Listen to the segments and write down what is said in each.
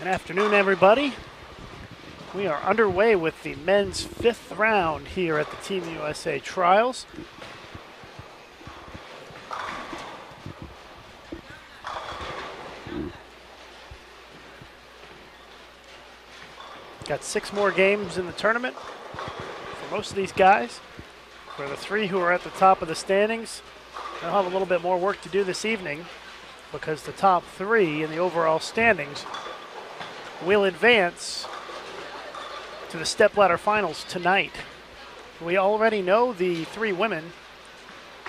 Good afternoon, everybody. We are underway with the men's 5th round here at the Team USA Trials. Got 6 more games in the tournament for most of these guys. For the 3 who are at the top of the standings, they'll have a little bit more work to do this evening because the top 3 in the overall standings will advance to the stepladder finals tonight. We already know the 3 women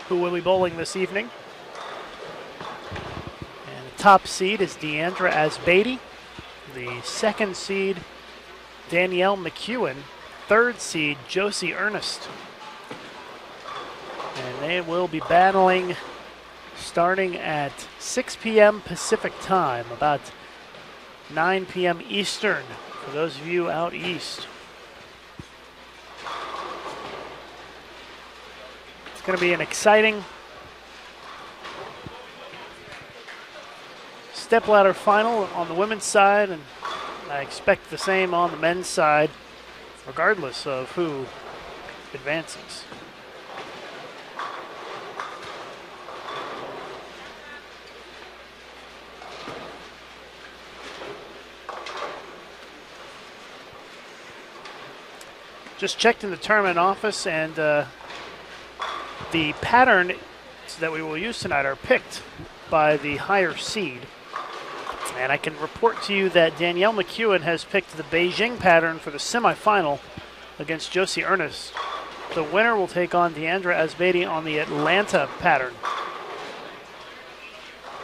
who will be bowling this evening. And the top seed is Deandra Asbady. The second seed, Danielle McEwen. Third seed, Josie Ernest. And they will be battling starting at 6 p.m. Pacific time, about 9 p.m. Eastern for those of you out east. It's going to be an exciting stepladder final on the women's side, and I expect the same on the men's side, regardless of who advances. Just checked in the tournament office, and the pattern that we will use tonight are picked by the higher seed. And I can report to you that Danielle McEwen has picked the Beijing pattern for the semifinal against Josie Ernest. The winner will take on Deandra Asbady on the Atlanta pattern.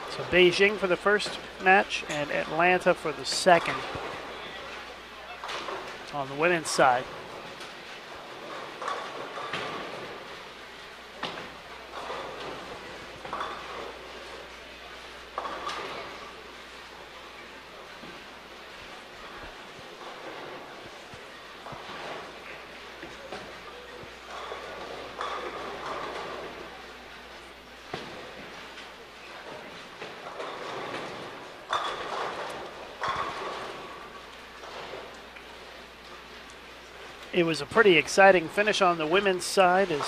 So Beijing for the first match and Atlanta for the second on the women's side. It was a pretty exciting finish on the women's side as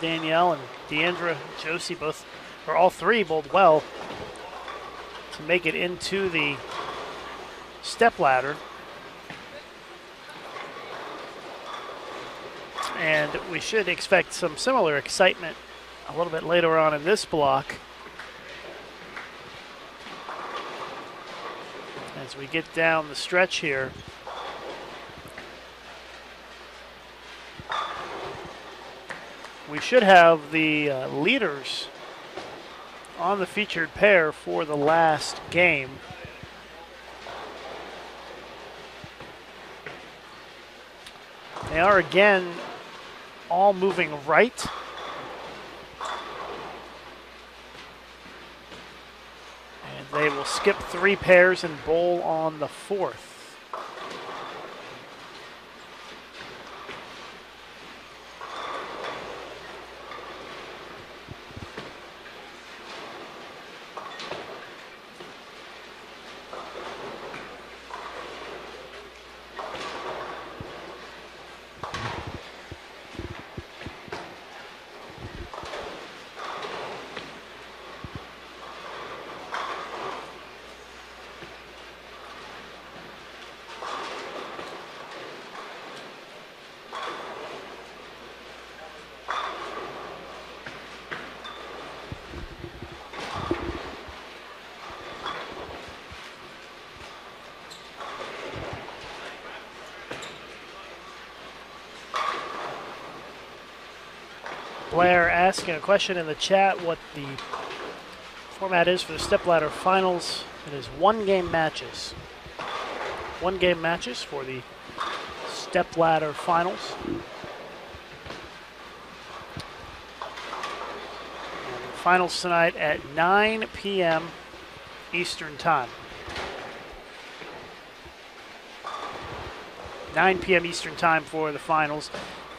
Danielle and Deandra, Josie all three bowled well to make it into the stepladder. And we should expect some similar excitement a little bit later on in this block as we get down the stretch here. We should have the leaders on the featured pair for the last game. They are again all moving right. And they will skip 3 pairs and bowl on the 4th. Blair asking a question in the chat what the format is for the stepladder finals. It is 1-game matches. 1-game matches for the stepladder finals. And the finals tonight at 9 p.m. Eastern Time. 9 p.m. Eastern Time for the finals.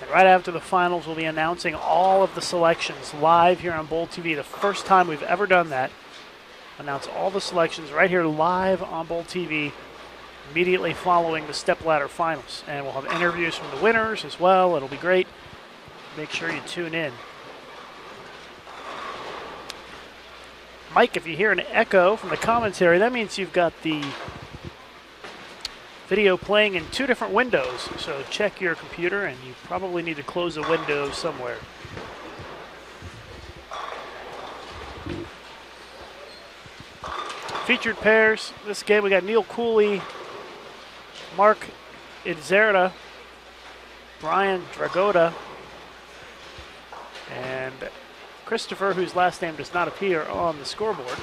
And right after the finals, we'll be announcing all of the selections live here on Bowl TV. The first time we've ever done that. Announce all the selections right here live on Bowl TV immediately following the stepladder finals. And we'll have interviews from the winners as well. It'll be great. Make sure you tune in. Mike, if you hear an echo from the commentary, that means you've got the video playing in 2 different windows. So check your computer, and you probably need to close a window somewhere. Featured pairs. This game we got Neil Cooley, Mark Idzerda, Brian Dragotta, and Christopher, whose last name does not appear on the scoreboard.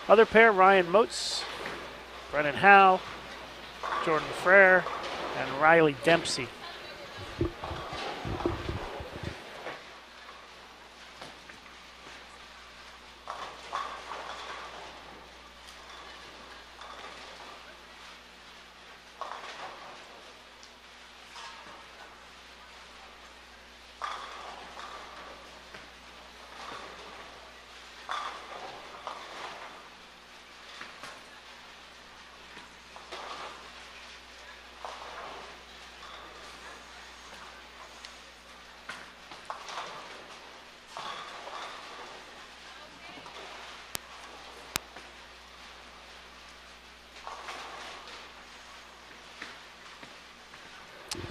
Other pair, Ryan Motes, Brennan Howe, Jordan Frere, and Riley Dempsey.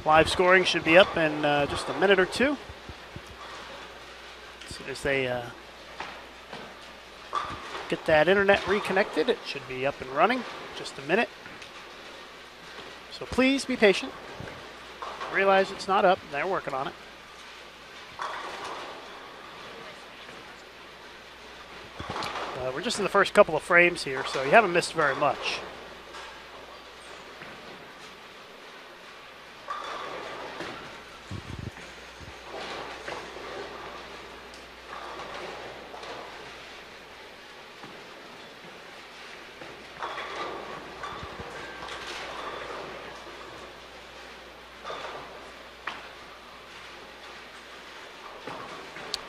Live scoring should be up in just a minute or two. As soon as they get that internet reconnected, it should be up and running. Just a minute. So please be patient. Realize it's not up. They're working on it. We're just in the first couple of frames here, so you haven't missed very much.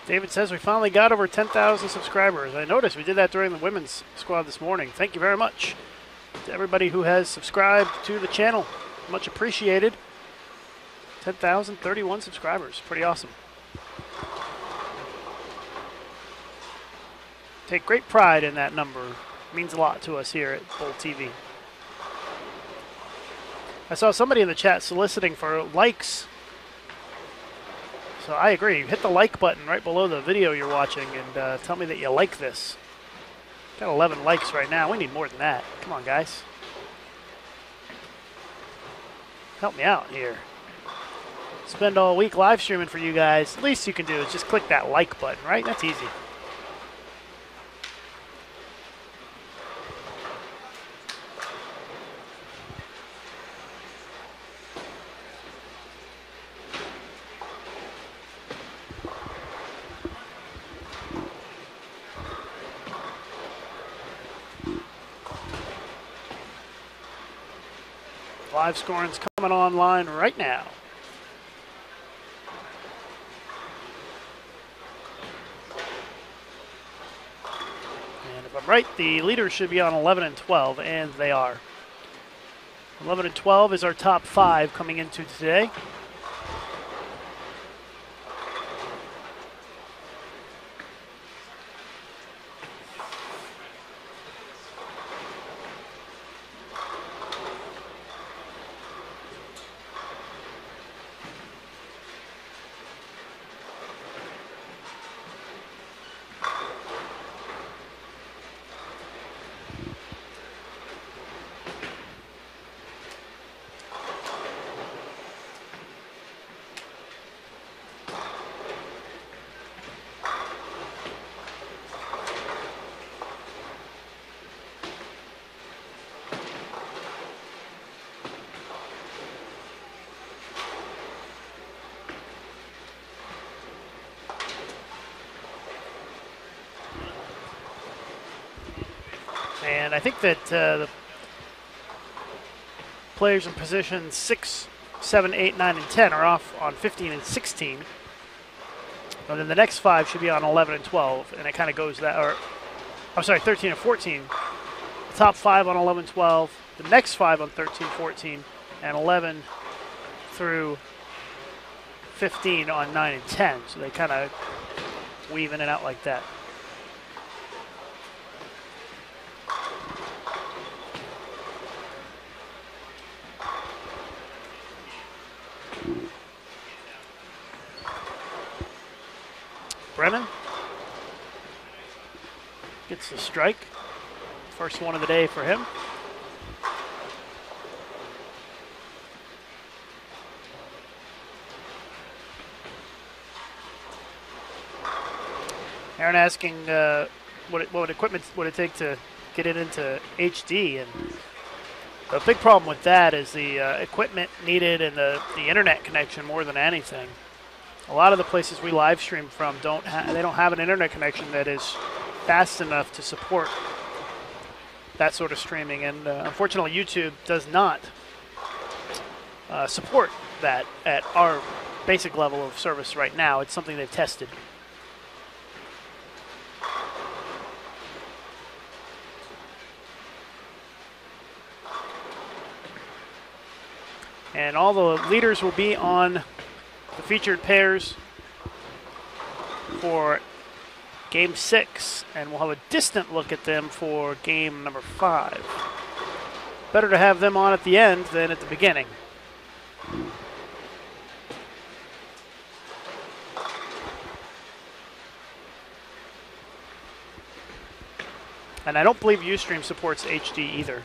David says we finally got over 10,000 subscribers. I noticed we did that during the women's squad this morning. Thank you very much to everybody who has subscribed to the channel. Much appreciated. 10,031 subscribers. Pretty awesome. Take great pride in that number. It means a lot to us here at Bowl TV. I saw somebody in the chat soliciting for likes. So I agree. Hit the like button right below the video you're watching and tell me that you like this. Got 11 likes right now. We need more than that. Come on, guys. Help me out here. Spend all week live streaming for you guys. Least you can do is just click that like button, right? That's easy. Live scoring's coming online right now. And if I'm right, the leaders should be on 11 and 12, and they are. 11 and 12 is our top 5 coming into today. And I think that the players in positions 6, 7, 8, 9, and 10 are off on 15 and 16. And then the next 5 should be on 11 and 12. And it kind of goes that, or I'm sorry, 13 and 14. The top 5 on 11 and 12. the next 5 on 13, 14, and 11 through 15 on 9 and 10. So they kind of weave in and out like that. Brennan gets the strike. First one of the day for him. Aaron asking what equipment would it take to get it into HD, and the big problem with that is the equipment needed and the internet connection more than anything. A lot of the places we live stream from don't have an internet connection that is fast enough to support that sort of streaming, and unfortunately YouTube does not support that at our basic level of service right now. It's something they've tested. And all the leaders will be on the featured pairs for Game 6, and we'll have a distant look at them for game number 5. Better to have them on at the end than at the beginning. And I don't believe Ustream supports HD either.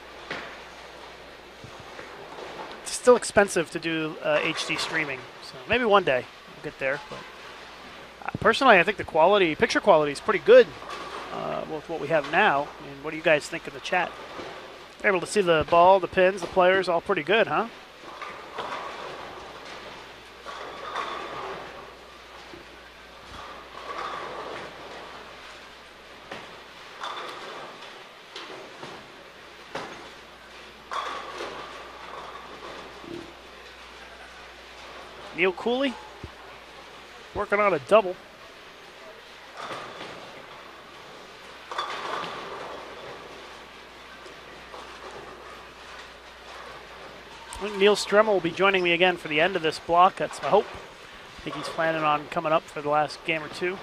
It's still expensive to do HD streaming, so maybe one day we'll get there. But personally, I think the picture quality is pretty good with what we have now. I mean, what do you guys think in the chat? You're able to see the ball, the pins, the players, all pretty good, huh? Neil Cooley working on a double. I think Neil Stremmel will be joining me again for the end of this block. That's my hope. I think he's planning on coming up for the last game or two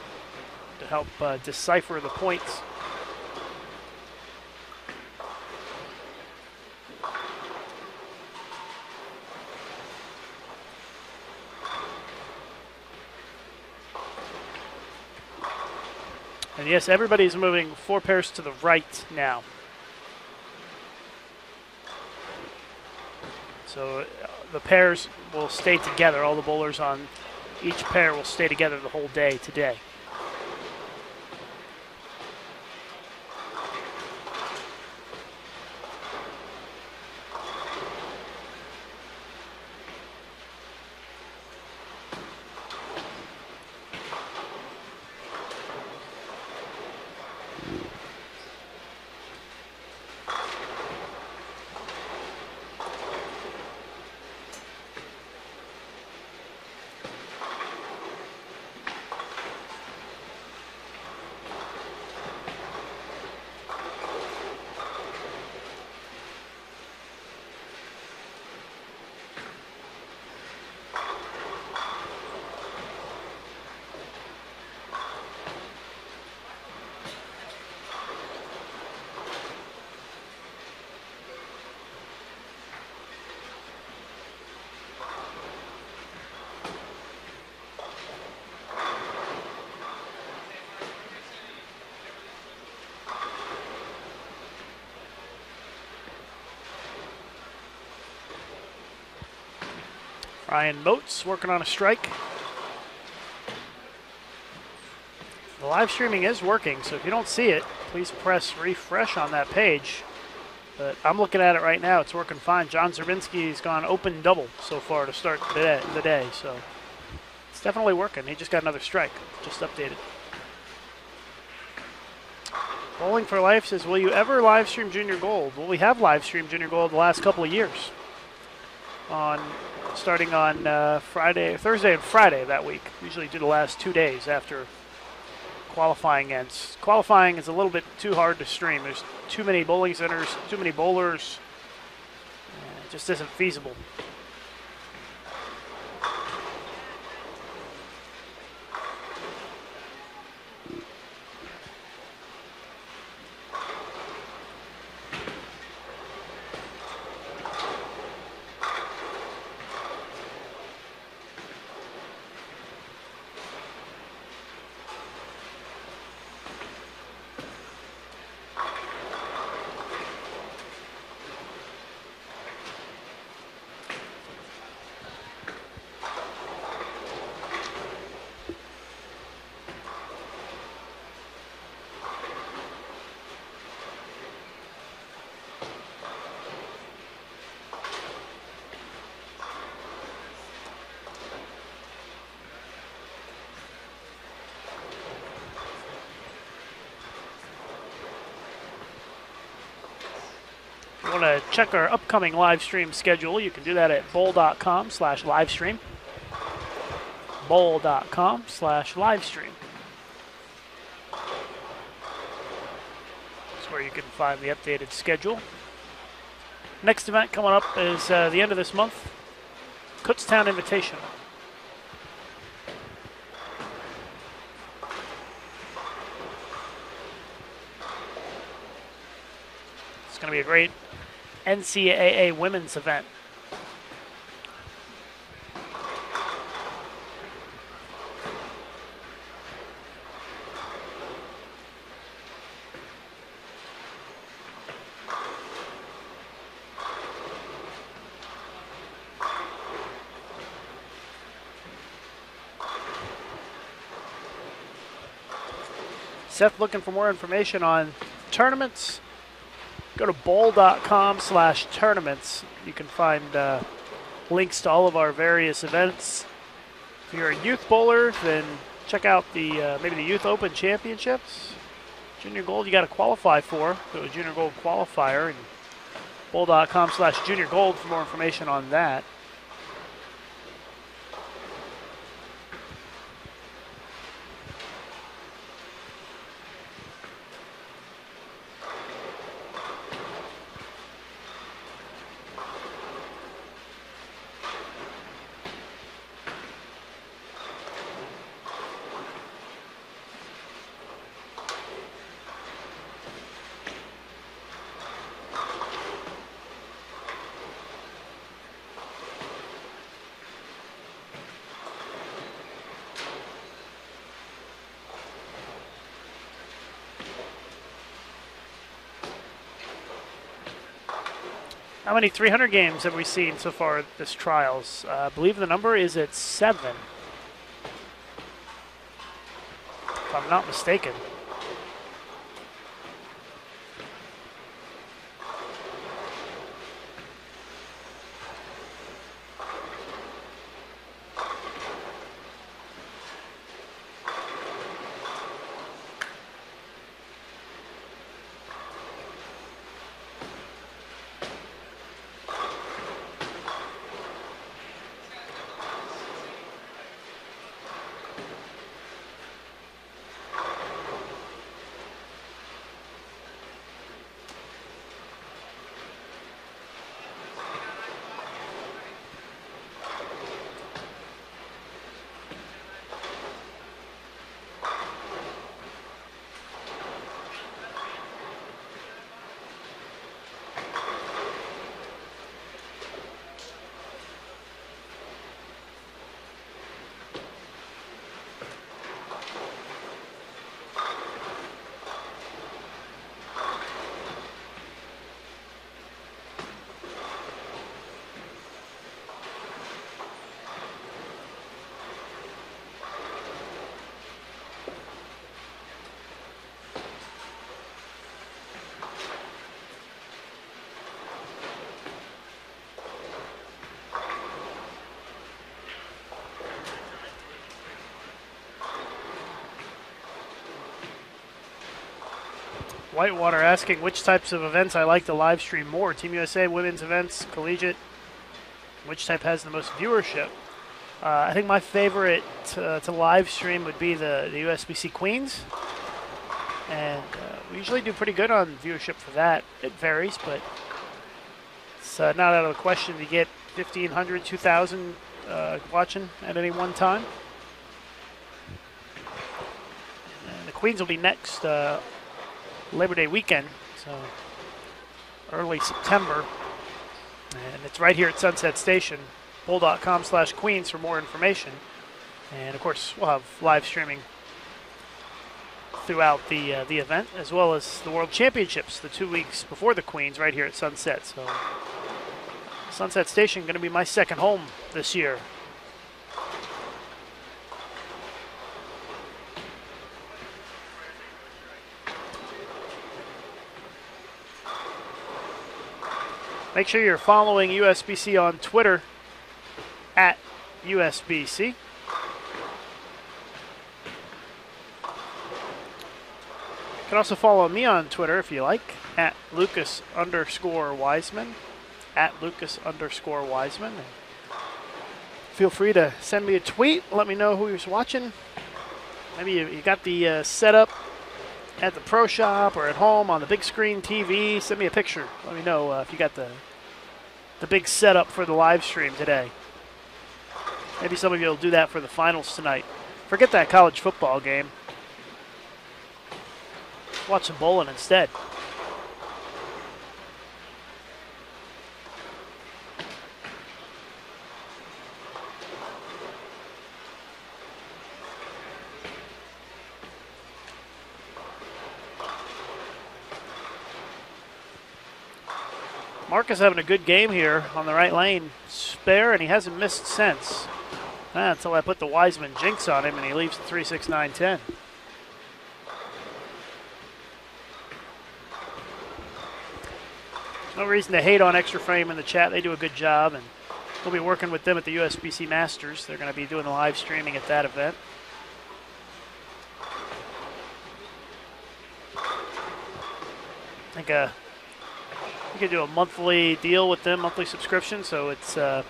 to help decipher the points. And yes, everybody's moving 4 pairs to the right now. So the pairs will stay together. All the bowlers on each pair will stay together the whole day today. Ryan Moats working on a strike. The live streaming is working, so if you don't see it, please press refresh on that page. But I'm looking at it right now. It's working fine. John Zerbinski's gone open double so far to start the day, so it's definitely working. He just got another strike, just updated. Bowling for Life says, will you ever live stream Junior Gold? Well, we have live streamed Junior Gold the last couple of years. Starting on Thursday and Friday that week. Usually do the last 2 days after qualifying ends. Qualifying is a little bit too hard to stream. There's too many bowling centers, too many bowlers, just isn't feasible. If you want to check our upcoming live stream schedule, you can do that at bowl.com/livestream. bowl.com/livestream. That's where you can find the updated schedule. Next event coming up is the end of this month, Kutztown Invitational. It's going to be a great NCAA women's event. Seth looking for more information on tournaments? Go to bowl.com/tournaments. You can find links to all of our various events. If you're a youth bowler, then check out the maybe the Youth Open Championships. Junior Gold you got to qualify for. Go to Junior Gold Qualifier and bowl.com/Junior Gold for more information on that. How many 300 games have we seen so far at this trials? I believe the number is at 7, if I'm not mistaken. Whitewater asking which types of events I like to live stream more. Team USA, women's events, collegiate. Which type has the most viewership? I think my favorite to live stream would be the USBC Queens. And we usually do pretty good on viewership for that. It varies, but It's not out of the question to get 1,500, 2,000 watching at any one time. And the Queens will be next Labor Day weekend, so early September. And it's right here at Sunset Station, bull.com/Queens for more information. And of course, we'll have live streaming throughout the event, as well as the World Championships the 2 weeks before the Queens right here at Sunset. So Sunset Station going to be my second home this year. Make sure you're following USBC on Twitter at USBC. You can also follow me on Twitter if you like, at Lucas_Wiseman. At Lucas_Wiseman. Feel free to send me a tweet. Let me know who's watching. Maybe you got the setup at the pro shop or at home on the big screen TV. Send me a picture. Let me know if you got the big setup for the live stream today. Maybe some of you will do that for the finals tonight. Forget that college football game. Watch some bowling instead. Marcus having a good game here on the right lane. Spare, and he hasn't missed since. Until I put the Wiseman jinx on him, and he leaves the 3-6-9-10. No reason to hate on Extra Frame in the chat. They do a good job, and we'll be working with them at the USBC Masters. They're going to be doing the live streaming at that event. I think you can do a monthly deal with them, monthly subscription, so it's an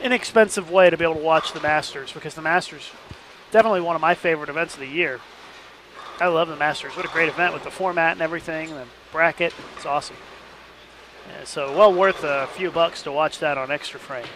inexpensive way to be able to watch the Masters, because the Masters definitely one of my favorite events of the year. I love the Masters. What a great event with the format and everything, and the bracket. It's awesome. Yeah, so well worth a few bucks to watch that on Extra Frame.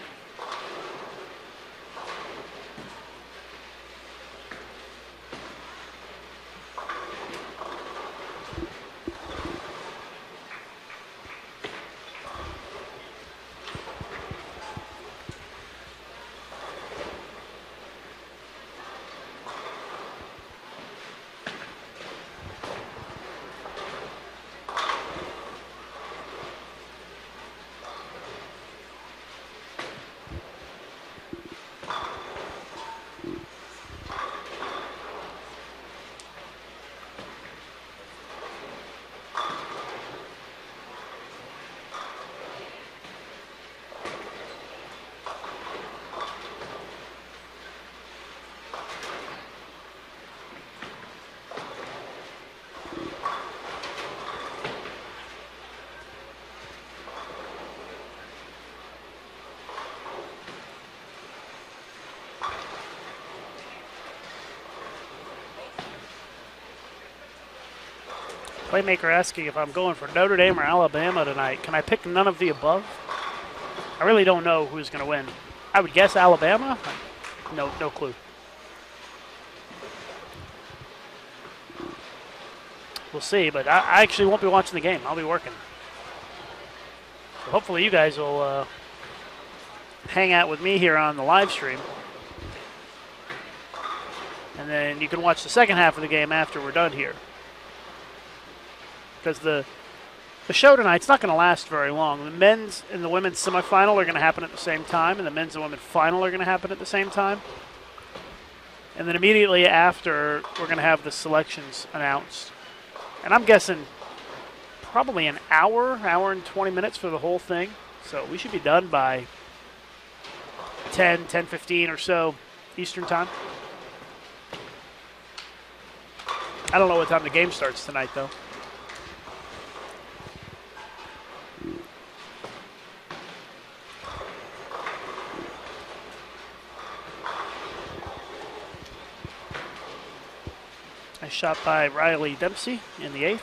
Playmaker asking if I'm going for Notre Dame or Alabama tonight. Can I pick none of the above? I really don't know who's going to win. I would guess Alabama. No clue. We'll see, but I actually won't be watching the game. I'll be working. So hopefully you guys will hang out with me here on the live stream. And then you can watch the second half of the game after we're done here. Because the show tonight's not going to last very long. The men's and the women's semifinal are going to happen at the same time, and the men's and women's final are going to happen at the same time. And then immediately after, we're going to have the selections announced. And I'm guessing probably an hour and 20 minutes for the whole thing. So we should be done by 10:15 or so Eastern time. I don't know what time the game starts tonight, though. Nice shot by Riley Dempsey in the 8th.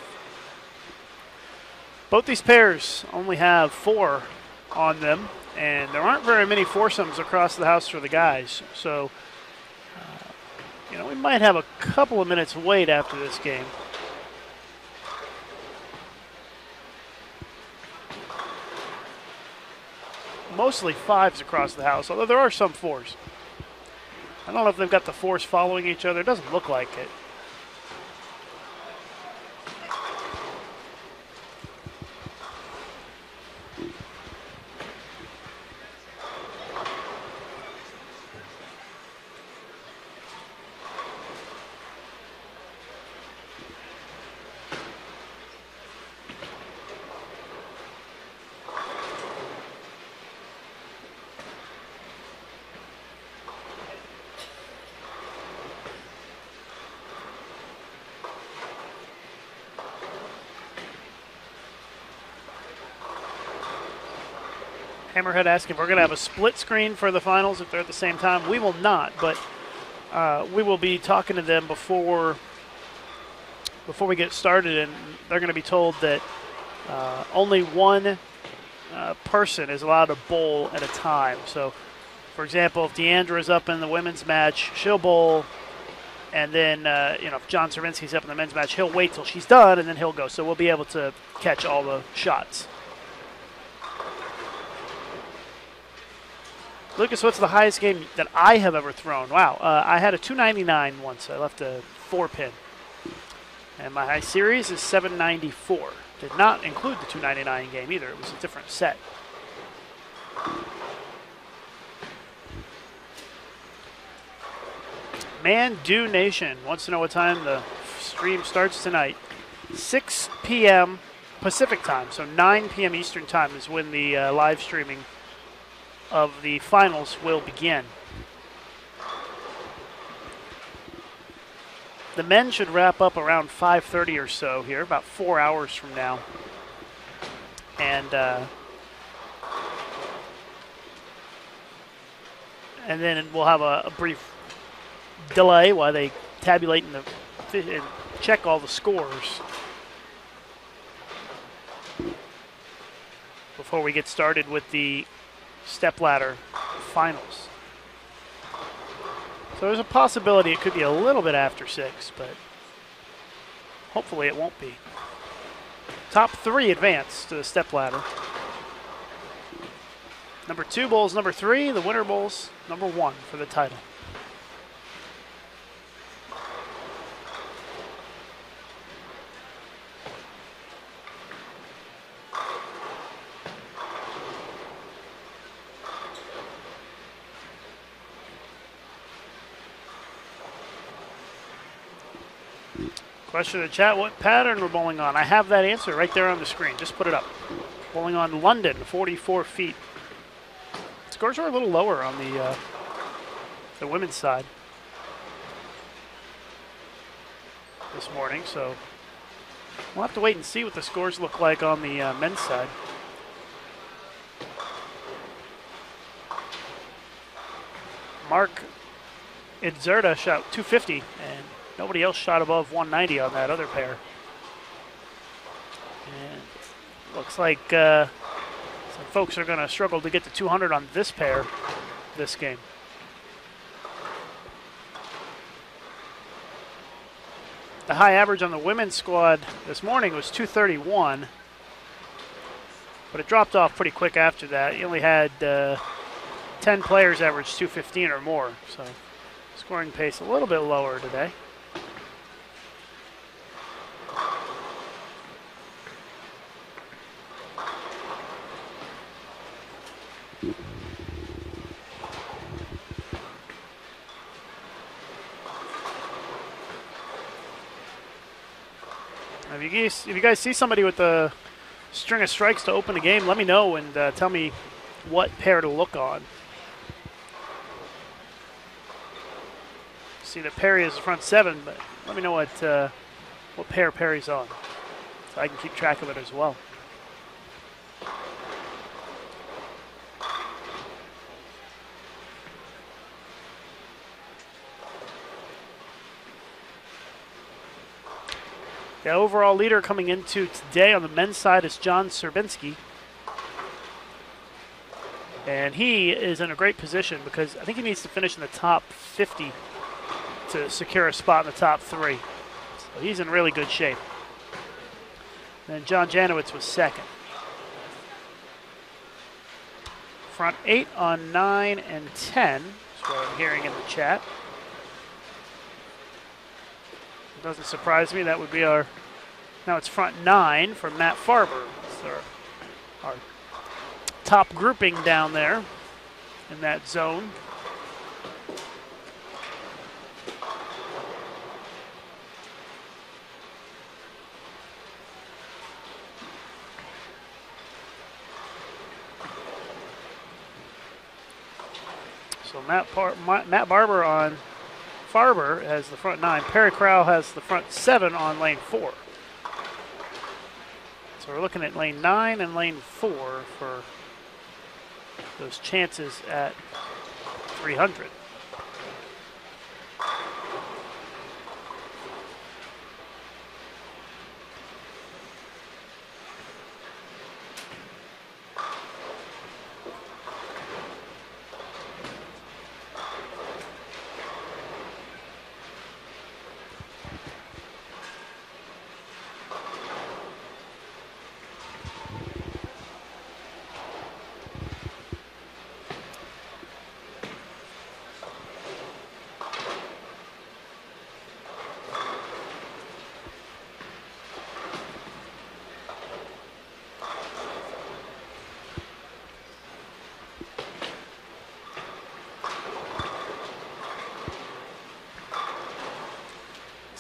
Both these pairs only have 4 on them, and there aren't very many foursomes across the house for the guys. So, we might have a couple of minutes wait after this game. Mostly 5s across the house, although there are some 4s. I don't know if they've got the 4s following each other. It doesn't look like it. Hammerhead asking if we're going to have a split screen for the finals if they're at the same time. We will not, but we will be talking to them before we get started, and they're going to be told that only one person is allowed to bowl at a time. So, for example, if Deandra's up in the women's match, she'll bowl, and then if John Cervinsky's up in the men's match, he'll wait till she's done, and then he'll go. So we'll be able to catch all the shots. Lucas, what's the highest game that I have ever thrown? Wow, I had a 299 once. I left a 4-pin. And my high series is 794. Did not include the 299 game either. It was a different set. Man Do Nation wants to know what time the stream starts tonight. 6 p.m. Pacific time, so 9 p.m. Eastern time is when the live streaming of the finals will begin. The men should wrap up around 5:30 or so here, about 4 hours from now. And then we'll have a brief delay while they tabulate and check all the scores before we get started with the stepladder finals. So there's a possibility it could be a little bit after 6, but hopefully it won't be. Top 3 advance to the stepladder. Number 2 bowls number 3. The winner bowls number 1 for the title. Question in the chat, what pattern we're bowling on? I have that answer right there on the screen. Just put it up. Bowling on London, 44 feet. Scores are a little lower on the women's side this morning, so we'll have to wait and see what the scores look like on the men's side. Mark Idzerda shot 250, and nobody else shot above 190 on that other pair. And looks like some folks are going to struggle to get to 200 on this pair this game. The high average on the women's squad this morning was 231, but it dropped off pretty quick after that. You only had 10 players average 215 or more, so scoring pace a little bit lower today. If you guys see somebody with a string of strikes to open a game, let me know and tell me what pair to look on. See that Perry is the front 7, but let me know what pair Perry's on, so I can keep track of it as well. The overall leader coming into today on the men's side is John Serbinski. And he is in a great position because I think he needs to finish in the top 50 to secure a spot in the top 3. So he's in really good shape. And John Janowitz was second. Front 8 on 9 and 10 is what I'm hearing in the chat. It doesn't surprise me. That would be our, now it's front 9 for Matt Farber. It's our top grouping down there in that zone. So Matt Barber on Farber has the front 9. Perry Crowell has the front 7 on lane 4. So we're looking at lane 9 and lane 4 for those chances at 300.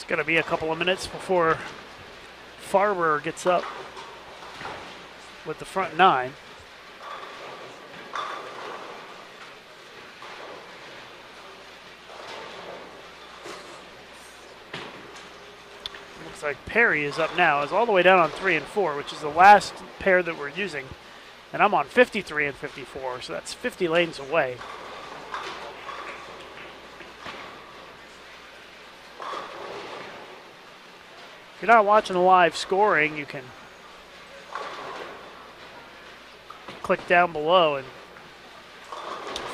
Going to be a couple of minutes before Farber gets up with the front 9. Looks like Perry is up now. Is all the way down on 3 and 4, which is the last pair that we're using. And I'm on 53 and 54, so that's 50 lanes away. If you're not watching the live scoring, you can click down below and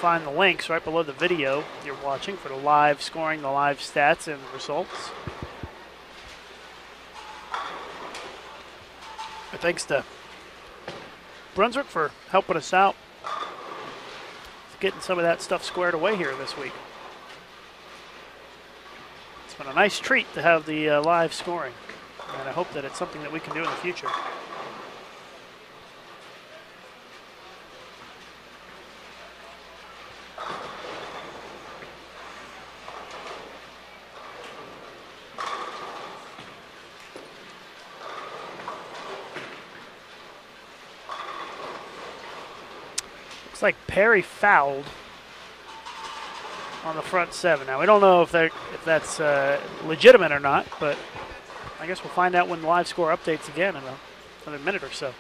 find the links right below the video you're watching for the live scoring, the live stats, and the results. But thanks to Brunswick for helping us out, getting some of that stuff squared away here this week. It's been a nice treat to have the live scoring. And I hope that it's something that we can do in the future. Looks like Perry fouled on the front 7. Now we don't know if that's legitimate or not, but I guess we'll find out when the live score updates again in another minute or so.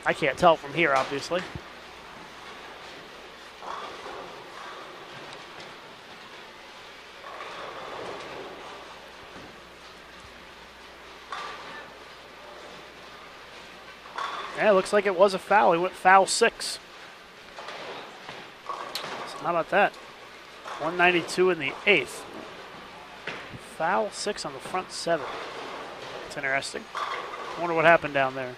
I can't tell from here, obviously. Yeah, it looks like it was a foul. He went foul 6. So how about that? 192 in the 8th. Foul 6 on the front 7. It's interesting. I wonder what happened down there.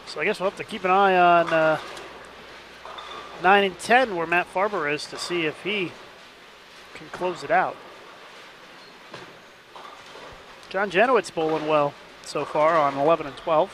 So I guess we'll have to keep an eye on 9 and 10 where Matt Farber is to see if he can close it out. John Janowitz bowling well so far on 11 and 12.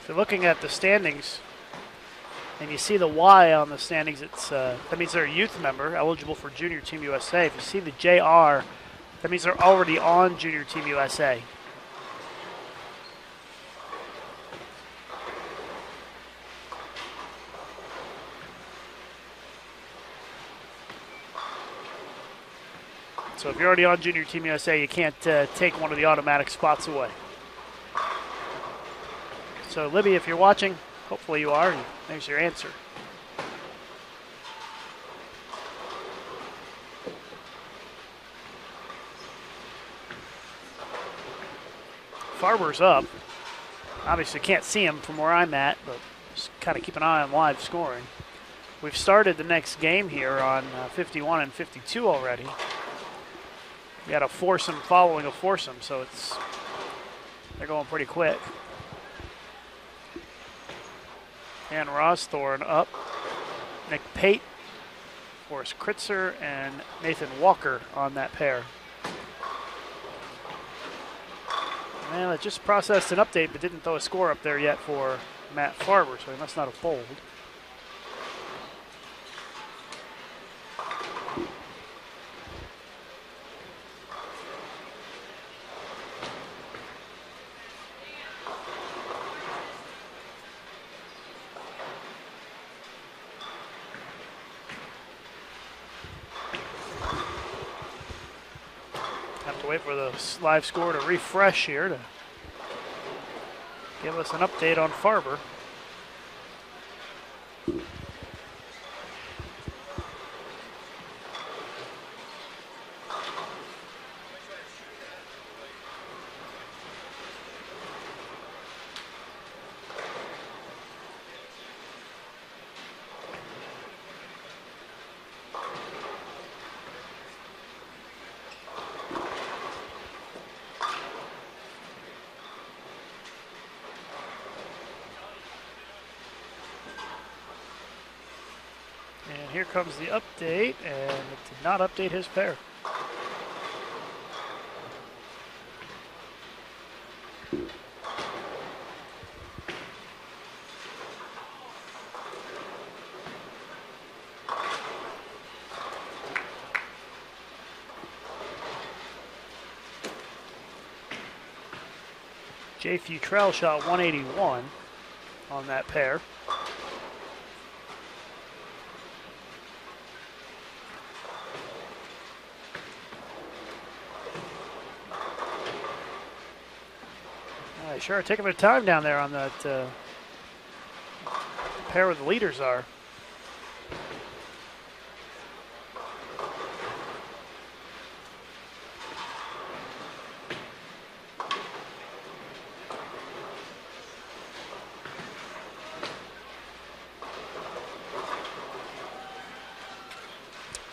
If you're looking at the standings and you see the Y on the standings, it's that means they're a youth member eligible for Junior Team USA. If you see the JR, that means they're already on Junior Team USA. So if you're already on Junior Team USA, you can't take one of the automatic spots away. So Libby, if you're watching, hopefully you are, and there's your answer. Farber's up. Obviously can't see him from where I'm at, but just kind of keep an eye on live scoring. We've started the next game here on 51 and 52 already. We got a foursome following a foursome, so they're going pretty quick. And Rosthorn up. Nick Pate, Forrest Kritzer, and Nathan Walker on that pair. Well, it just processed an update, but didn't throw a score up there yet for Matt Farber, so he must not have bowled. Wait for the live score to refresh here to give us an update on Farber. And here comes the update, and it did not update his pair. Jay Futrell shot 181 on that pair. Sure, taking their time down there on that pair where the leaders are.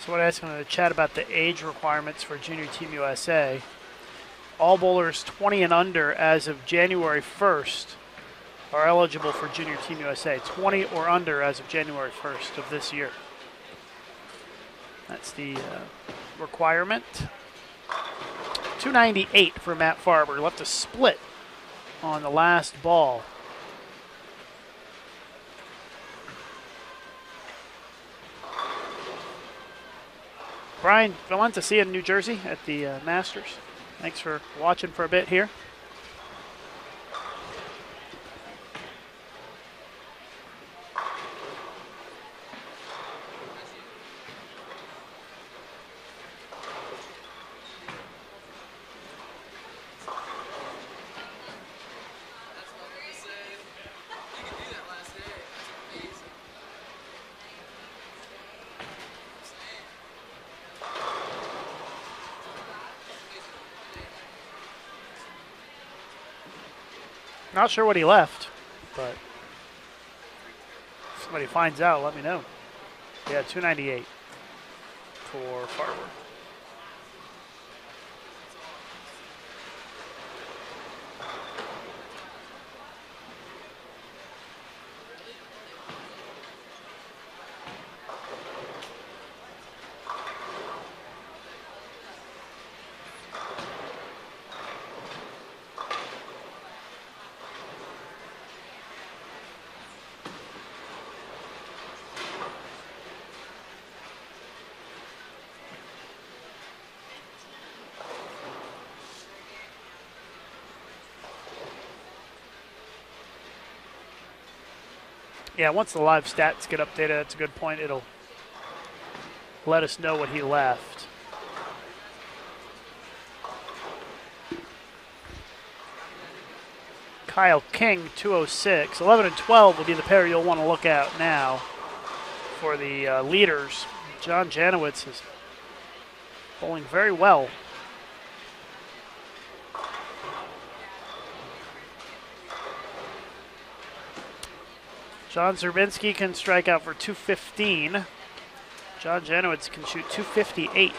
So what I asked him in the chat about the age requirements for Junior Team USA. All bowlers 20 and under as of January 1st are eligible for Junior Team USA. 20 or under as of January 1st of this year. That's the requirement. 298 for Matt Farber. Left a split on the last ball. Brian, I went to see you in New Jersey at the Masters. Thanks for watching for a bit here. Not sure what he left, but if somebody finds out, let me know. Yeah, 298 for Farber. Yeah, once the live stats get updated, that's a good point. It'll let us know what he left. Kyle King, 206. 11 and 12 will be the pair you'll want to look at now for the leaders. John Janowitz is bowling very well. John Zerbinski can strike out for 215. John Janowitz can shoot 258.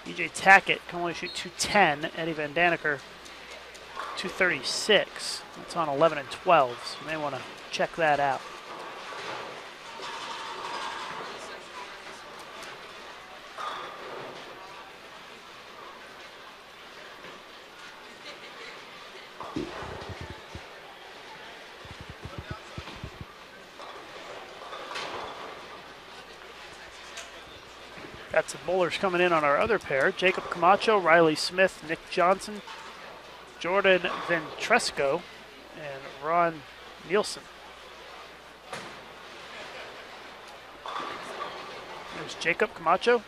EJ Tackett can only shoot 210. Eddie Van Daniker, 236. That's on 11 and 12, so you may want to check that out. Got some bowlers coming in on our other pair. Jacob Camacho, Riley Smith, Nick Johnson, Jordan Ventresco, and Ron Nielsen. There's Jacob Camacho.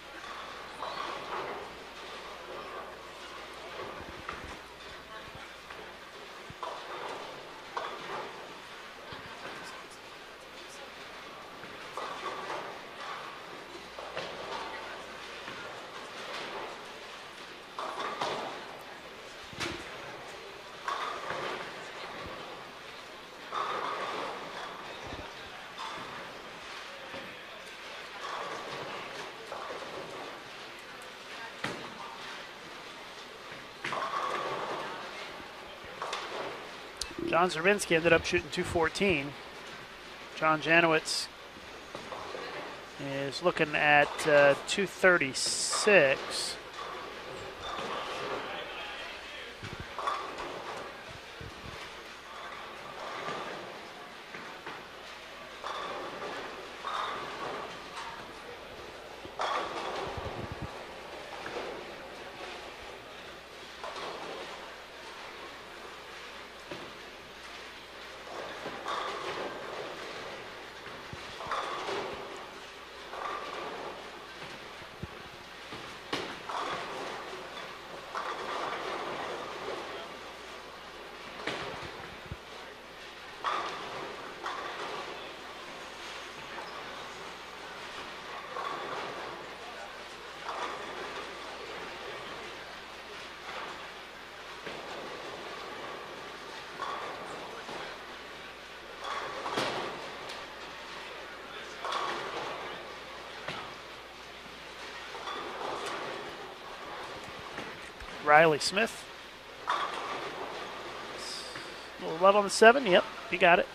John Zerbinski ended up shooting 214. John Janowitz is looking at 236. Riley Smith. A little love on the 7. Yep, you got it.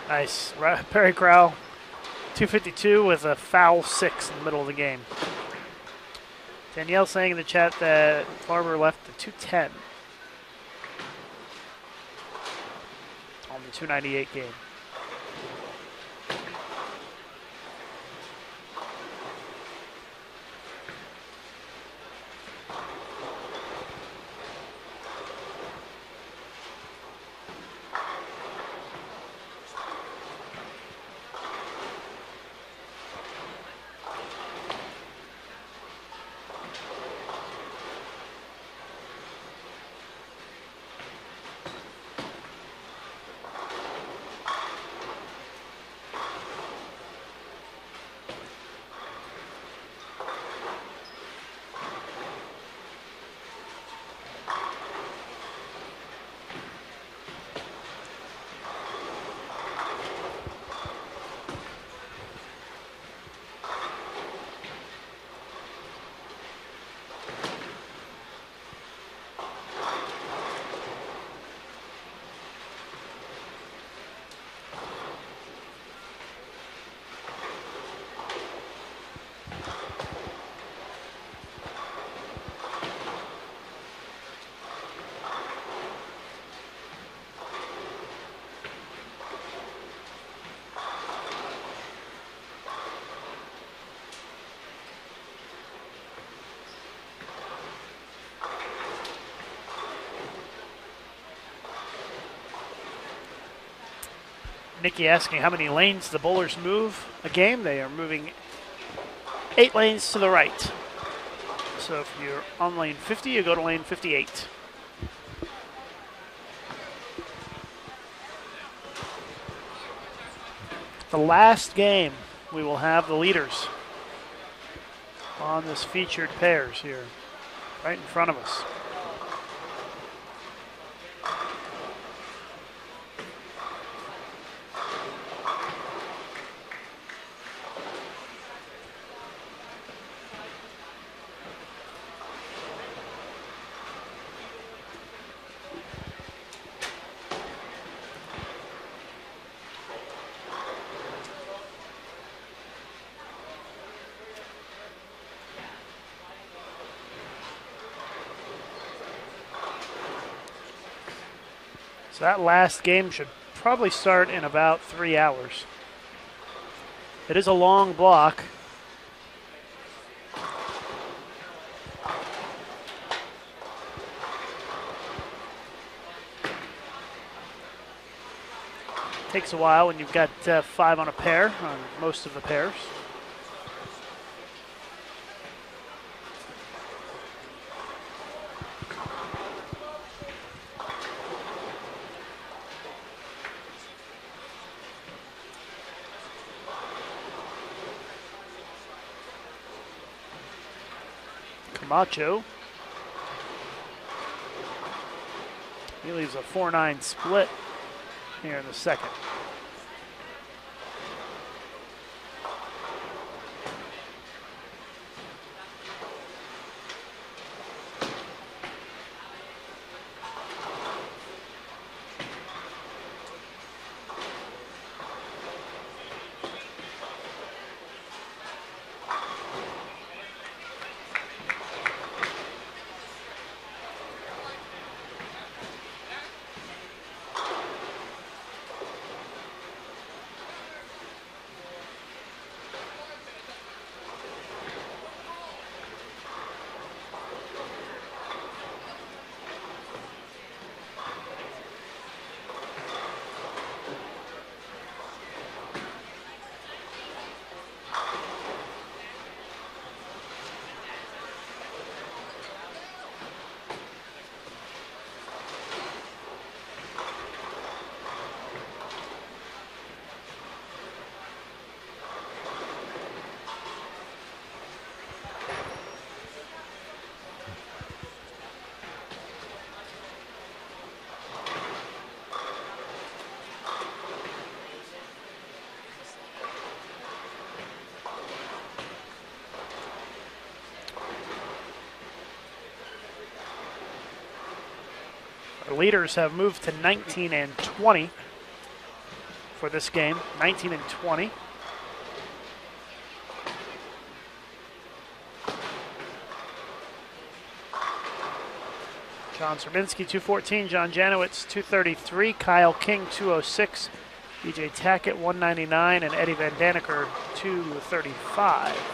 Nice. Perry Crowell, 252 with a foul 6 in the middle of the game. Danielle saying in the chat that Farber left the 210 on the 298 game. Nikki asking how many lanes the bowlers move a game. They are moving 8 lanes to the right. So if you're on lane 50, you go to lane 58. The last game, we will have the leaders on this featured pairs here, right in front of us. So that last game should probably start in about 3 hours. It is a long block. Takes a while when you've got 5 on a pair, on most of the pairs. Camacho. He leaves a 4-9 split here in the second. The leaders have moved to 19 and 20 for this game. 19 and 20. John Serbinsky, 214. John Janowitz, 233. Kyle King, 206. BJ Tackett, 199. And Eddie Van Daniker, 235.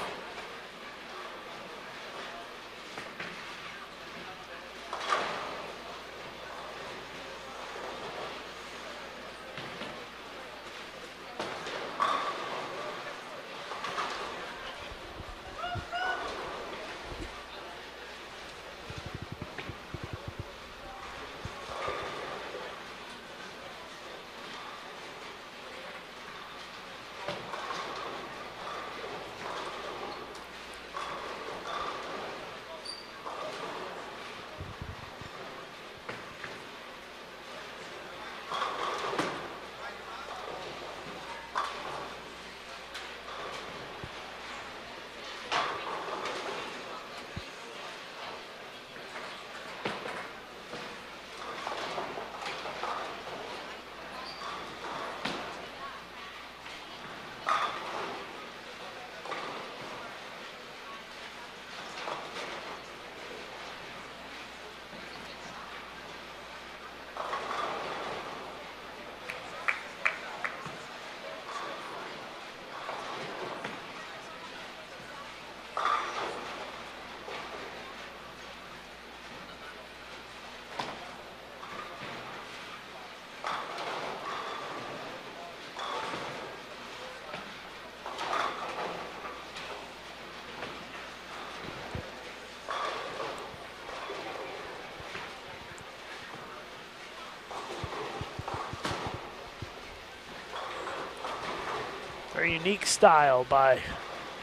Very unique style by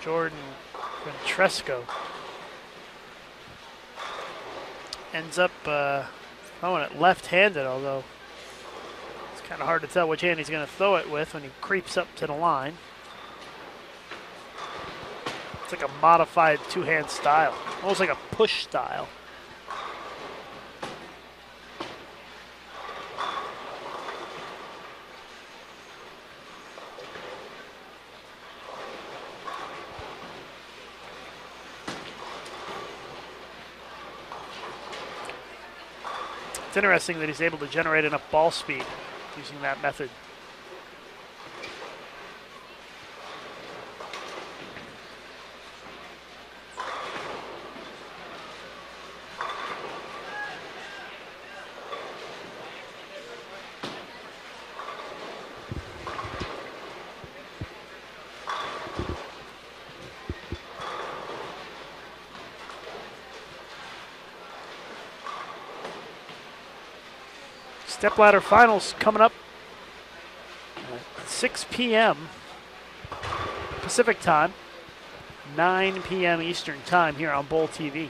Jordan Ventresco. Ends up throwing it left-handed, although it's kind of hard to tell which hand he's going to throw it with when he creeps up to the line. It's like a modified two-hand style, almost like a push style. It's interesting that he's able to generate enough ball speed using that method. Stepladder finals coming up at 6 p.m. Pacific time, 9 p.m. Eastern time here on Bowl TV.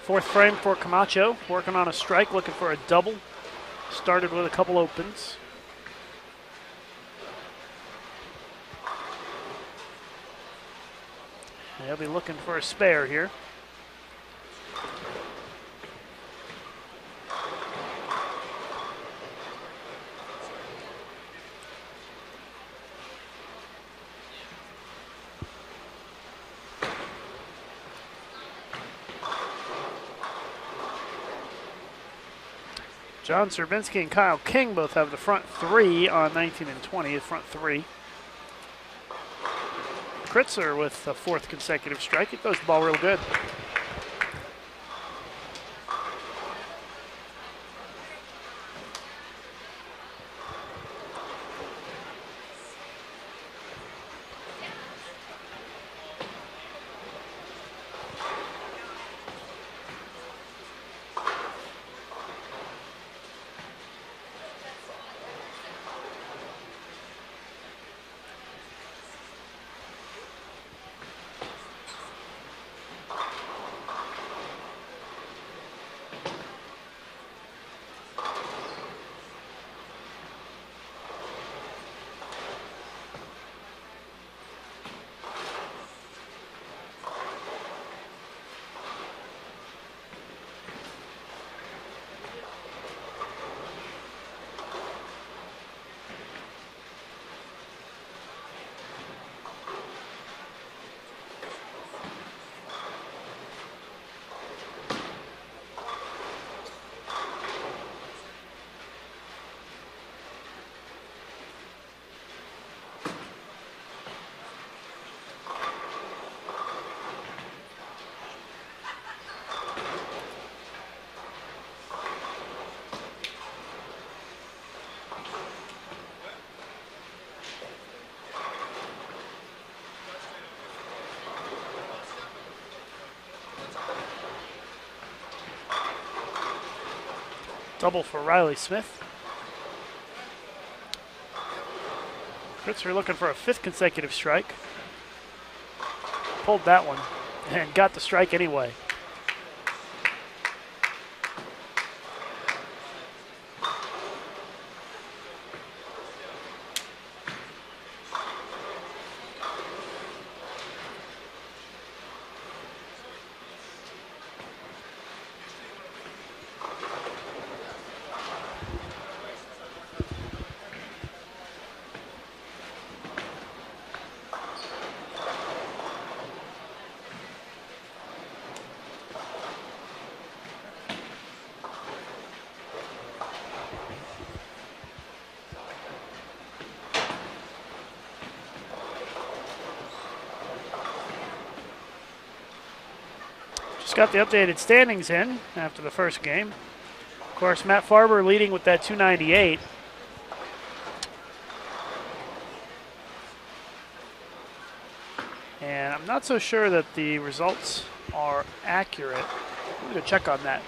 Fourth frame for Camacho, working on a strike, looking for a double. Started with a couple opens. He'll be looking for a spare here. John Serbinsky and Kyle King both have the front three on 19 and 20, the front three. Kritzer with a fourth consecutive strike. It throws the ball real good. Double for Riley Smith. Kritzer looking for a fifth consecutive strike. Pulled that one and got the strike anyway. Just got the updated standings in after the first game. Of course, Matt Farber leading with that 298. And I'm not so sure that the results are accurate. I'm going to check on that.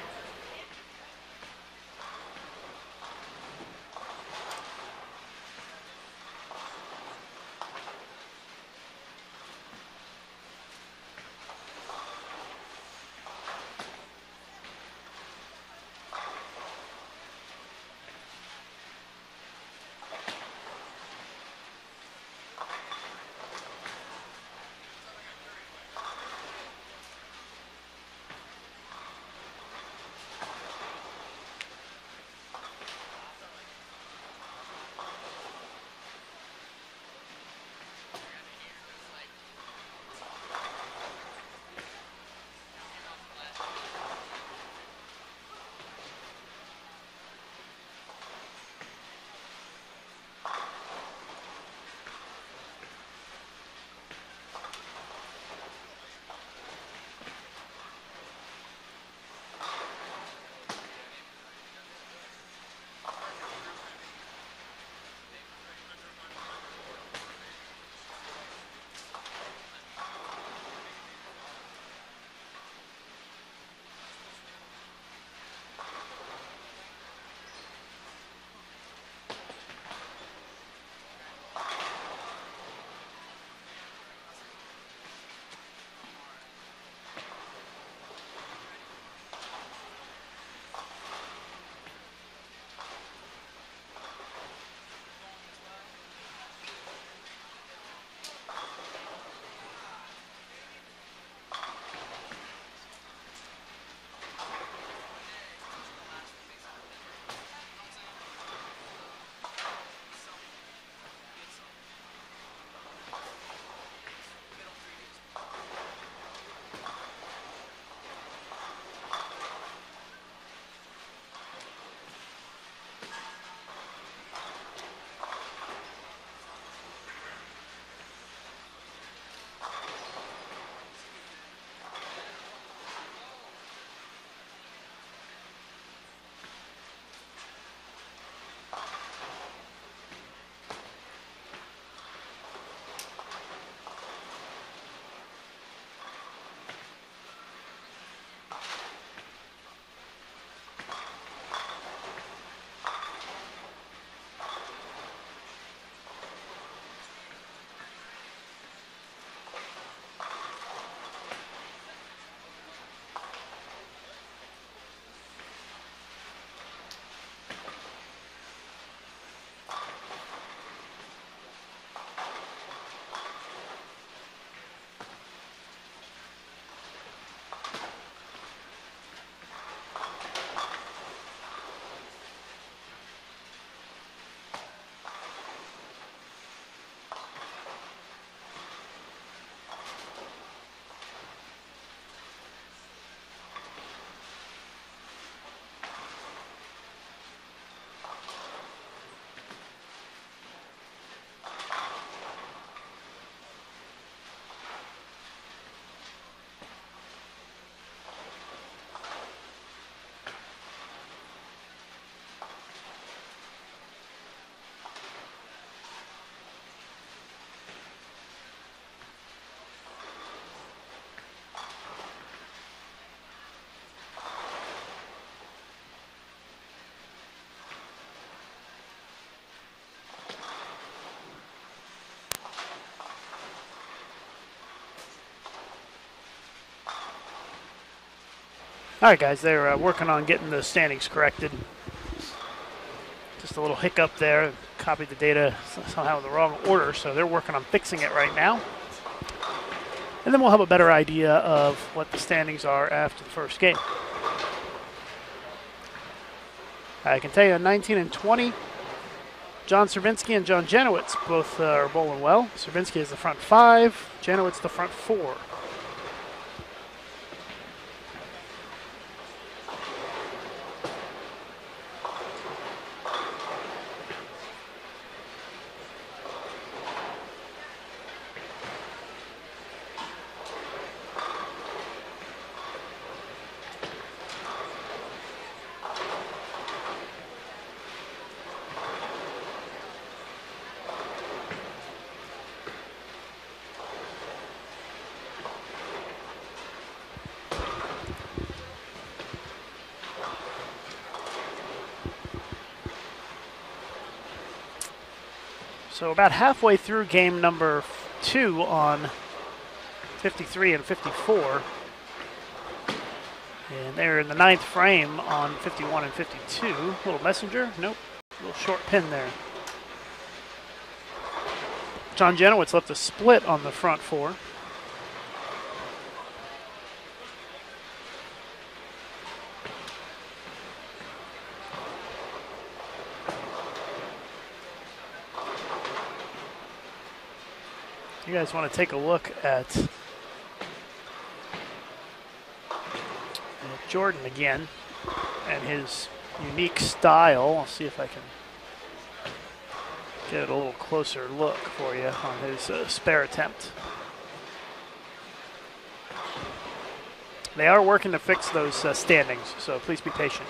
All right, guys, they're working on getting the standings corrected. Just a little hiccup there. Copied the data somehow in the wrong order, so they're working on fixing it right now. And then we'll have a better idea of what the standings are after the first game. I can tell you 19 and 20, John Serbinsky and John Janowitz both are bowling well. Serbinsky is the front 5, Janowitz the front 4. So about halfway through game number 2 on 53 and 54. And they're in the 9th frame on 51 and 52. Little messenger, nope. Little short pin there. John Janowitz left a split on the front 4. You guys want to take a look at Jordan again and his unique style. I'll see if I can get a little closer look for you on his spare attempt. They are working to fix those standings, so please be patient.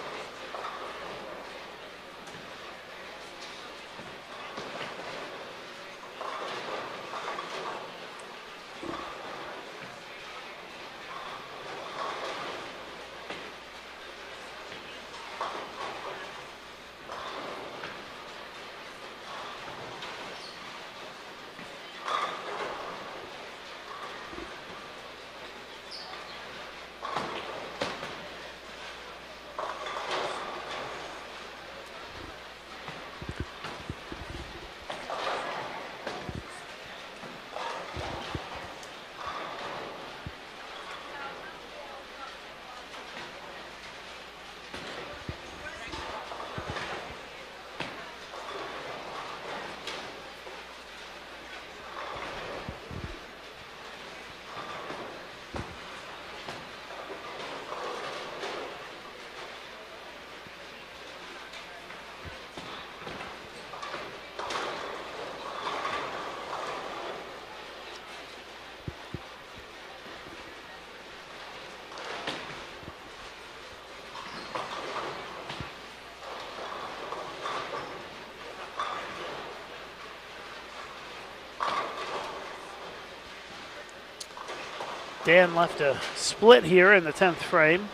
Dan left a split here in the 10th frame.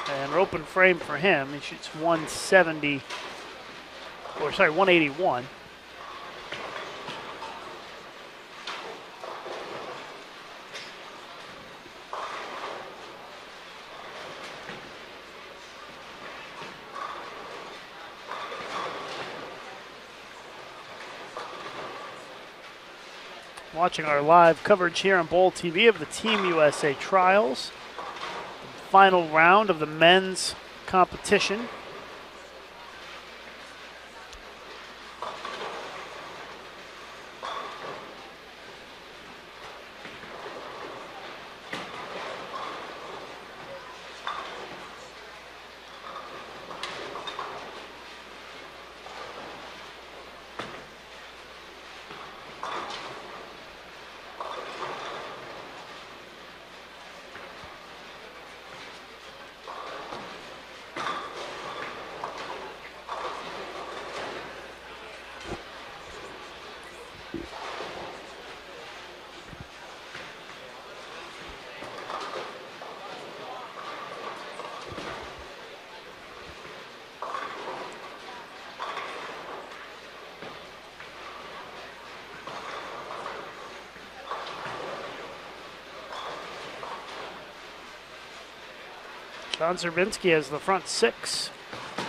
And open frame for him. He shoots 181. Watching our live coverage here on Bowl TV of the Team USA trials. The final round of the men's competition. John Zerbinski has the front 6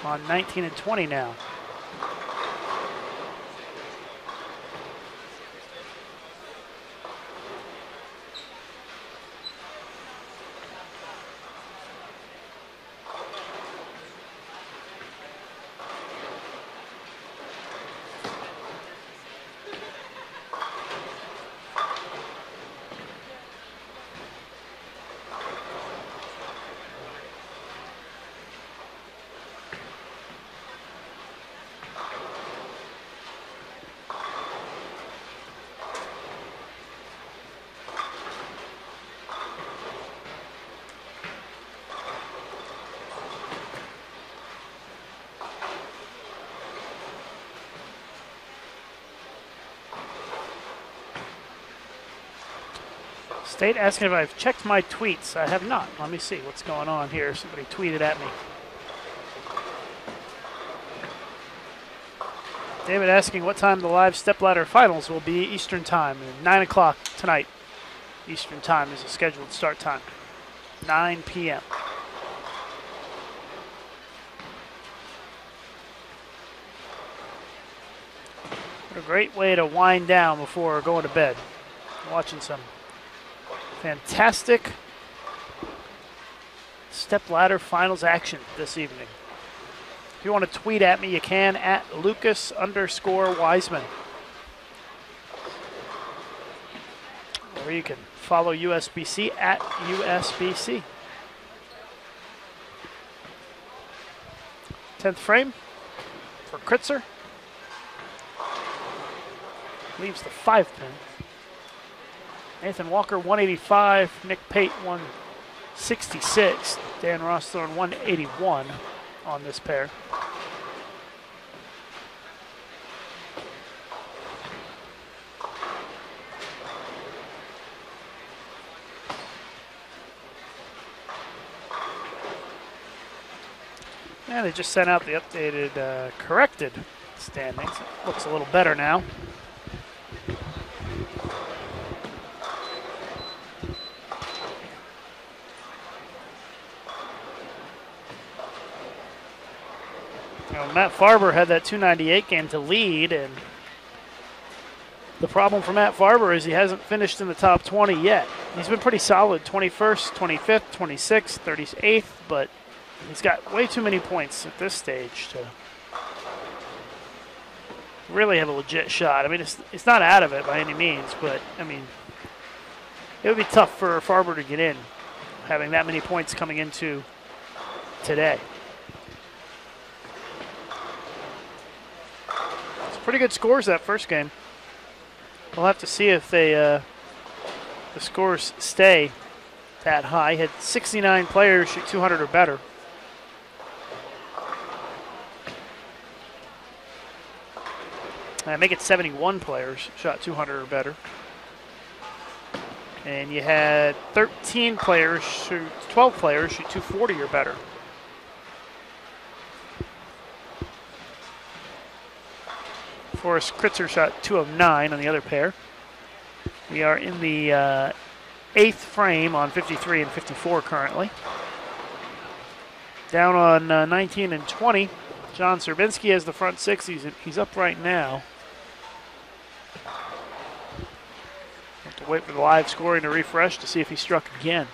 on 19 and 20 now. State asking if I've checked my tweets. I have not. Let me see what's going on here. Somebody tweeted at me. David asking what time the live stepladder finals will be Eastern time. 9 o'clock tonight. Eastern time is a scheduled start time. 9 p.m. What a great way to wind down before going to bed. Watching some fantastic stepladder finals action this evening. If you want to tweet at me, you can at Lucas_Wiseman. Or you can follow USBC at USBC. 10th frame for Kritzer. Leaves the 5-pin. Nathan Walker, 185. Nick Pate, 166. Dan Rossthorne, 181 on this pair. And they just sent out the updated, corrected standings. It looks a little better now. Matt Farber had that 298 game to lead, and the problem for Matt Farber is he hasn't finished in the top 20 yet. He's been pretty solid, 21st, 25th, 26th, 38th, but he's got way too many points at this stage to really have a legit shot. I mean, it's not out of it by any means, but, I mean, it would be tough for Farber to get in, having that many points coming into today. Pretty good scores that first game. We'll have to see if they the scores stay that high. Had 69 players shoot 200 or better. Make it 71 players shot 200 or better. And you had 12 players shoot 240 or better. Forrest Kritzer shot 209 on the other pair. We are in the 8th frame on 53 and 54 currently. Down on 19 and 20, John Serbinski has the front six. He's up right now. Have to wait for the live scoring to refresh to see if he struck again.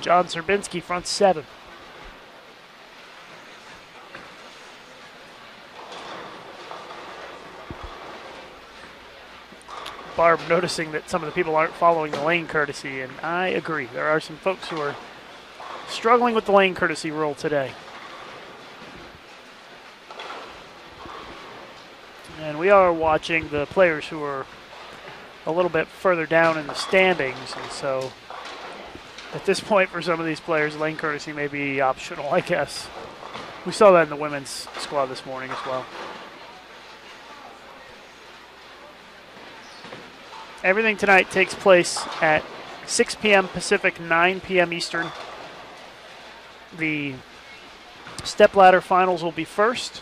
John Serbinski, front seven. Barb noticing that some of the people aren't following the lane courtesy, and I agree. There are some folks who are struggling with the lane courtesy rule today. And we are watching the players who are a little bit further down in the standings, and so at this point for some of these players, lane courtesy may be optional, I guess. We saw that in the women's squad this morning as well. Everything tonight takes place at 6 p.m. Pacific, 9 p.m. Eastern. The stepladder finals will be first,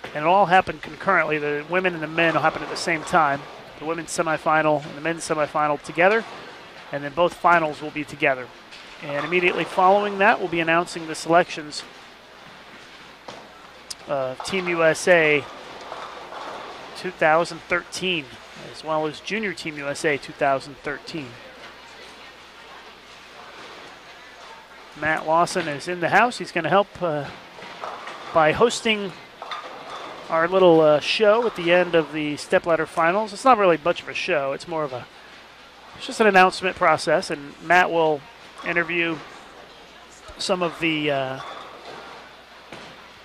and it'll all happen concurrently. The women and the men will happen at the same time. The women's semifinal and the men's semifinal together. and then both finals will be together. And immediately following that, we'll be announcing the selections of Team USA 2013, as well as Junior Team USA 2013. Matt Lawson is in the house. He's going to help by hosting our little show at the end of the stepladder finals. It's not really much of a show. It's more of it's just an announcement process, and Matt will interview some of the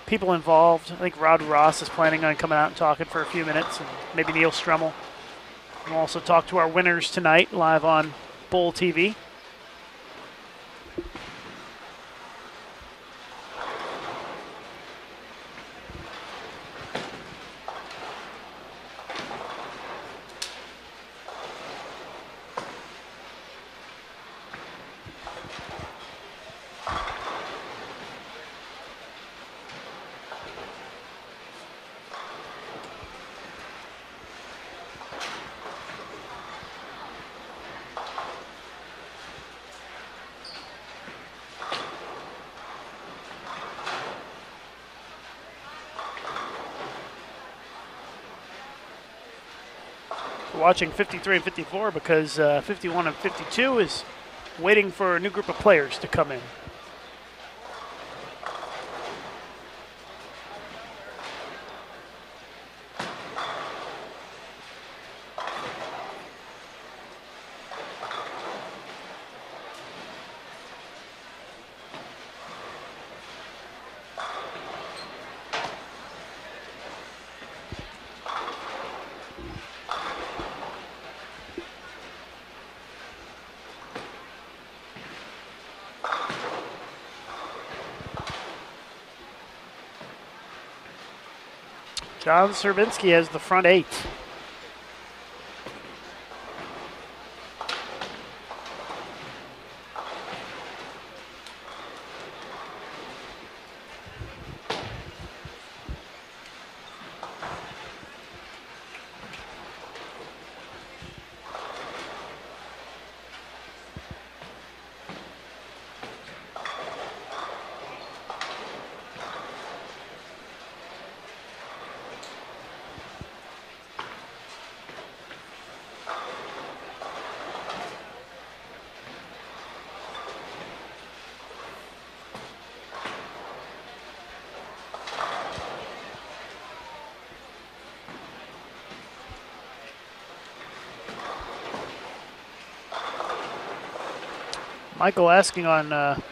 people involved. I think Rod Ross is planning on coming out and talking for a few minutes, and maybe Neil Strummel. We'll also talk to our winners tonight live on Bowl TV. Watching 53 and 54 because 51 and 52 is waiting for a new group of players to come in. John Serbinsky has the front 8. Michael asking on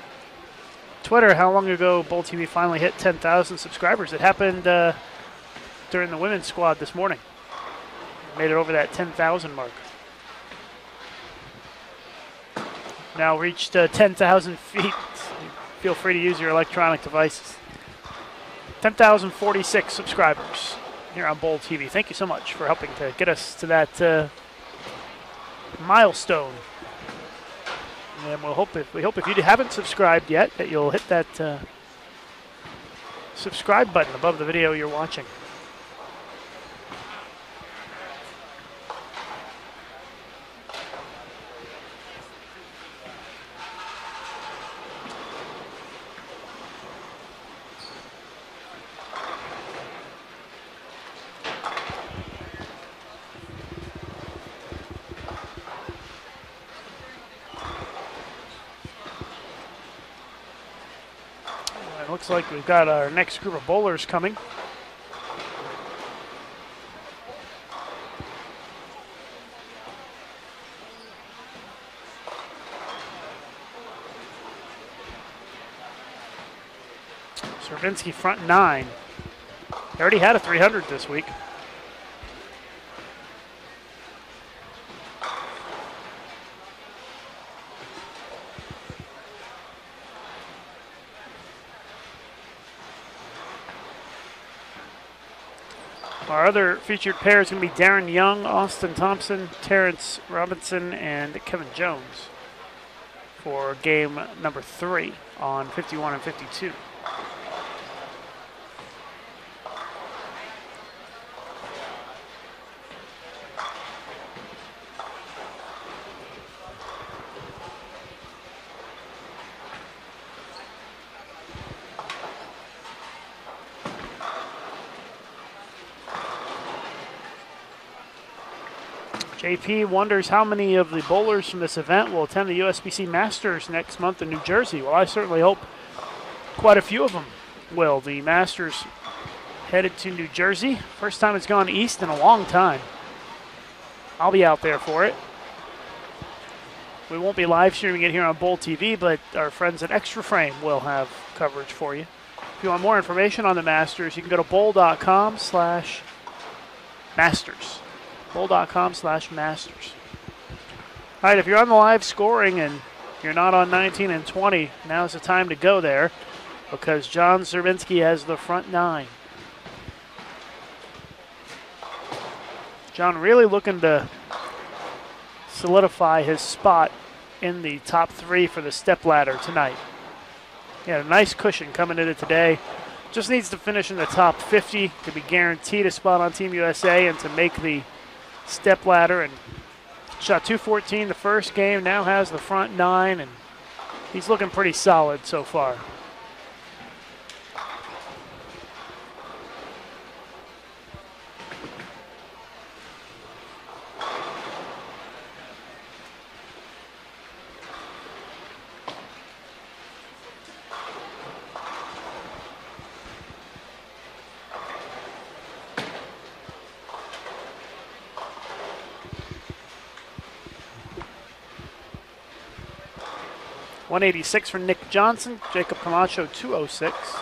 Twitter how long ago Bowl TV finally hit 10,000 subscribers. It happened during the women's squad this morning. Made it over that 10,000 mark. Now reached 10,000 feet. Feel free to use your electronic devices. 10,046 subscribers here on Bowl TV. Thank you so much for helping to get us to that milestone. And we hope if you haven't subscribed yet that you'll hit that subscribe button above the video you're watching. Looks like we've got our next group of bowlers coming. Serbinsky front 9. He already had a 300 this week. Our other featured pair is going to be Darren Young, Austin Thompson, Terrence Robinson, and Kevin Jones for game number 3 on 51 and 52. JP wonders how many of the bowlers from this event will attend the USBC Masters next month in New Jersey. Well, I certainly hope quite a few of them will. The Masters headed to New Jersey. First time it's gone east in a long time. I'll be out there for it. We won't be live streaming it here on Bowl TV, but our friends at Extra Frame will have coverage for you. If you want more information on the Masters, you can go to bowl.com/masters. bowl.com/masters. All right, if you're on the live scoring and you're not on 19 and 20, now's the time to go there because John Zerbinski has the front 9. John really looking to solidify his spot in the top 3 for the stepladder tonight. He had a nice cushion coming into today. Just needs to finish in the top 50 to be guaranteed a spot on Team USA and to make the stepladder. And shot 214 the first game, now has the front 9, and he's looking pretty solid so far. .186 for Nick Johnson. Jacob Camacho, 206.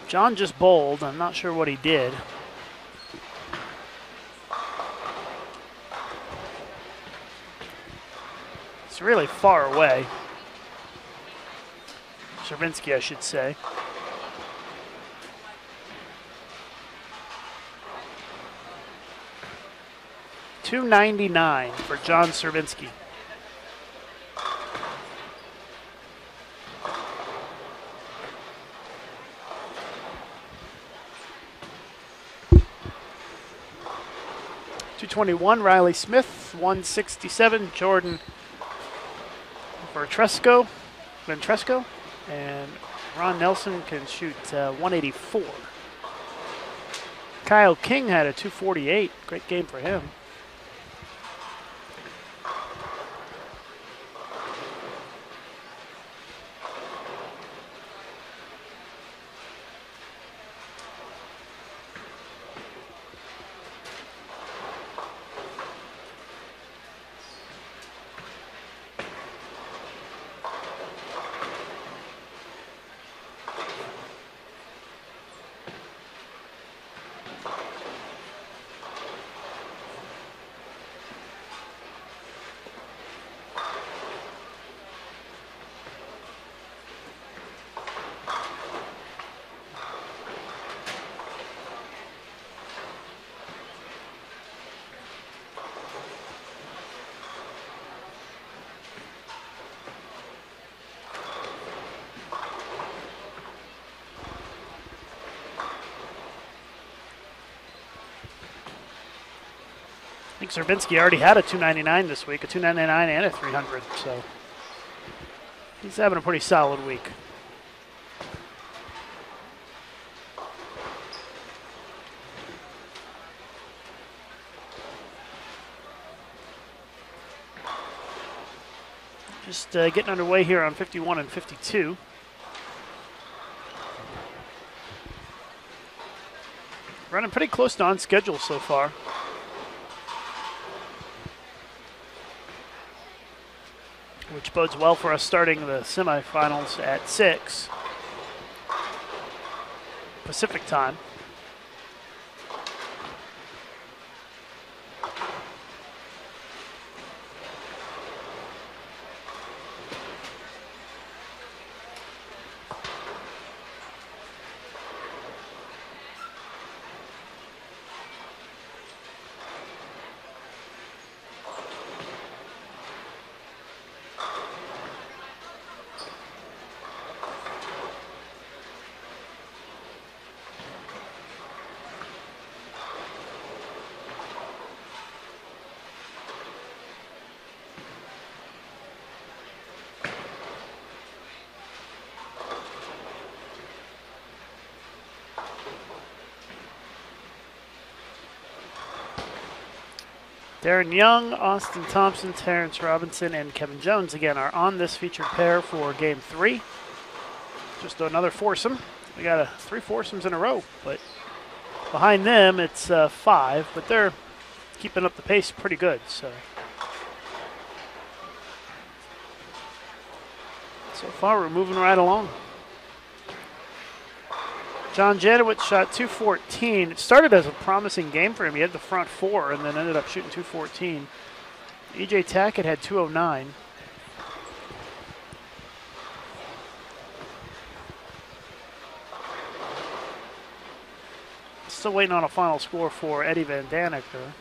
John just bowled. I'm not sure what he did. It's really far away. Zerbinski, I should say. .299 for John Zerbinski. .221 Riley Smith, 167 Jordan Ventresco, and Ron Nelson can shoot 184. Kyle King had a 248. Great game for him. I think Zerbinski already had a 299 this week, a 299 and a 300, so he's having a pretty solid week. Just getting underway here on 51 and 52. Running pretty close to on schedule so far. Which bodes well for us starting the semifinals at 6 Pacific time. Darren Young, Austin Thompson, Terrence Robinson, and Kevin Jones again are on this featured pair for Game 3. Just another foursome. We got 3 foursomes in a row, but behind them it's 5, but they're keeping up the pace pretty good. So far we're moving right along. John Janowitz shot 214. It started as a promising game for him. He had the front 4 and then ended up shooting 214. EJ Tackett had 209. Still waiting on a final score for Eddie Van Daneker.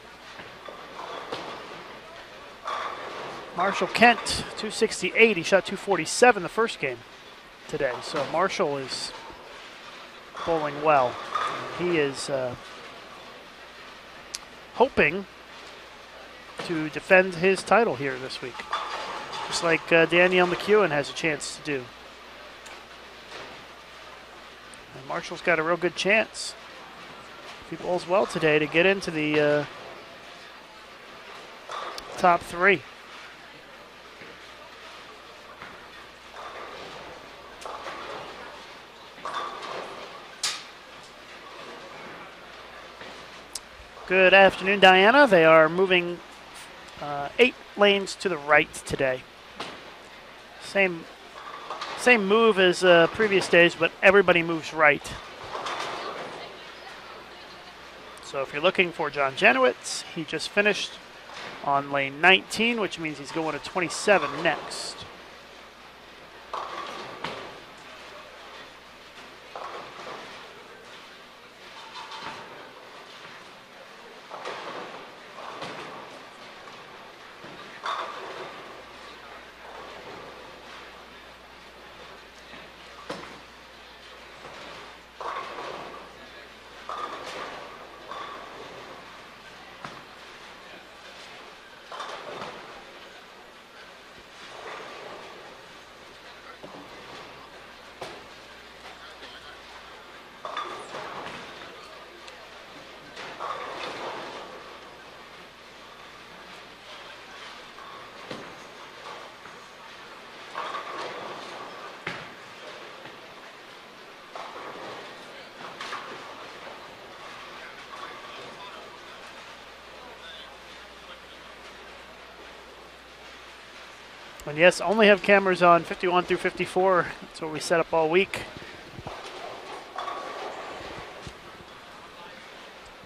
Marshall Kent, 268. He shot 247 the first game today. So Marshall is bowling well. He is hoping to defend his title here this week, just like Danielle McEwen has a chance to do. And Marshall's got a real good chance, if he bowls well today, to get into the top 3. Good afternoon, Diana. They are moving 8 lanes to the right today. Same move as previous days, but everybody moves right. So if you're looking for John Janowitz, he just finished on lane 19, which means he's going to 27 next. And yes, only have cameras on 51 through 54. That's what we set up all week.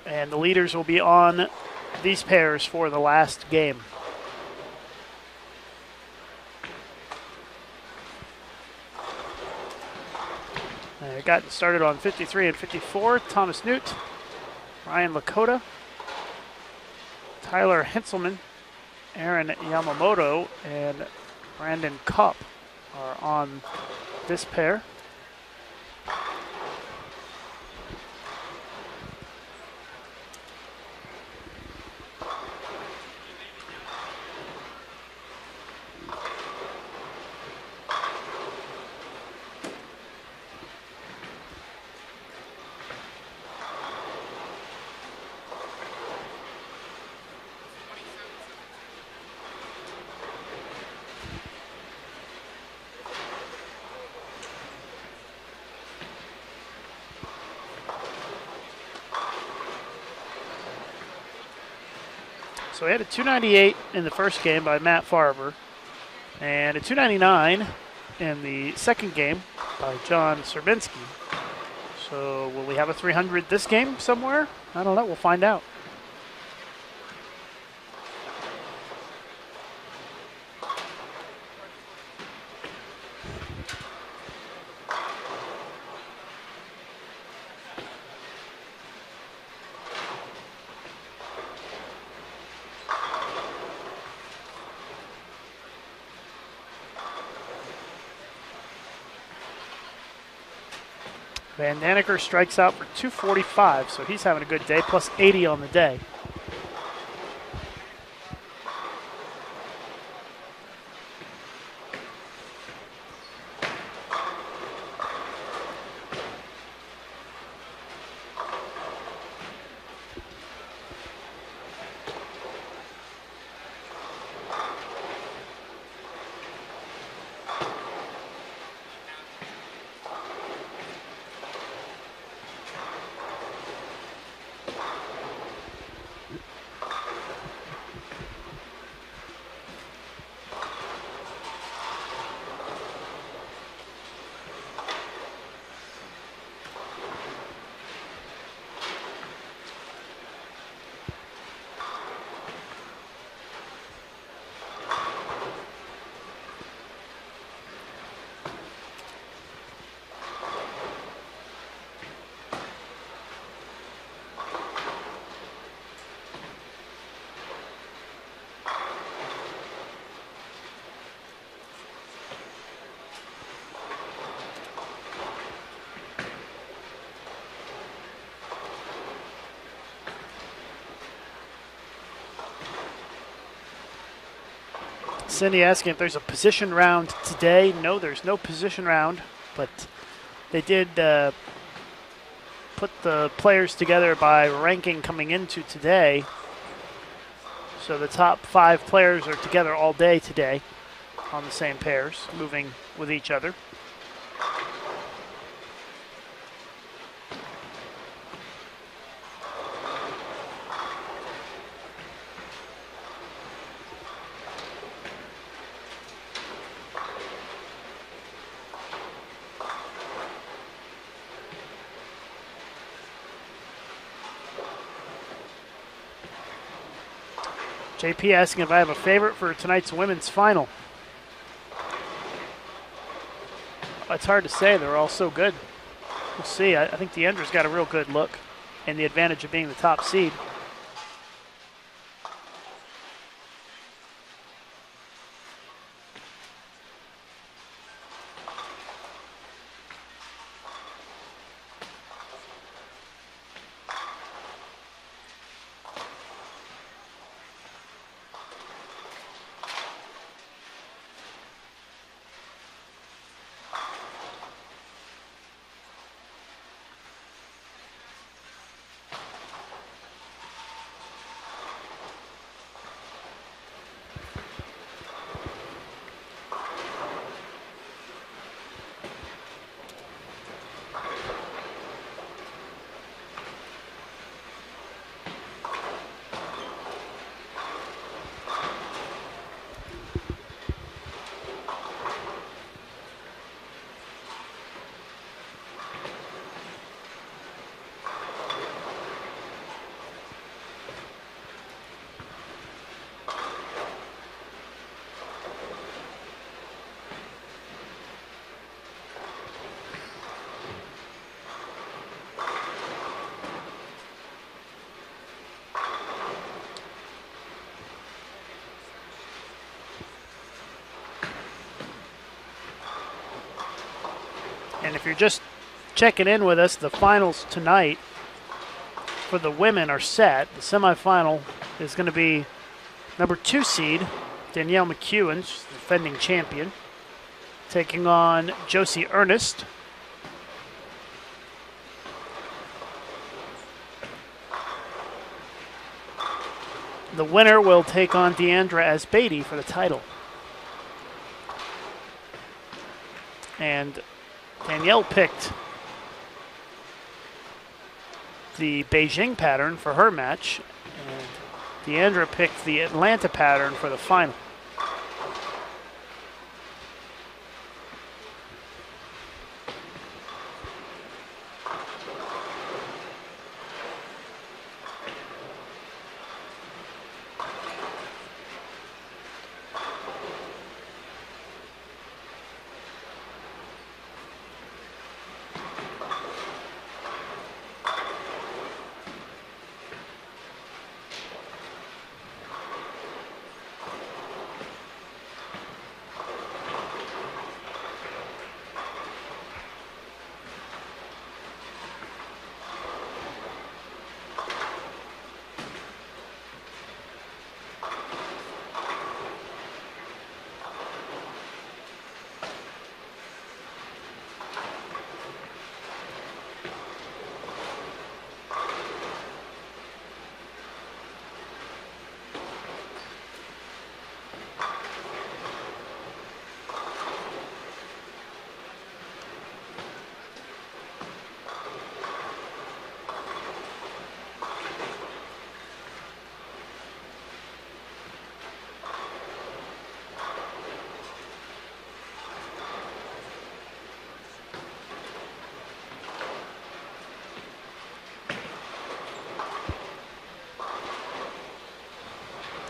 And the leaders will be on these pairs for the last game. They got started on 53 and 54. Thomas Newt, Ryan Lakota, Tyler Henselman, Aaron Yamamoto, and Brandon Kopp are on this pair. So we had a 298 in the first game by Matt Farber, and a 299 in the second game by John Serbinski. So will we have a 300 this game somewhere? I don't know. We'll find out. Van Daneker strikes out for 245, so he's having a good day, plus 80 on the day. Cindy asking if there's a position round today. No, there's no position round, but they did put the players together by ranking coming into today. So the top 5 players are together all day today on the same pairs, moving with each other. JP asking if I have a favorite for tonight's women's final. It's hard to say. They're all so good. We'll see. I think Deandra's got a real good look and the advantage of being the top seed. And if you're just checking in with us, the finals tonight for the women are set. The semifinal is going to be number 2 seed, Danielle McEwen, she's the defending champion, taking on Josie Ernest. The winner will take on Deandra Asbeidi for the title. And Danielle picked the Beijing pattern for her match, and Deandra picked the Atlanta pattern for the final.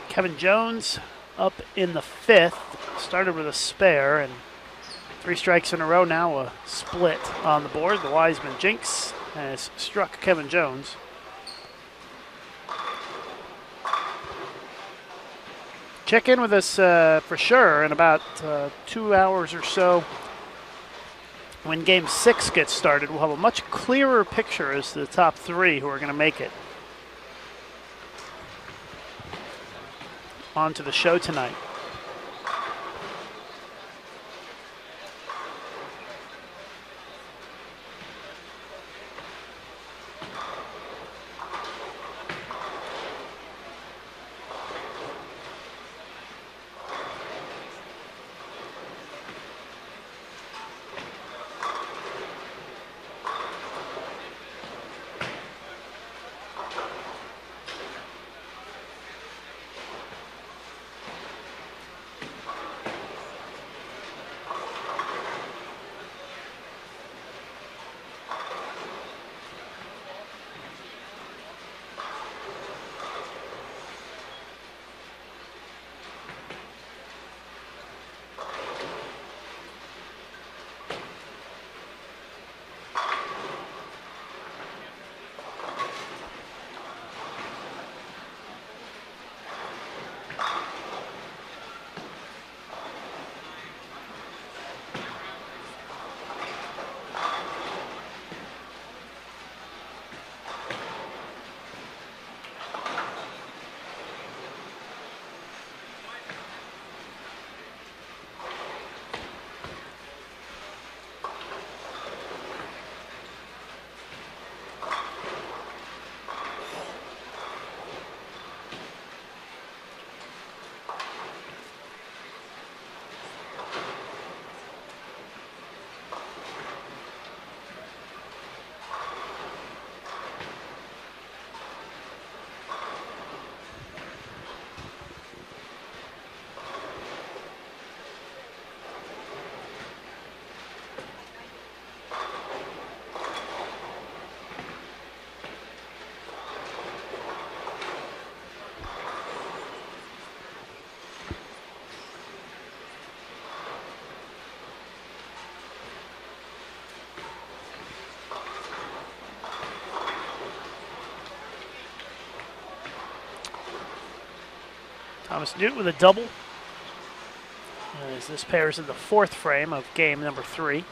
Kevin Jones up in the 5th, started with a spare, and 3 strikes in a row now, a split on the board. The Wiseman jinx has struck Kevin Jones. Check in with us for sure in about 2 hours or so. When Game 6 gets started, we'll have a much clearer picture as to the top 3 who are going to make it onto the show tonight. Thomas Newt with a double. As this pair is in the fourth frame of game number 3.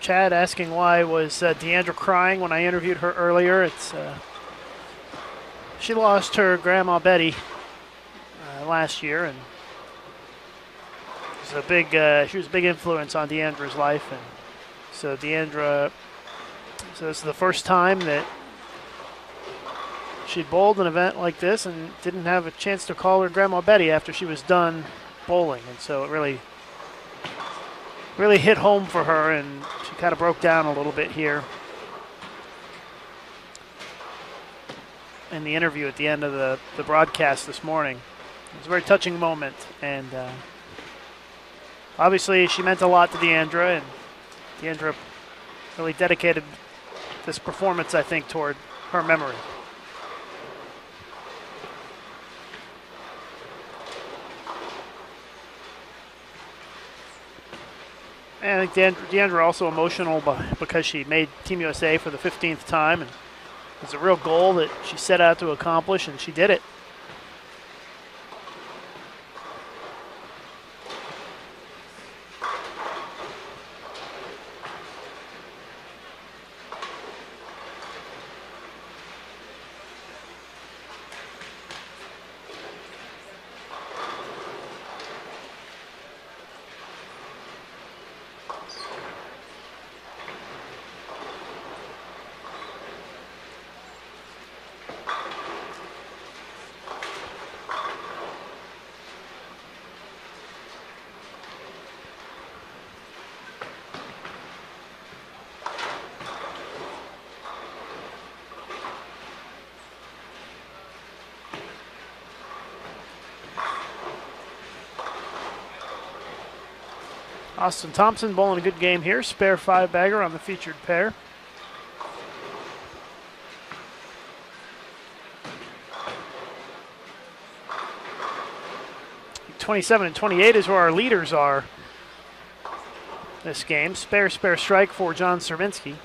Chad asking why was Deandra crying when I interviewed her earlier. It's she lost her grandma Betty last year, and it was she was a big influence on Deandra's life, and so Deandra. So this is the first time that she'd bowled an event like this and didn't have a chance to call her grandma Betty after she was done bowling, and so it really hit home for her, and she kind of broke down a little bit here in the interview at the end of the broadcast this morning. It was a very touching moment, and obviously she meant a lot to Deandra, and Deandra really dedicated this performance, I think, toward her memory. And I think Deandra also emotional because she made Team USA for the 15th time, and it was a real goal that she set out to accomplish, and she did it. Austin Thompson bowling a good game here. Spare 5-bagger on the featured pair. .27 and 28 is where our leaders are this game. Spare strike for John Serminski.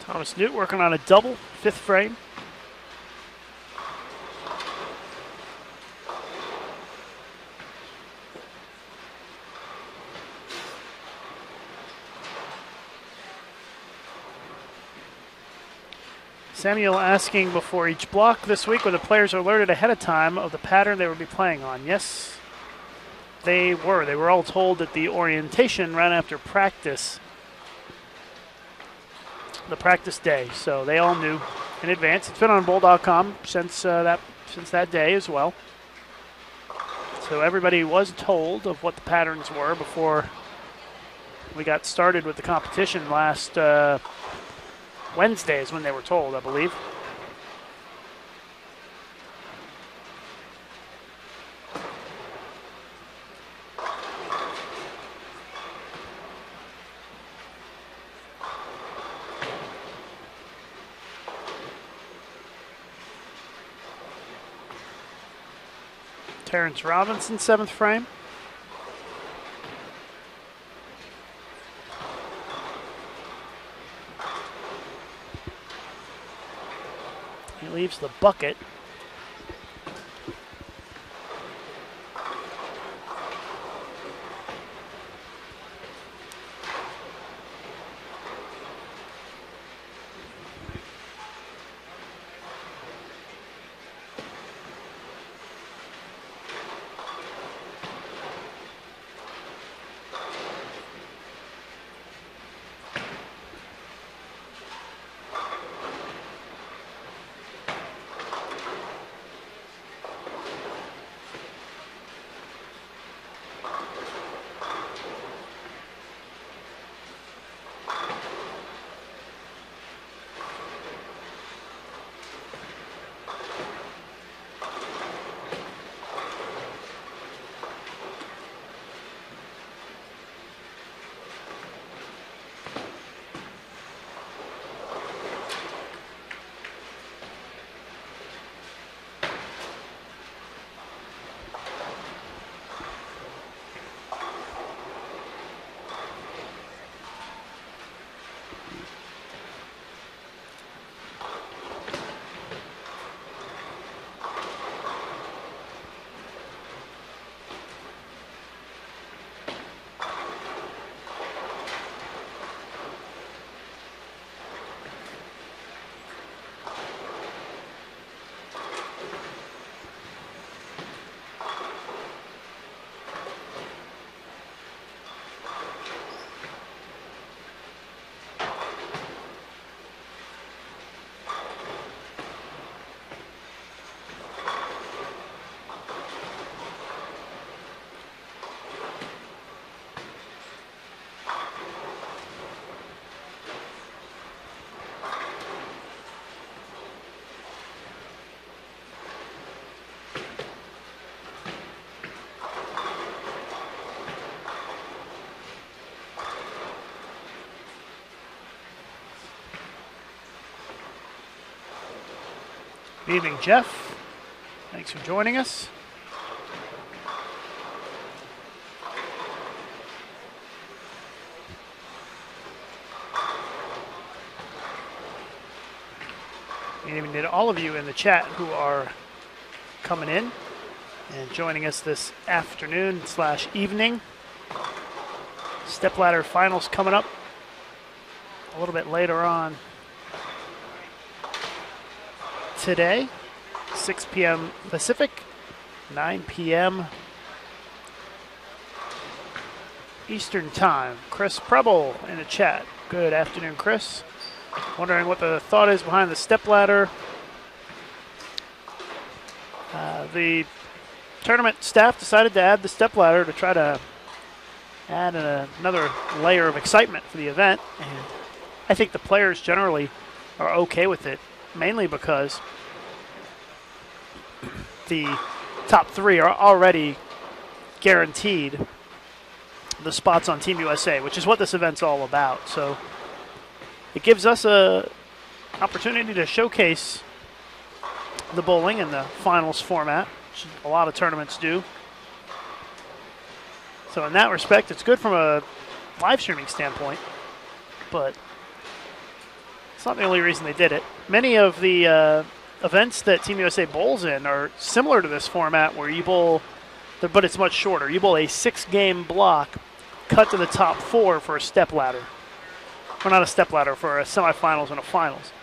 Thomas Newt working on a double, 5th frame. Samuel asking before each block this week whether players are alerted ahead of time of the pattern they will be playing on. Yes, they were. They were all told at the orientation right after practice, the practice day, so they all knew in advance. It's been on bowl.com since that day as well. So everybody was told of what the patterns were before we got started with the competition last Wednesday is when they were told, I believe. Terrence Robinson, 7th frame. He leaves the bucket. Good evening, Jeff. Thanks for joining us. Good evening to all of you in the chat who are coming in and joining us this afternoon/evening. Stepladder finals coming up a little bit later on today, 6 p.m. Pacific, 9 p.m. Eastern Time. Chris Preble in the chat. Good afternoon, Chris. Wondering what the thought is behind the stepladder. The tournament staff decided to add the stepladder to try to add another layer of excitement for the event, and I think the players generally are okay with it, mainly because the top 3 are already guaranteed the spots on Team USA, which is what this event's all about. So it gives us a opportunity to showcase the bowling in the finals format, which a lot of tournaments do. So in that respect, it's good from a live streaming standpoint, but it's not the only reason they did it. Many of the events that Team USA bowls in are similar to this format, where you bowl, but it's much shorter. You bowl a 6-game block, cut to the top 4 for a stepladder. Or not a stepladder, for a semifinals and a finals.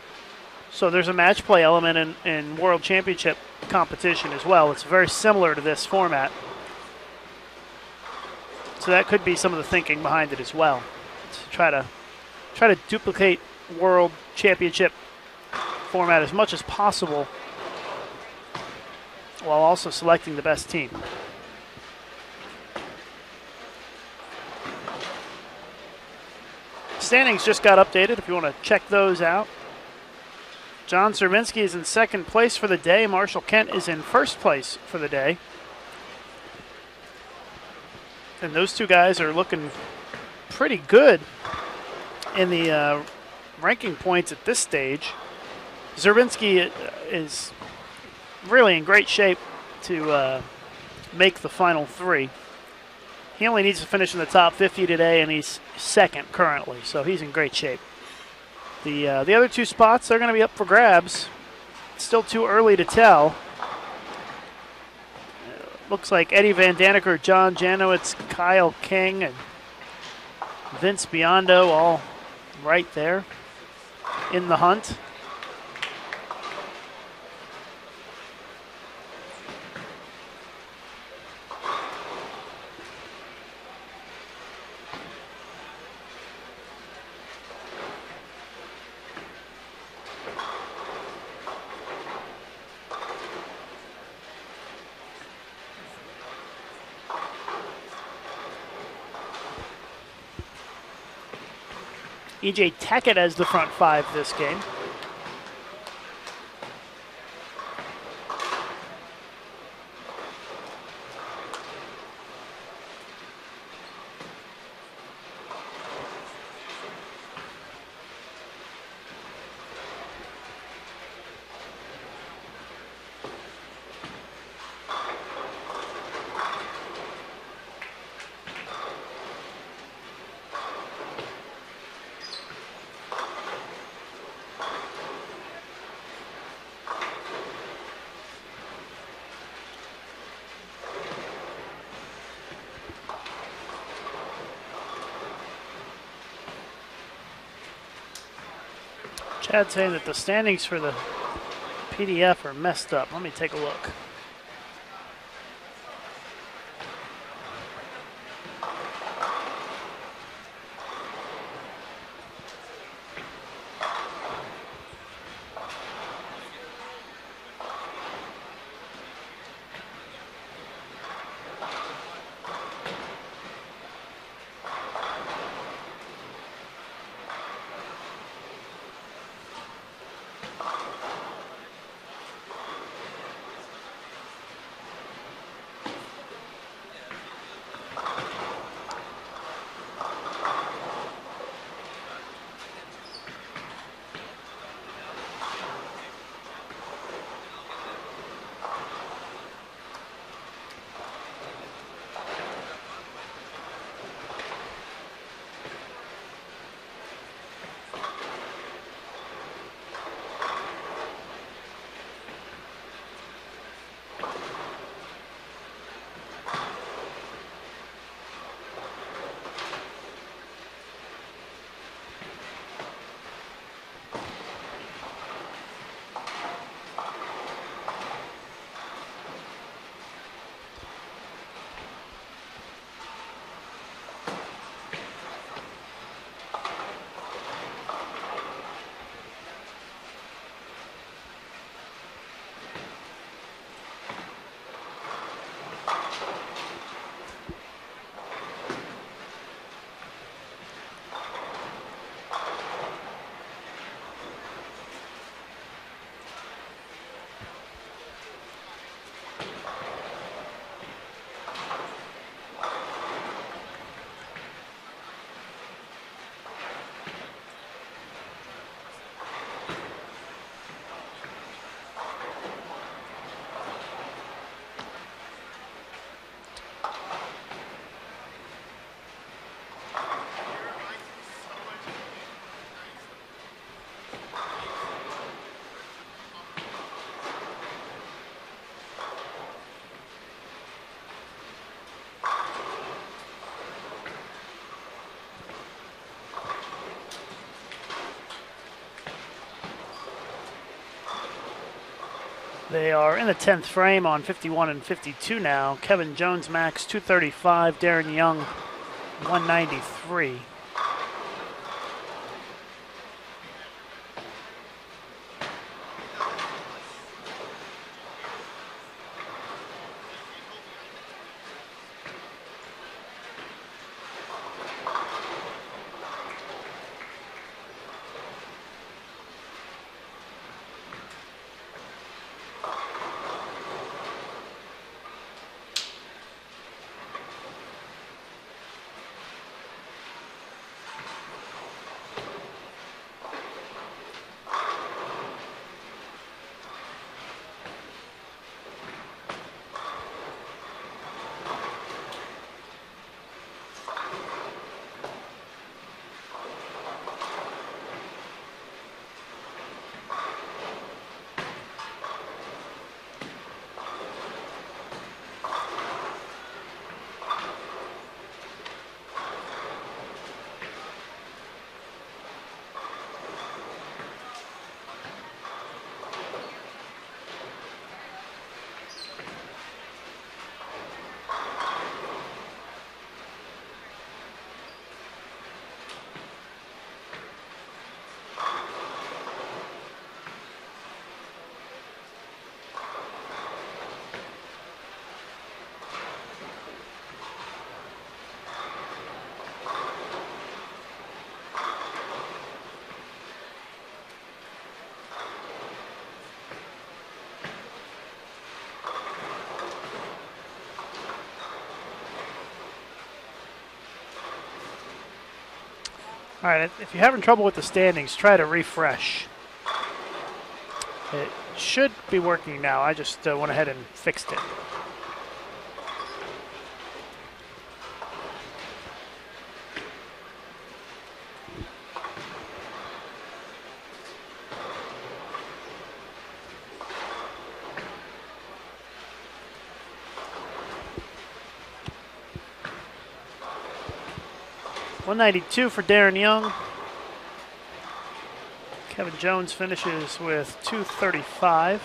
So there's a match play element in World Championship competition as well. It's very similar to this format. So that could be some of the thinking behind it as well. To try to duplicate World Championship format as much as possible, while also selecting the best team. Standings just got updated if you want to check those out. John Serbinsky is in 2nd place for the day. Marshall Kent is in 1st place for the day. And those two guys are looking pretty good in the ranking points at this stage. Zerbinski is really in great shape to make the final three. He only needs to finish in the top 50 today, and he's second currently, so he's in great shape. The other two spots are going to be up for grabs. It's still too early to tell. Looks like Eddie Van Daniker, John Janowitz, Kyle King, and Vince Biondo all right there in the hunt. E.J. Tackett as the front five this game. Chad saying that the standings for the PDF are messed up. Let me take a look. They are in the 10th frame on 51 and 52 now. Kevin Jones max 235, Darren Young 193. All right, if you're having trouble with the standings, try to refresh. It should be working now. I just went ahead and fixed it. .192 for Darren Young. Kevin Jones finishes with .235.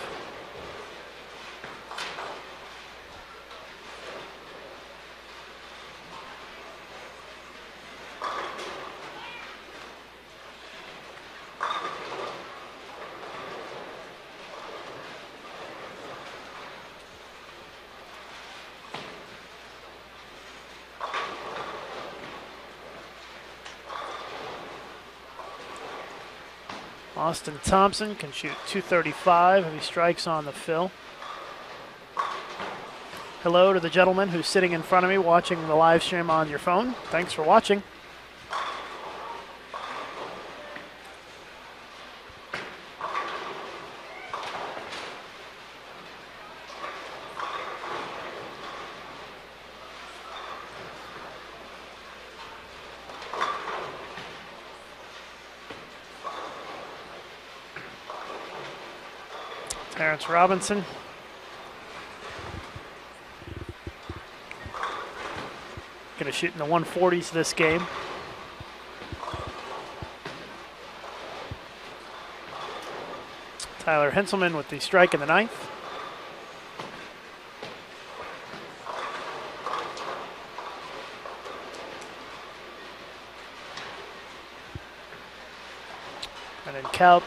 Austin Thompson can shoot .235 if he strikes on the fill. Hello to the gentleman who's sitting in front of me watching the live stream on your phone. Thanks for watching. Terrence Robinson. Going to shoot in the 140s this game. Tyler Henselman with the strike in the ninth. And then Calp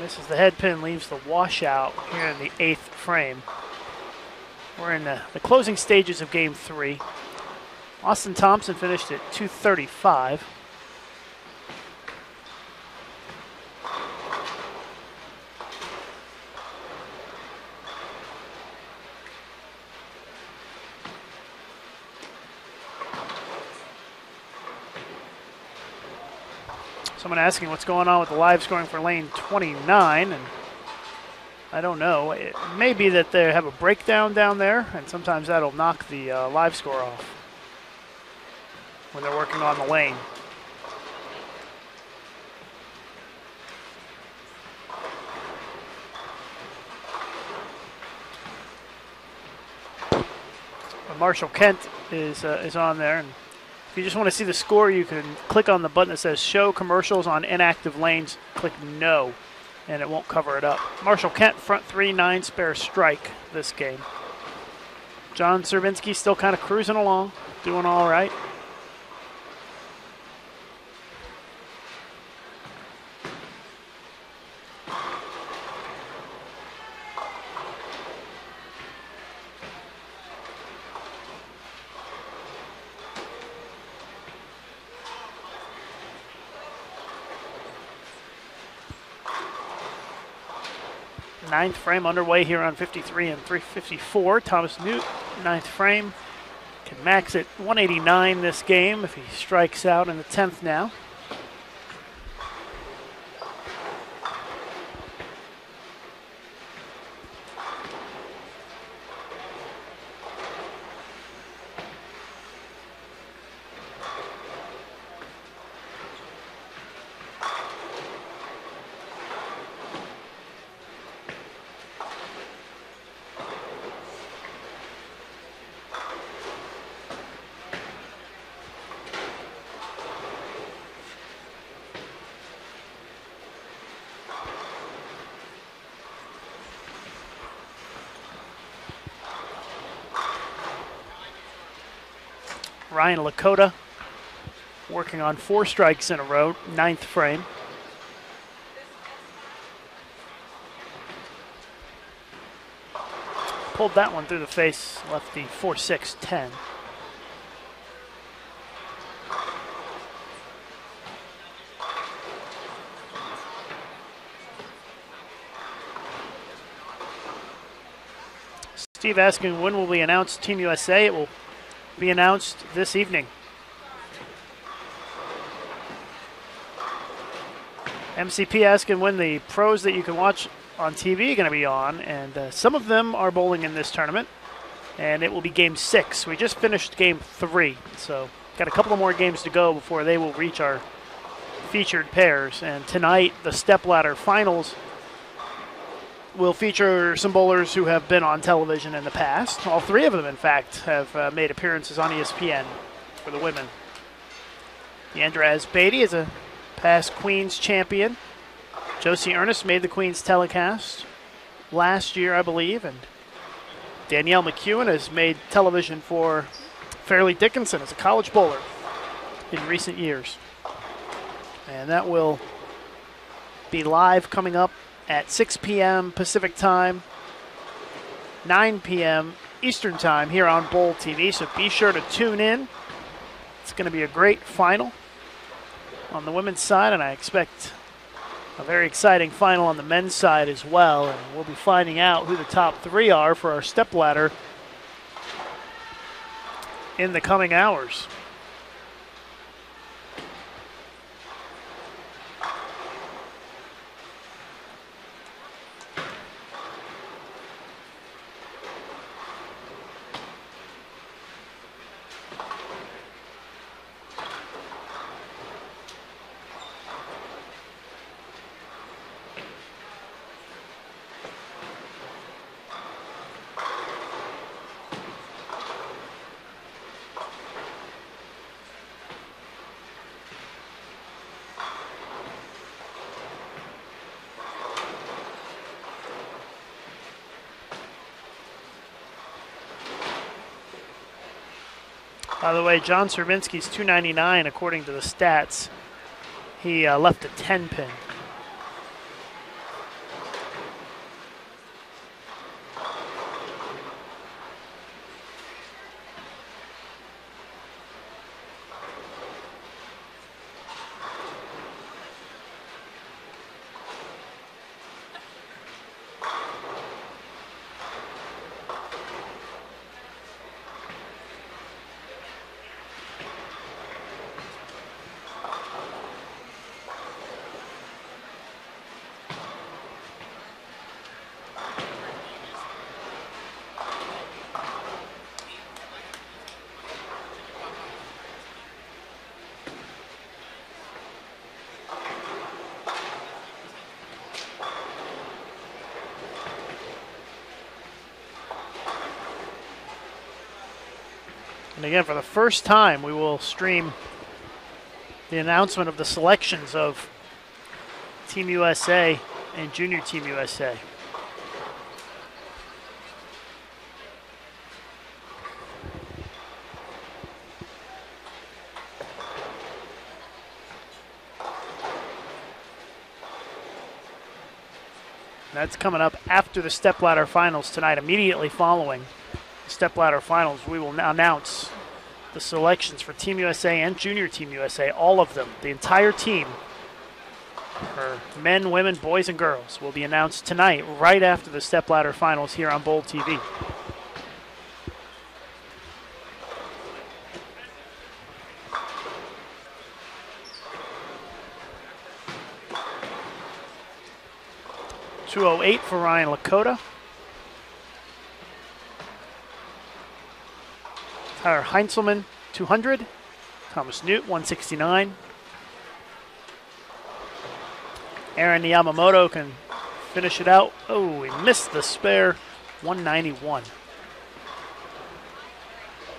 misses the head pin, leaves the washout here in the 8th frame. We're in the closing stages of game 3. Austin Thompson finished at .235. Someone asking what's going on with the live scoring for lane 29, and I don't know. It may be that they have a breakdown down there, and sometimes that'll knock the live score off when they're working on the lane. Marshall Kent is on there, and if you just want to see the score, you can click on the button that says Show Commercials on Inactive Lanes. Click No, and it won't cover it up. Marshall Kent, front 3, 9 spare strike this game. John Serbinsky still kind of cruising along, doing all right. Ninth frame underway here on 53 and 354. Thomas Newt, ninth frame, can max at 189 this game if he strikes out in the 10th now. Ryan Lakota working on 4 strikes in a row, 9th frame. Pulled that one through the face, left the 4-6-10. Steve asking when will we announce Team USA? It will be announced this evening. MCP asking when the pros that you can watch on TV are going to be on, and some of them are bowling in this tournament, and it will be Game 6. We just finished Game 3, so got a couple of more games to go before they will reach our featured pairs. And tonight, the stepladder finals will feature some bowlers who have been on television in the past. All three of them, in fact, have made appearances on ESPN for the women. Yandraz Beatty is a past Queens champion. Josie Ernest made the Queens telecast last year, I believe, and Danielle McEwen has made television for Fairleigh Dickinson as a college bowler in recent years. And that will be live coming up at 6 p.m. Pacific time, 9 p.m. Eastern time here on Bowl TV, so be sure to tune in. It's going to be a great final on the women's side, and I expect a very exciting final on the men's side as well. And we'll be finding out who the top three are for our stepladder in the coming hours. By the way, John Serbinsky's 299 according to the stats. He left a 10 pin. And again, for the first time, we will stream the announcement of the selections of Team USA and Junior Team USA. That's coming up after the stepladder finals tonight. Immediately following the stepladder finals, we will announce the selections for Team USA and Junior Team USA, all of them, the entire team, for men, women, boys, and girls, will be announced tonight right after the stepladder finals here on Bowl TV. .208 for Ryan Lakota. Tyler Heinzelman, 200. Thomas Newt, 169. Aaron Yamamoto can finish it out. Oh, he missed the spare, 191.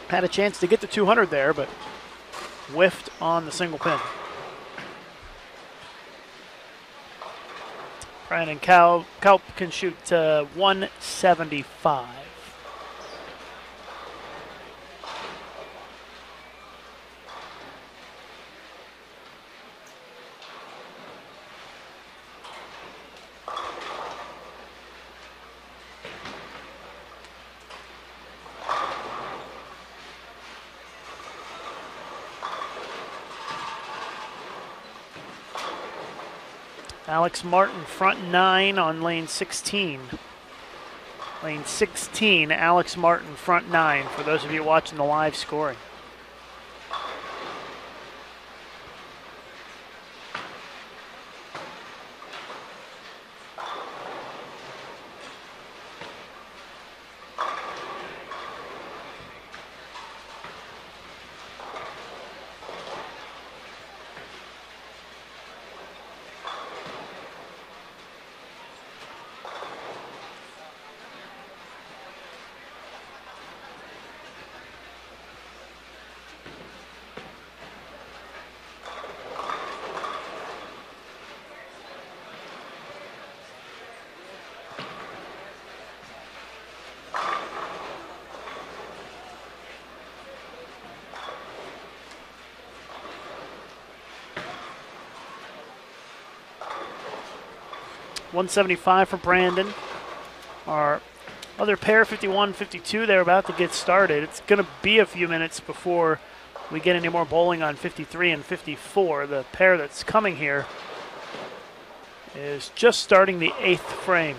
Had a chance to get to 200 there, but whiffed on the single pin. Brandon Kalp can shoot 175. Alex Martin, front 9 on lane 16. Lane 16, Alex Martin, front 9, for those of you watching the live scoring. 175 for Brandon. Our other pair, 51-52, they're about to get started. It's going to be a few minutes before we get any more bowling on 53 and 54. The pair that's coming here is just starting the 8th frame.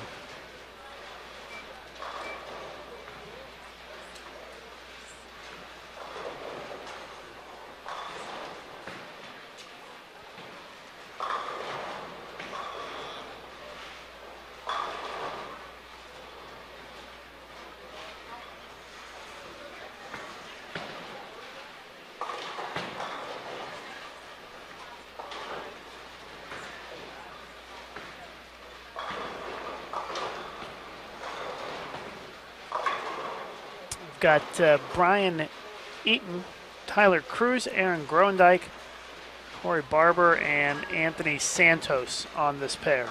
Got Brian Eaton, Tyler Cruz, Aaron Grondike, Corey Barber, and Anthony Santos on this pair.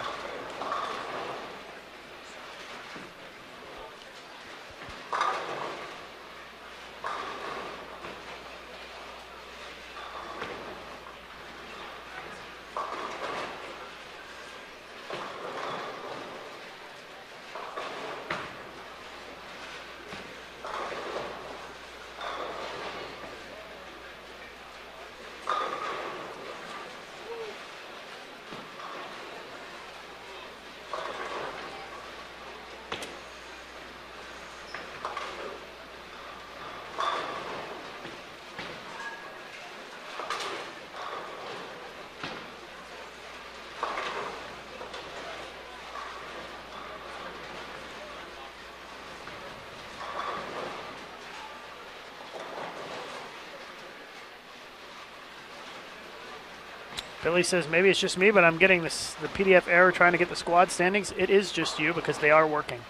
Billy says maybe it's just me, but I'm getting the PDF error trying to get the squad standings. It is just you because they are working.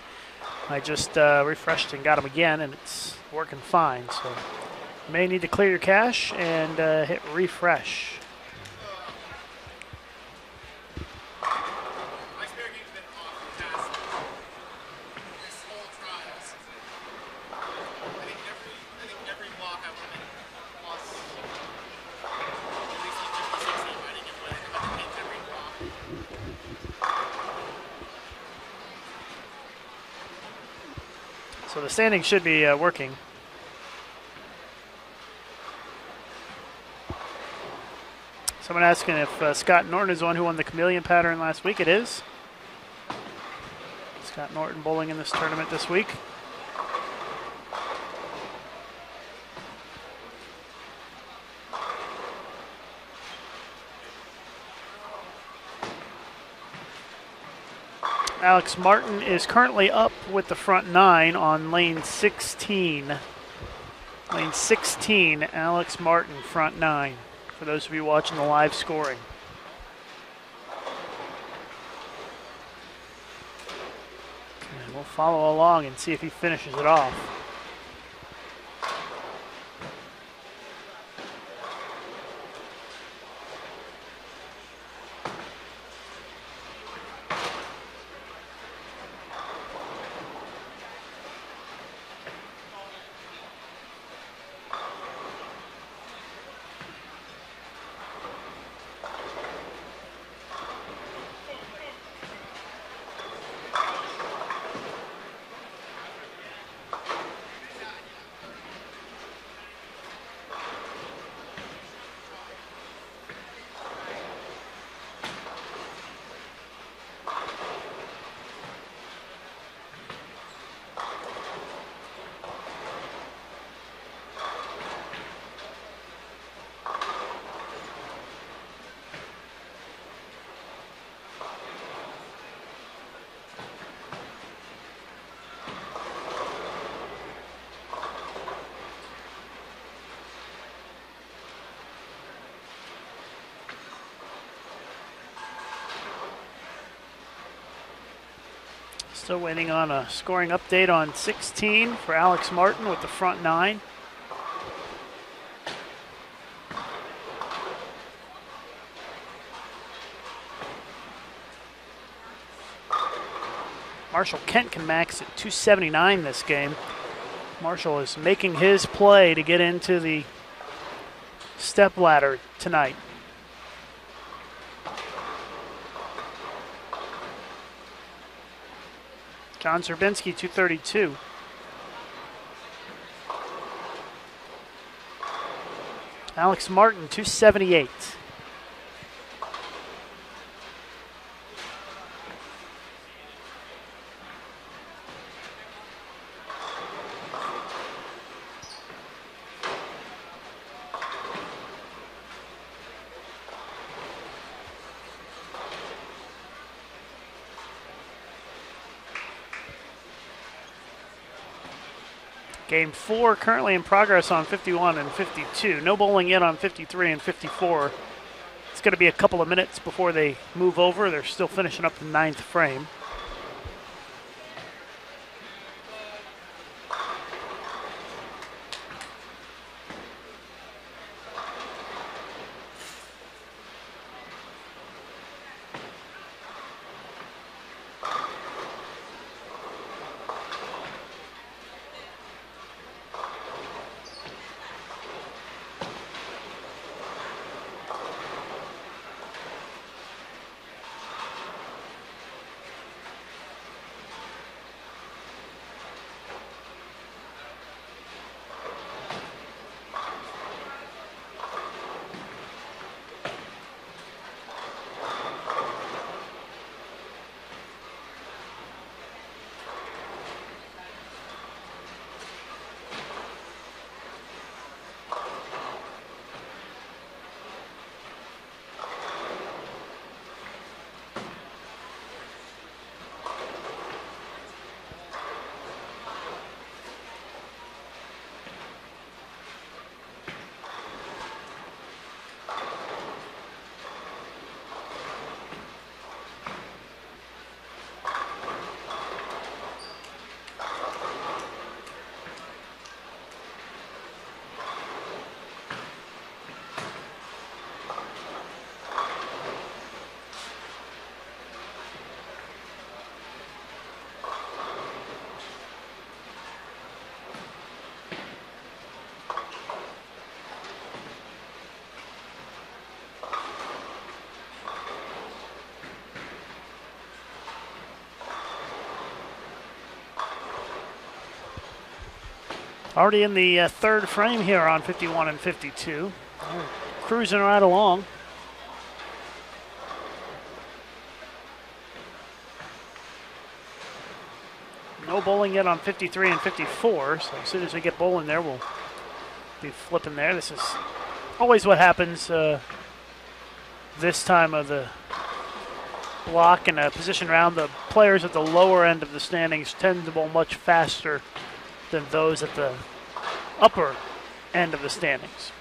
I just refreshed and got them again, and it's working fine. So you may need to clear your cache and hit refresh. So the standings should be working. Someone asking if Scott Norton is the one who won the chameleon pattern last week. It is. Scott Norton bowling in this tournament this week. Alex Martin is currently up with the front 9 on lane 16. Lane 16, Alex Martin, front 9, for those of you watching the live scoring. And we'll follow along and see if he finishes it off. Still waiting on a scoring update on 16 for Alex Martin with the front 9. Marshall Kent can max at 279 this game. Marshall is making his play to get into the step ladder tonight. John Zerbinski, 232. Alex Martin, 278. Game 4 currently in progress on 51 and 52. No bowling in on 53 and 54. It's going to be a couple of minutes before they move over. They're still finishing up the 9th frame. Already in the third frame here on 51 and 52. They're cruising right along. No bowling yet on 53 and 54, so as soon as we get bowling there, we'll be flipping there. This is always what happens this time of the block and a position round. The players at the lower end of the standings tend to bowl much faster than those at the upper end of the standings.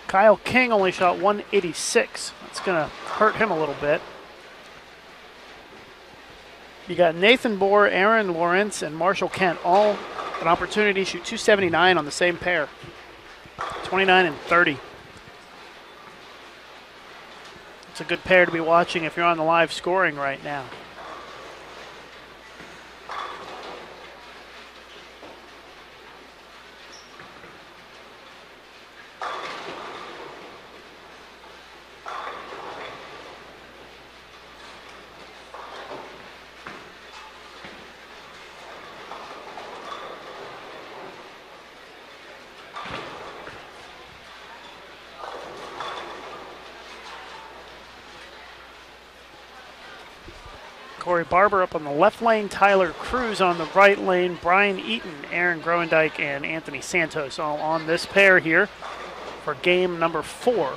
Kyle King only shot 186. That's going to hurt him a little bit. You got Nathan Bohr, Aaron Lawrence, and Marshall Kent all an opportunity to shoot 279 on the same pair. 29 and 30. It's a good pair to be watching if you're on the live scoring right now. Corey Barber up on the left lane, Tyler Cruz on the right lane, Brian Eaton, Aaron Groendyke, and Anthony Santos all on this pair here for game number 4.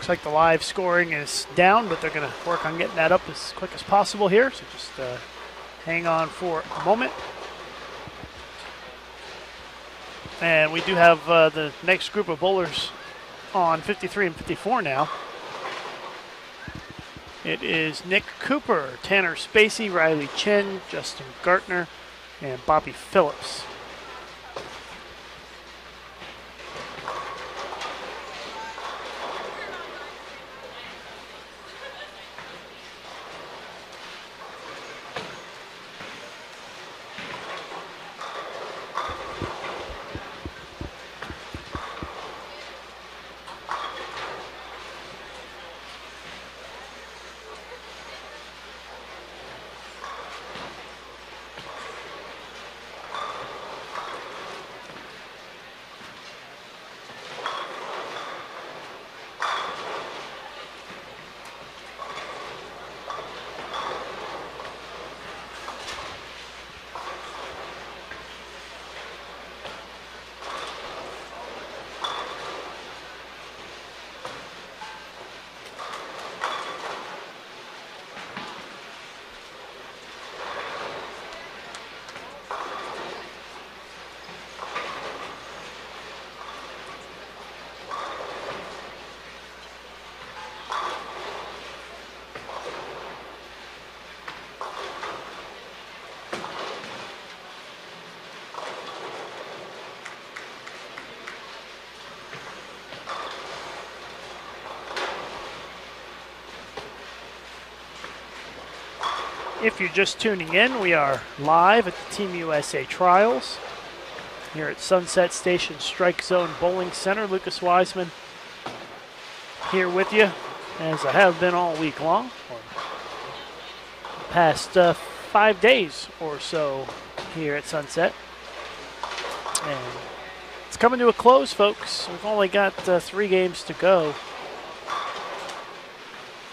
Looks like the live scoring is down, but they're going to work on getting that up as quick as possible here. So just hang on for a moment. And we do have the next group of bowlers on 53 and 54 now. It is Nick Cooper, Tanner Spacey, Riley Chin, Justin Gartner, and Bobby Phillips. If you're just tuning in, we are live at the Team USA Trials here at Sunset Station Strike Zone Bowling Center. Lucas Wiseman here with you, as I have been all week long, or the past 5 days or so here at Sunset. And it's coming to a close, folks. We've only got 3 games to go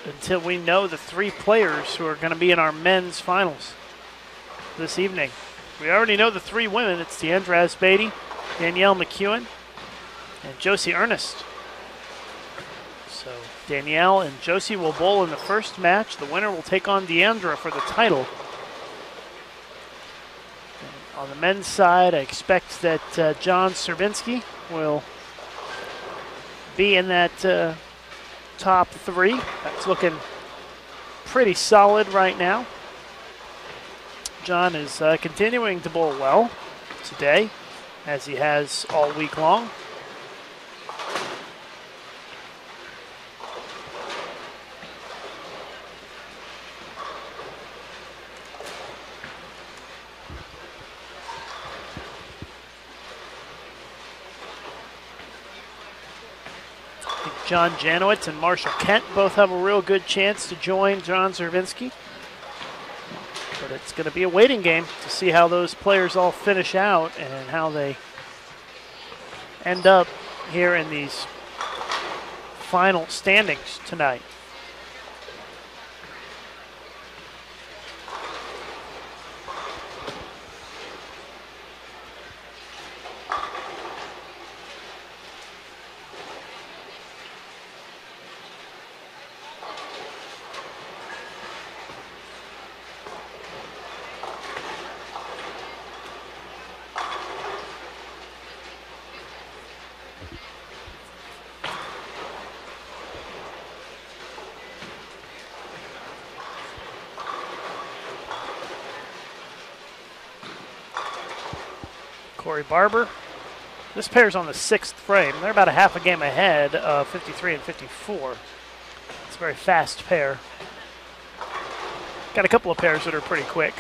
until we know the 3 players who are going to be in our men's finals this evening. We already know the 3 women. It's Deandra Asbeatty, Danielle McEwen, and Josie Ernest. So Danielle and Josie will bowl in the first match. The winner will take on Deandra for the title. And on the men's side, I expect that John Serbinsky will be in that top 3. That's looking pretty solid right now. John is continuing to bowl well today, as he has all week long. John Janowitz and Marshall Kent both have a real good chance to join John Zervinsky. But it's going to be a waiting game to see how those players all finish out and how they end up here in these final standings tonight. Corey Barber. This pair's on the 6th frame. They're about a half a game ahead of 53 and 54. It's a very fast pair. Got a couple of pairs that are pretty quick.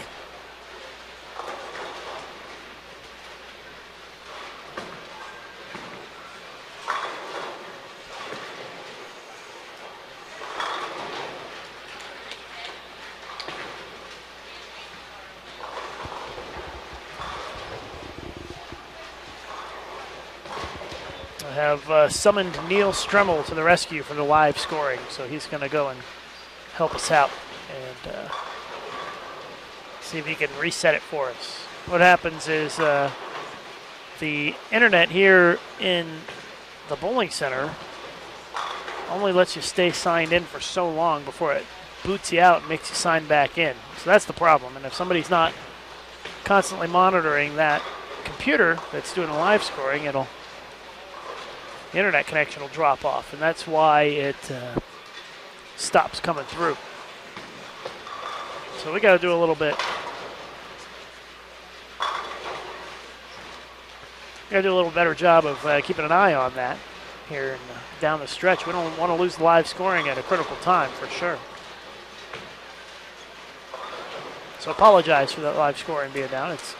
Have summoned Neil Stremmel to the rescue for the live scoring, so he's going to go and help us out and see if he can reset it for us. What happens is the internet here in the bowling center only lets you stay signed in for so long before it boots you out and makes you sign back in. So that's the problem. And if somebody's not constantly monitoring that computer that's doing the live scoring, the internet connection will drop off, and that's why it stops coming through. So we got to do a little bit. We got to do a little better job of keeping an eye on that here and down the stretch. We don't want to lose the live scoring at a critical time for sure. So apologize for that live scoring being down. It's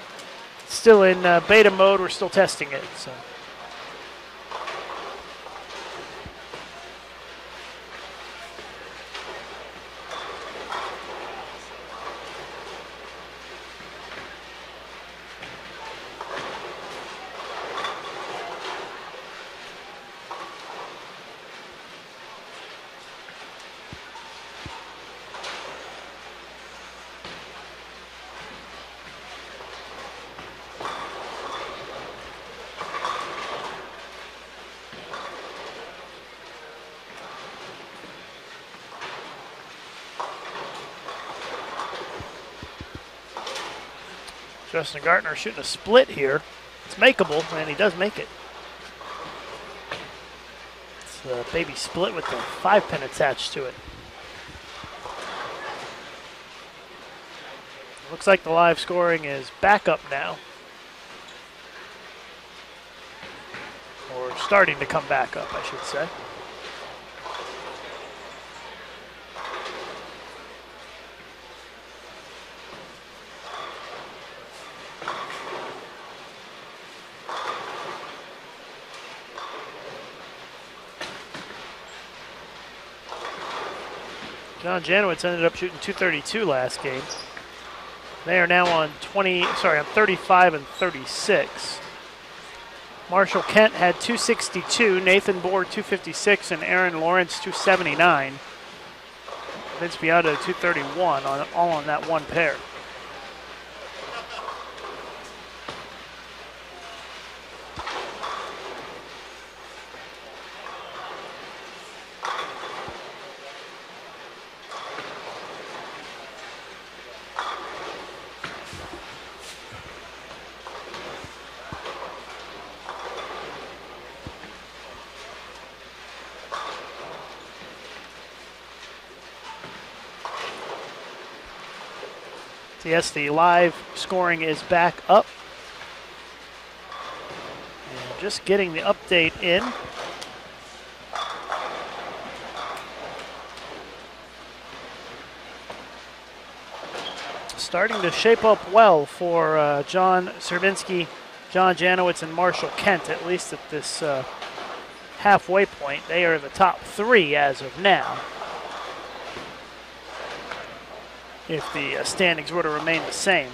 still in beta mode. We're still testing it. So. Justin Gartner shooting a split here. It's makeable, and he does make it. It's a baby split with the 5-pin attached to it. Looks like the live scoring is back up now. Or starting to come back up, I should say. John Janowitz ended up shooting 232 last game. They are now on 35 and 36. Marshall Kent had 262, Nathan Board 256, and Aaron Lawrence 279. Vince Beato 231, all on that one pair. Yes, the live scoring is back up. And just getting the update in. Starting to shape up well for John Serbinski, John Janowitz, and Marshall Kent, at least at this halfway point. They are the top three as of now. If the standings were to remain the same.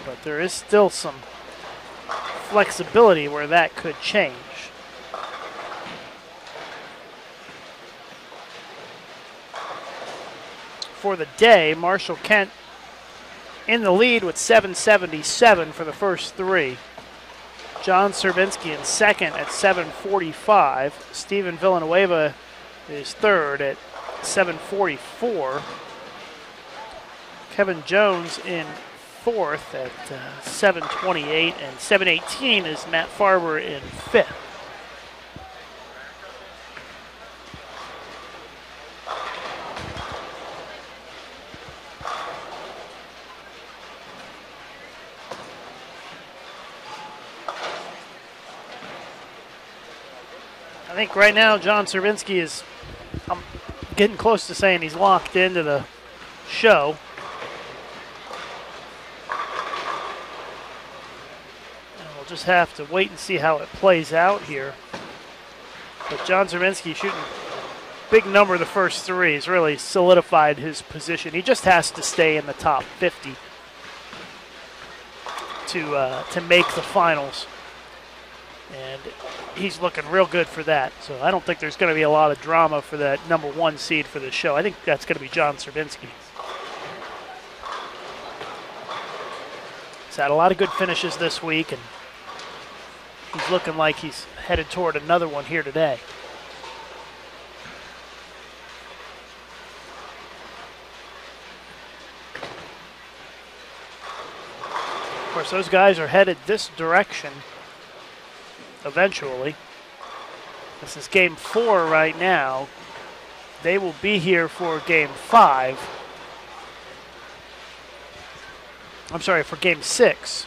But there is still some flexibility where that could change. For the day, Marshall Kent in the lead with 777 for the first three. John Serbinski in second at 745. Steven Villanueva is third at 744. Kevin Jones in fourth at 728, and 718 is Matt Farber in fifth. I think right now John Serbinski is, I'm getting close to saying he's locked into the show. Just have to wait and see how it plays out here. But John Serbinski shooting a big number of the first three. He's really solidified his position. He just has to stay in the top 50 to make the finals. And he's looking real good for that. So I don't think there's going to be a lot of drama for that number one seed for this show. I think that's going to be John Serbinski. He's had a lot of good finishes this week, and he's looking like he's headed toward another one here today. course, those guys are headed this direction eventually. This is game 4 right now. They will be here for game 5. I'm sorry, for game 6.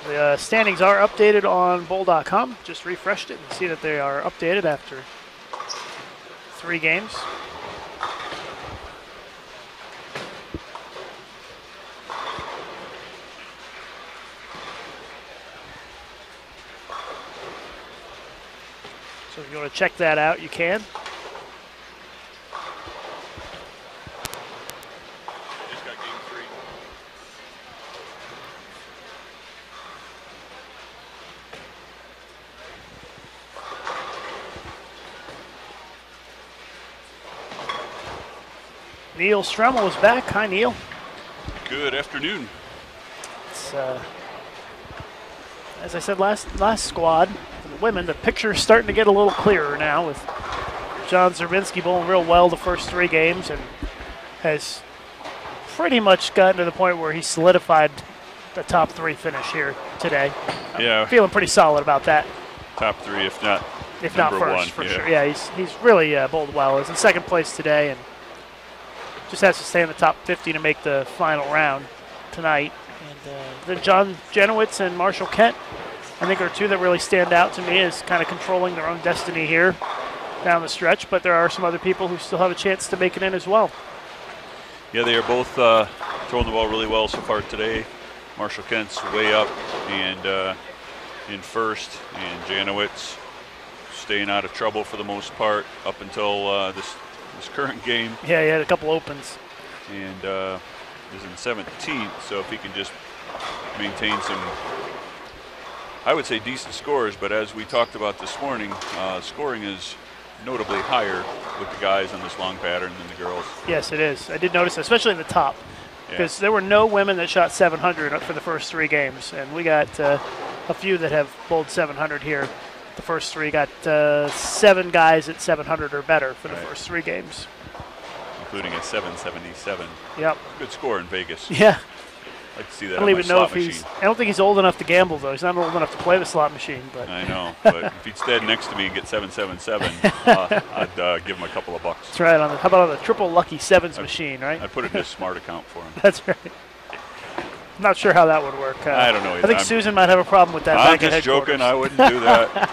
The standings are updated on bowl.com. Just refreshed it and see that they are updated after 3 games. So if you want to check that out, you can. Just got game 3. Neil Stremmel is back. Hi, Neil. Good afternoon. It's, as I said last squad, for the women, the picture is starting to get a little clearer now with John Zerbinski bowling real well the first 3 games and has pretty much gotten to the point where he solidified the top 3 finish here today. I'm feeling pretty solid about that. Top 3, if not first, one, for sure. Yeah, he's really bowled well. He's in second place today and just has to stay in the top 50 to make the final round tonight. And then John Jenowitz and Marshall Kent, I think, are 2 that really stand out to me as kind of controlling their own destiny here down the stretch. But there are some other people who still have a chance to make it in as well. Yeah, they are both throwing the ball really well so far today. Marshall Kent's way up and in first, and Janowitz staying out of trouble for the most part up until this current game. Yeah, he had a couple opens. And is in 17th, so if he can just maintain some, I would say, decent scores, but as we talked about this morning, scoring is notably higher with the guys on this long pattern than the girls. Yes, it is. I did notice, especially in the top, because there were no women that shot 700 for the first 3 games, and we got a few that have bowled 700 here. The first 3 got 7 guys at 700 or better for the first 3 games. Including a 777. Yep. Good score in Vegas. Yeah. I'd like to see that I don't even know if he's. I don't think he's old enough to gamble though. He's not old enough to play the slot machine. But I know. But if he'd stayed next to me and get 777, I'd give him a couple of bucks. That's right. How about on the triple lucky sevens machine, right? I'd put it in his smart account for him. That's right. I'm not sure how that would work. I don't know either. I think Susan might have a problem with that. I'm just joking. I wouldn't do that.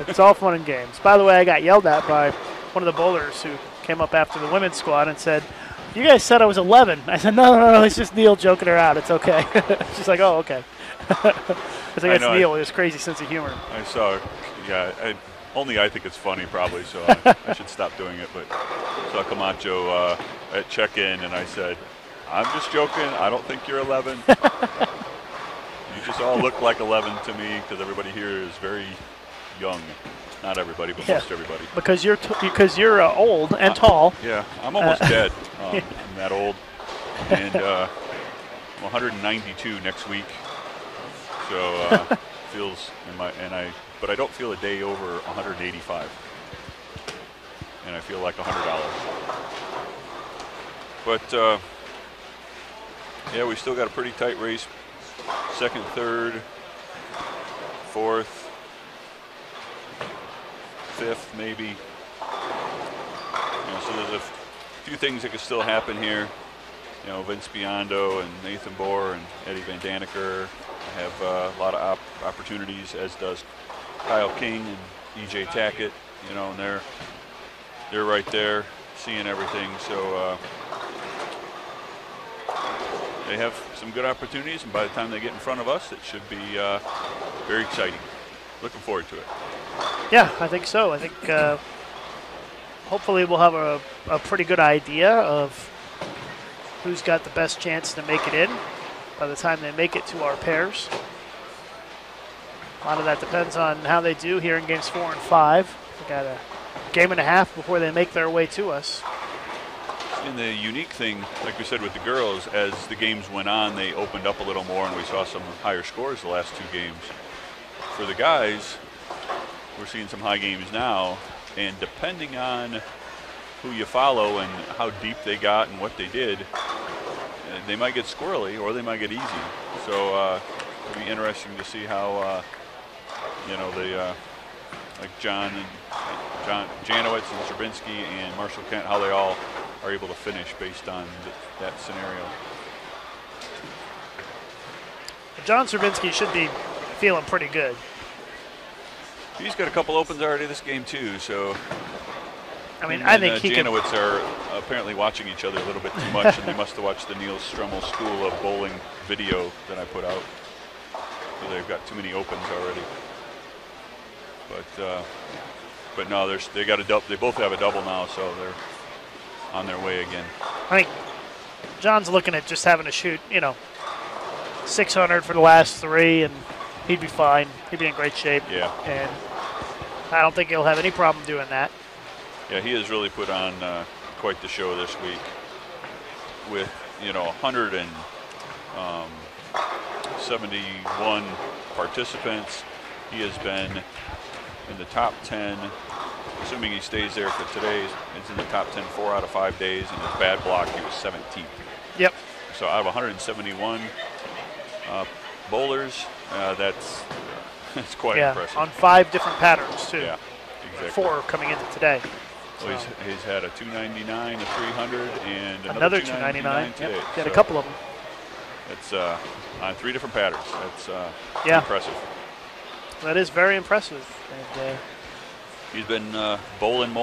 It's all fun and games. By the way, I got yelled at by one of the bowlers who came up after the women's squad and said, "You guys said I was 11." I said, no, it's just Neil joking her out. It's okay. She's like, "Oh, okay." I think that's Neil with his crazy sense of humor. I saw, I think it's funny probably, so I should stop doing it. But saw Camacho at check-in, and I said, "I'm just joking. I don't think you're 11. You just all look like 11 to me because everybody here is very young." Not everybody, but most everybody. Because you're old and tall. Yeah, I'm almost dead. I'm that old, and I'm 192 next week. So feels but I don't feel a day over 185, and I feel like $100. But yeah, we still got a pretty tight race. Second, third, fourth. 5th, maybe. So there's a few things that could still happen here. Vince Biondo and Nathan Bohr and Eddie Van Daniker have a lot of opportunities, as does Kyle King and EJ Tackett. And they're right there seeing everything. So they have some good opportunities, and by the time they get in front of us, it should be very exciting. Looking forward to it. Yeah, I think so. I think hopefully we'll have a pretty good idea of who's got the best chance to make it in by the time they make it to our pairs. A lot of that depends on how they do here in games 4 and 5. We got a game and a half before they make their way to us. And the unique thing, like we said with the girls, as the games went on, they opened up a little more, and we saw some higher scores the last 2 games. for the guys, we're seeing some high games now, and depending on who you follow and how deep they got and what they did, they might get squirrely or they might get easy. So it'll be interesting to see how like John Janowitz and Zerbinski and Marshall Kent, how they all are able to finish based on that scenario. John Zerbinski should be feeling pretty good. He's got a couple opens already this game too, so. I mean, I think he Janowitz are apparently watching each other a little bit too much, and they must have watched the Neil Strummel School of Bowling video that I put out. So they've got too many opens already. But no, they got a double. They both have a double now, so they're on their way again. I think John's looking at just having to shoot, 600 for the last 3, and he'd be fine. He'd be in great shape. Yeah. And I don't think he'll have any problem doing that. Yeah, he has really put on quite the show this week with, 171 participants. He has been in the top 10, assuming he stays there for today. He's in the top 10 4 out of 5 days, and his bad block, he was 17th. Yep. So out of 171 bowlers, that's quite impressive. On 5 different patterns, too. Yeah, exactly. 4 coming into today. Well, he's had a 299, a 300, and another 299 today. Yep. He had a couple of them. It's on 3 different patterns. That's impressive. That is very impressive. And he's been bowling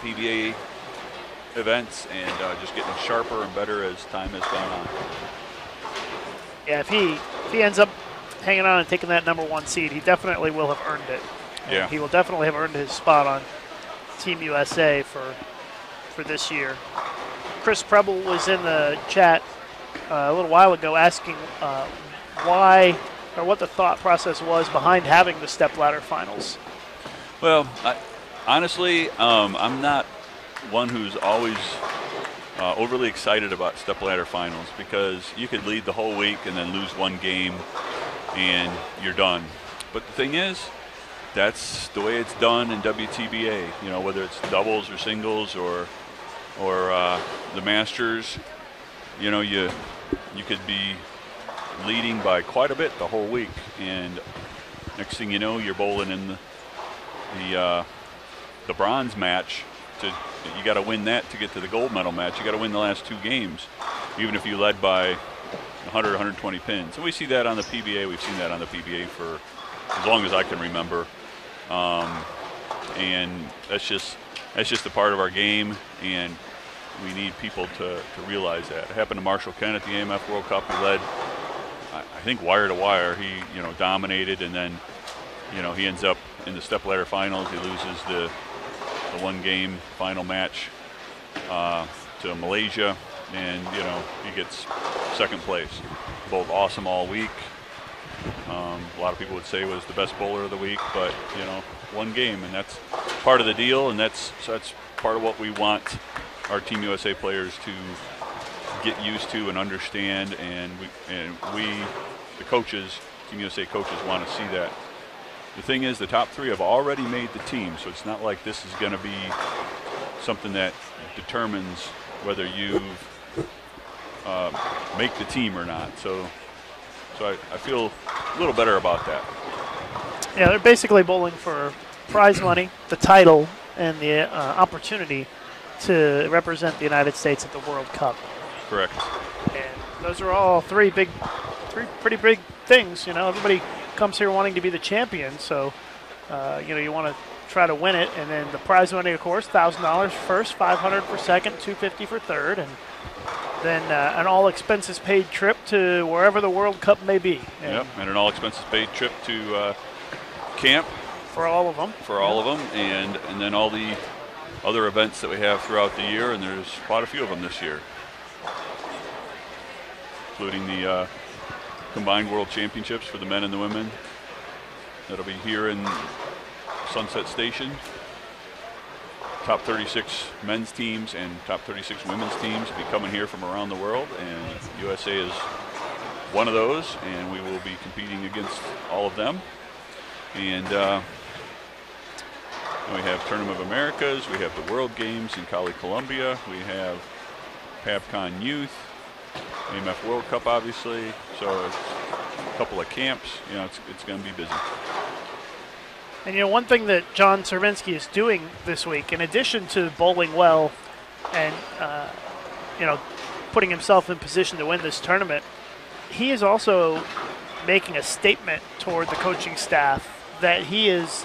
PBA events, and just getting sharper and better as time has gone on. Yeah, if he ends up hanging on and taking that #1 seed, he definitely will have earned it. Yeah. He will definitely have earned his spot on Team USA for this year. Chris Preble was in the chat a little while ago asking why or what the thought process was behind having the stepladder finals. Well, honestly, I'm not one who's always overly excited about stepladder finals, because you could lead the whole week and then lose 1 game and you're done. But the thing is, that's the way it's done in WTBA. Whether it's doubles or singles or the Masters, you could be leading by quite a bit the whole week, and next thing you know, you're bowling in the bronze match. You got to win that to get to the gold medal match. You got to win the last 2 games, even if you led by 100, 120 pins. And we see that on the PBA. We've seen that on the PBA for as long as I can remember. And that's just a part of our game, and we need people to realize that. It happened to Marshall Kent at the AMF World Cup. He led, I think, wire to wire. He dominated, and then he ends up in the stepladder finals. He loses the 1-game final match to Malaysia, and he gets 2nd place. Both awesome all week. A lot of people would say was the best bowler of the week, but 1 game, and that's part of the deal, and that's part of what we want our Team USA players to get used to and understand, and we the coaches, Team USA coaches, want to see that. The thing is, the top 3 have already made the team, so it's not like this is going to be something that determines whether you make the team or not. So I feel a little better about that. Yeah, they're basically bowling for prize money, the title, and the opportunity to represent the United States at the World Cup. Correct. And those are all 3 pretty big things. Everybody comes here wanting to be the champion, so you want to try to win it. And then the prize money, of course, $1,000 first, $500 for second, $250 for third, and then an all expenses paid trip to wherever the World Cup may be. And an all expenses paid trip to camp for all of them. And then all the other events that we have throughout the year, and there's quite a few of them this year, including the combined World Championships for the men and the women. That'll be here in Sunset Station. Top 36 men's teams and top 36 women's teams will be coming here from around the world, and USA is one of those, and we will be competing against all of them. And we have Tournament of Americas, we have the World Games in Cali, Colombia, we have PABCON Youth, AMF World Cup, obviously. So it's a couple of camps. It's going to be busy. And one thing that John Cervinski is doing this week, in addition to bowling well and putting himself in position to win this tournament, he is also making a statement toward the coaching staff that he is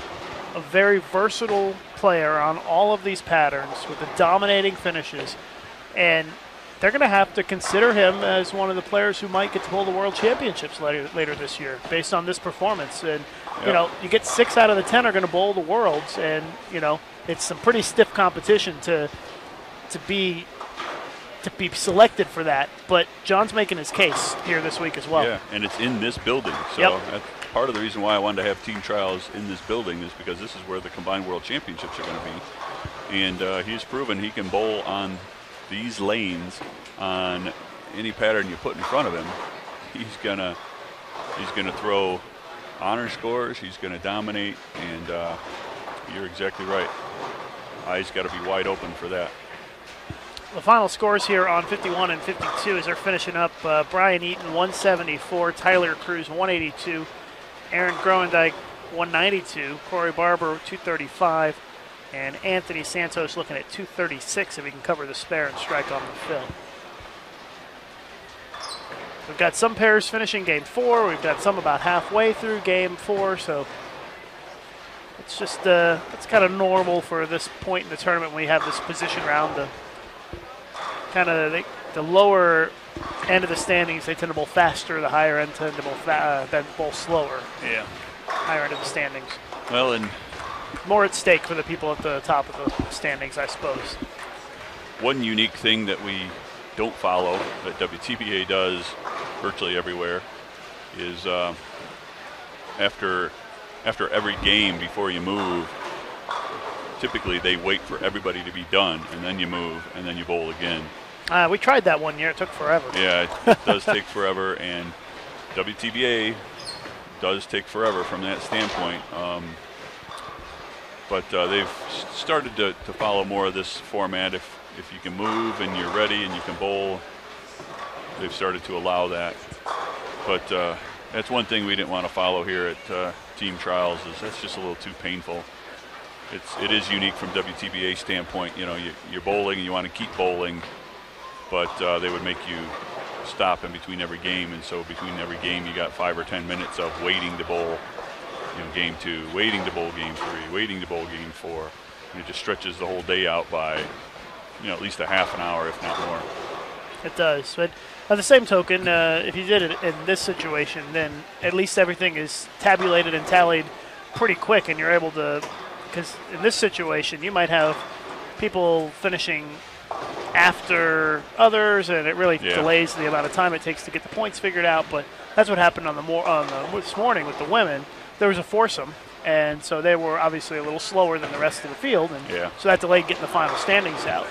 a very versatile player on all of these patterns with the dominating finishes, and they're going to have to consider him as one of the players who might get to hold the World Championships later this year based on this performance. And you get 6 out of the 10 are going to bowl the Worlds, and it's some pretty stiff competition to be selected for that. But John's making his case here this week as well. Yeah, and it's in this building. So that's part of the reason why I wanted to have team trials in this building, is because this is where the combined World Championships are going to be. And he's proven he can bowl on these lanes on any pattern you put in front of him. He's gonna throw honor scores. He's gonna dominate, and you're exactly right. Eyes got to be wide open for that. The final scores here on 51 and 52 as they're finishing up. Brian Eaton 174, Tyler Cruz 182, Aaron Groendyke 192, Corey Barber 235, and Anthony Santos looking at 236 if he can cover the spare and strike on the fill. We've got some pairs finishing game 4. We've got some about halfway through game 4. So it's just it's kind of normal for this point in the tournament when we have this position round. The lower end of the standings, they tend to bowl faster. The higher end tend to bowl slower. Yeah. Higher end of the standings. Well, and more at stake for the people at the top of the standings, I suppose. One unique thing that we don't follow that WTBA does virtually everywhere is after every game before you move, typically they wait for everybody to be done, and then you move, and then you bowl again. We tried that one year. It took forever. Yeah, it does take forever, and WTBA does take forever from that standpoint. But they've started to follow more of this format. If you can move and you're ready and you can bowl, they've started to allow that. But that's one thing we didn't want to follow here at team trials, is that's just a little too painful. It is unique from WTBA standpoint. You're bowling and you want to keep bowling, but they would make you stop in between every game, and so between every game you got 5 or 10 minutes of waiting to bowl. Game 2, waiting to bowl game 3, waiting to bowl game 4. And it just stretches the whole day out by, at least a half an hour, if not more. It does. But on the same token, if you did it in this situation, then at least everything is tabulated and tallied pretty quick, and you're able to, because in this situation, you might have people finishing after others, and it really delays the amount of time it takes to get the points figured out. But that's what happened this morning with the women. There was a foursome, and so they were obviously a little slower than the rest of the field, and so that delayed getting the final standings out.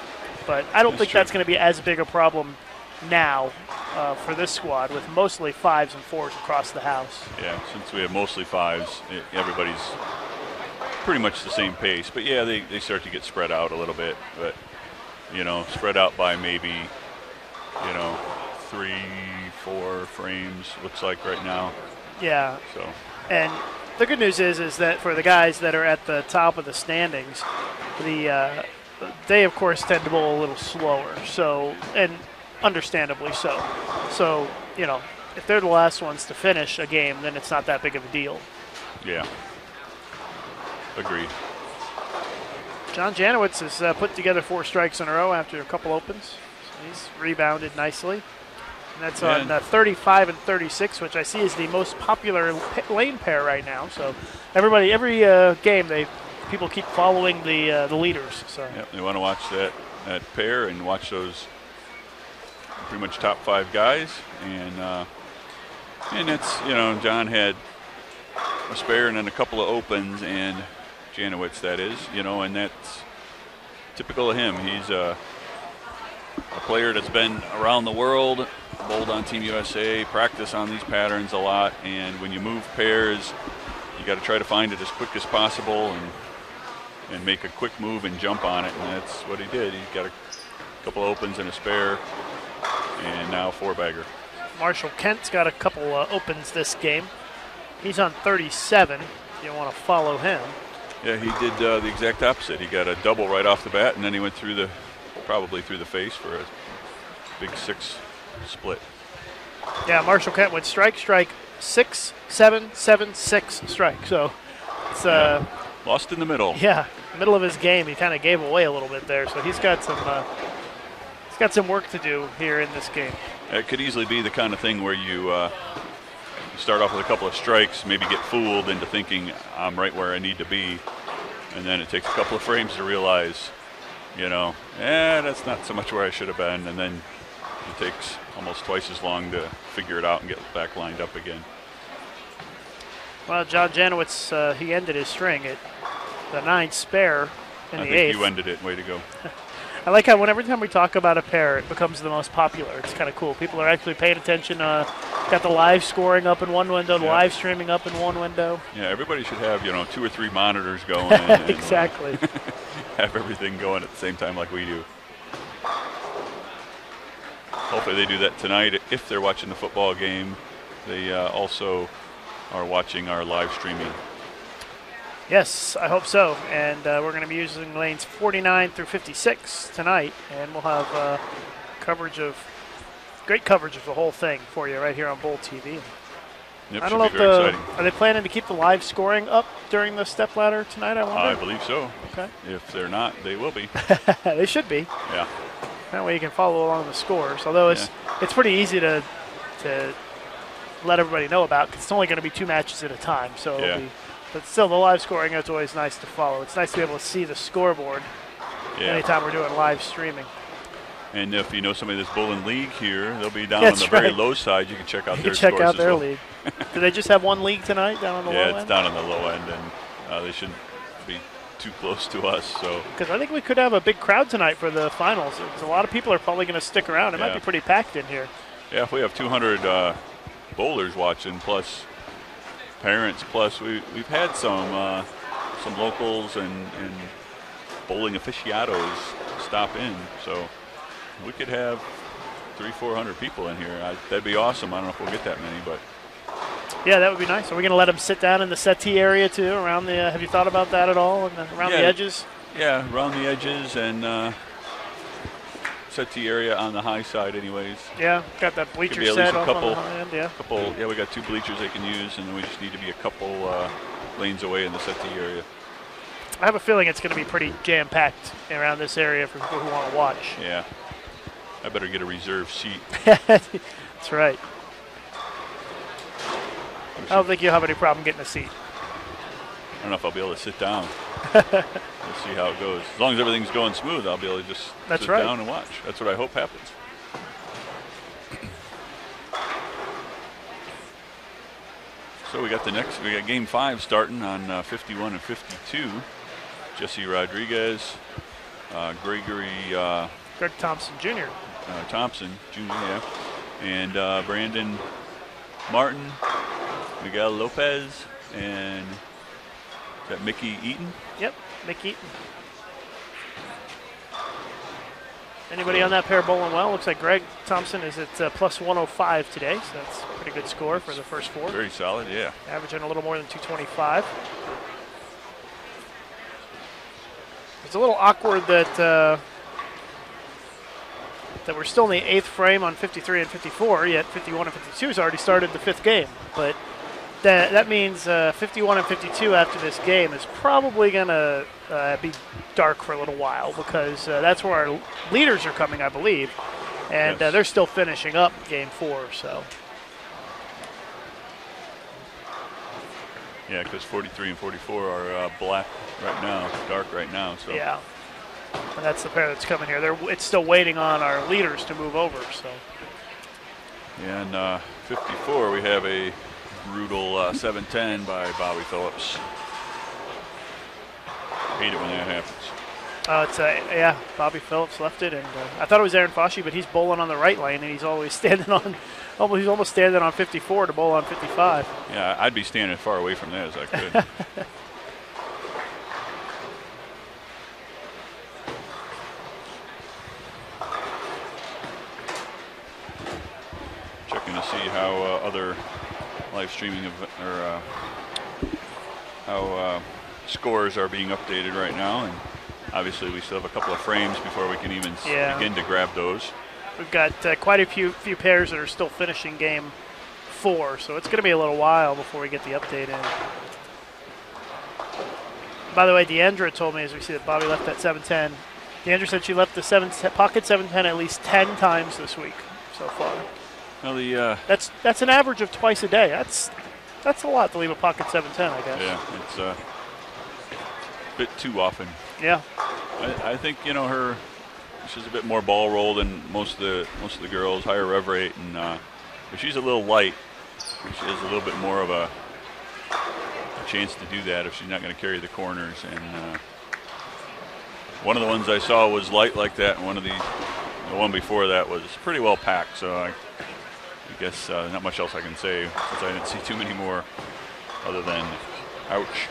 But I don't think that's going to be as big a problem now for this squad, with mostly 5s and 4s across the house. Yeah, since we have mostly 5s, everybody's pretty much the same pace. But yeah, they start to get spread out a little bit, but spread out by maybe 3, 4 frames, looks like right now. Yeah. So. And the good news is that for the guys that are at the top of the standings, they of course tend to bowl a little slower. So, and understandably so. So, if they're the last ones to finish a game, then it's not that big of a deal. Yeah. Agreed. John Janowitz has put together 4 strikes in a row after a couple opens. So he's rebounded nicely. And that's on 35 and 36, which I see is the most popular lane pair right now. So every game, people keep following the leaders. So they want to watch that pair and watch those pretty much top 5 guys. And it's John had a spare and then a couple of opens, and Janowitz, that is, and that's typical of him. He's a player that's been around the world bowled on Team USA, practice on these patterns a lot, and when you move pairs, you got to try to find it as quick as possible and make a quick move and jump on it, and that's what he did. He got a couple opens and a spare, and now 4-bagger. Marshall Kent's got a couple opens this game. He's on 37. You want to follow him. Yeah, he did the exact opposite. He got a double right off the bat, and then he went through probably through the face for a big 6 split. Yeah, Marshall Kent went strike, 6, 7, 7, 6 strike. So it's lost in the middle. Yeah, middle of his game. He kind of gave away a little bit there. So he's got some work to do here in this game. It could easily be the kind of thing where you start off with a couple of strikes, maybe get fooled into thinking I'm right where I need to be, and then it takes a couple of frames to realize, that's not so much where I should have been, and then it takes almost twice as long to figure it out and get back lined up again. Well, John Janowitz, he ended his string at the 9 spare in the 8th. I think you ended it. Way to go. I like how every time we talk about a pair, it becomes the most popular. It's kind of cool. People are actually paying attention. Got the live scoring up in one window, the live streaming up in one window. Yeah, everybody should have 2 or 3 monitors going. And, exactly. Have everything going at the same time like we do. Hopefully they do that tonight. If they're watching the football game, they also are watching our live streaming. Yes, I hope so. And we're going to be using lanes 49 through 56 tonight, and we'll have great coverage of the whole thing for you right here on Bowl TV. Yep, I don't know if are they planning to keep the live scoring up during the stepladder tonight, I wonder? I believe so. Okay. If they're not, they will be. They should be. Yeah. That way you can follow along the scores. Although it's pretty easy to let everybody know about, because it's only going to be 2 matches at a time. So but still, the live scoring is always nice to follow. It's nice to be able to see the scoreboard anytime we're doing live streaming. And if you know somebody that's bowling league here, they'll be down on the very low side. You can check out their scores. Check out their well. league. Do they just have one league tonight down on the low end? Yeah, it's down on the low end, and they shouldn't be too close to us. So because I think we could have a big crowd tonight for the finals. A lot of people are probably going to stick around. It might be pretty packed in here. Yeah, if we have 200 bowlers watching, plus parents, plus we've had some locals and bowling aficionados stop in, so we could have 300-400 people in here. That'd be awesome. I don't know if we'll get that many, but yeah, that would be nice. Are we going to let them sit down in the settee area too? Around the have you thought about that at all? Around the edges? Yeah, around the edges and settee area on the high side, anyways. Yeah, got that bleacher set off on the high end. Yeah, we got 2 bleachers they can use, and we just need to be a couple lanes away in the settee area. I have a feeling it's going to be pretty jam-packed around this area for people who want to watch. Yeah. I better get a reserved seat. That's right. I don't think you'll have any problem getting a seat. I don't know if I'll be able to sit down. We'll see how it goes. As long as everything's going smooth, I'll be able to just sit down and watch. That's what I hope happens. So we got game 5 starting on 51 and 52. Jesse Rodriguez, Greg Thompson Jr. Thompson Jr., yeah. And Brandon Martin, Miguel Lopez, and is that Mickey Eaton? Yep, Mickey Eaton. Anybody on that pair bowling well? Looks like Greg Thompson is at plus 105 today, so that's a pretty good score for the first 4. Very solid, yeah. Averaging a little more than 225. It's a little awkward that we're still in the 8th frame on 53 and 54, yet 51 and 52 has already started the 5th game. But that means 51 and 52 after this game is probably going to be dark for a little while, because that's where our leaders are coming, I believe. And they're still finishing up game 4, so. Yeah, because 43 and 44 are black right now, dark right now. So. Yeah, and that's the pair that's coming here. It's still waiting on our leaders to move over. So. Yeah, and 54 we have a brutal 7-10 by Bobby Phillips. Hate it when that happens. It's yeah, Bobby Phillips left it, and I thought it was Aaron Foshee, but he's bowling on the right lane, and he's always standing on, he's almost standing on 54 to bowl on 55. Yeah, I'd be standing as far away from that as I could. Checking to see how other live streaming or how scores are being updated right now, and obviously we still have a couple of frames before we can even begin to grab those. We've got quite a few pairs that are still finishing game 4, so it's going to be a little while before we get the update in. By the way, Deandra told me, as we see that Bobby left that 710, Deandra said she left the pocket 710 at least 10 times this week so far. Well, that's an average of twice a day. That's a lot to leave a pocket 710, I guess. Yeah, it's a bit too often. Yeah. I think she's a bit more ball roll than most of the girls, higher rev rate, and but she's a little light. She has a little bit more of a chance to do that if she's not going to carry the corners. And one of the ones I saw was light like that, and the one before that was pretty well packed. So I guess not much else I can say since I didn't see too many more other than ouch.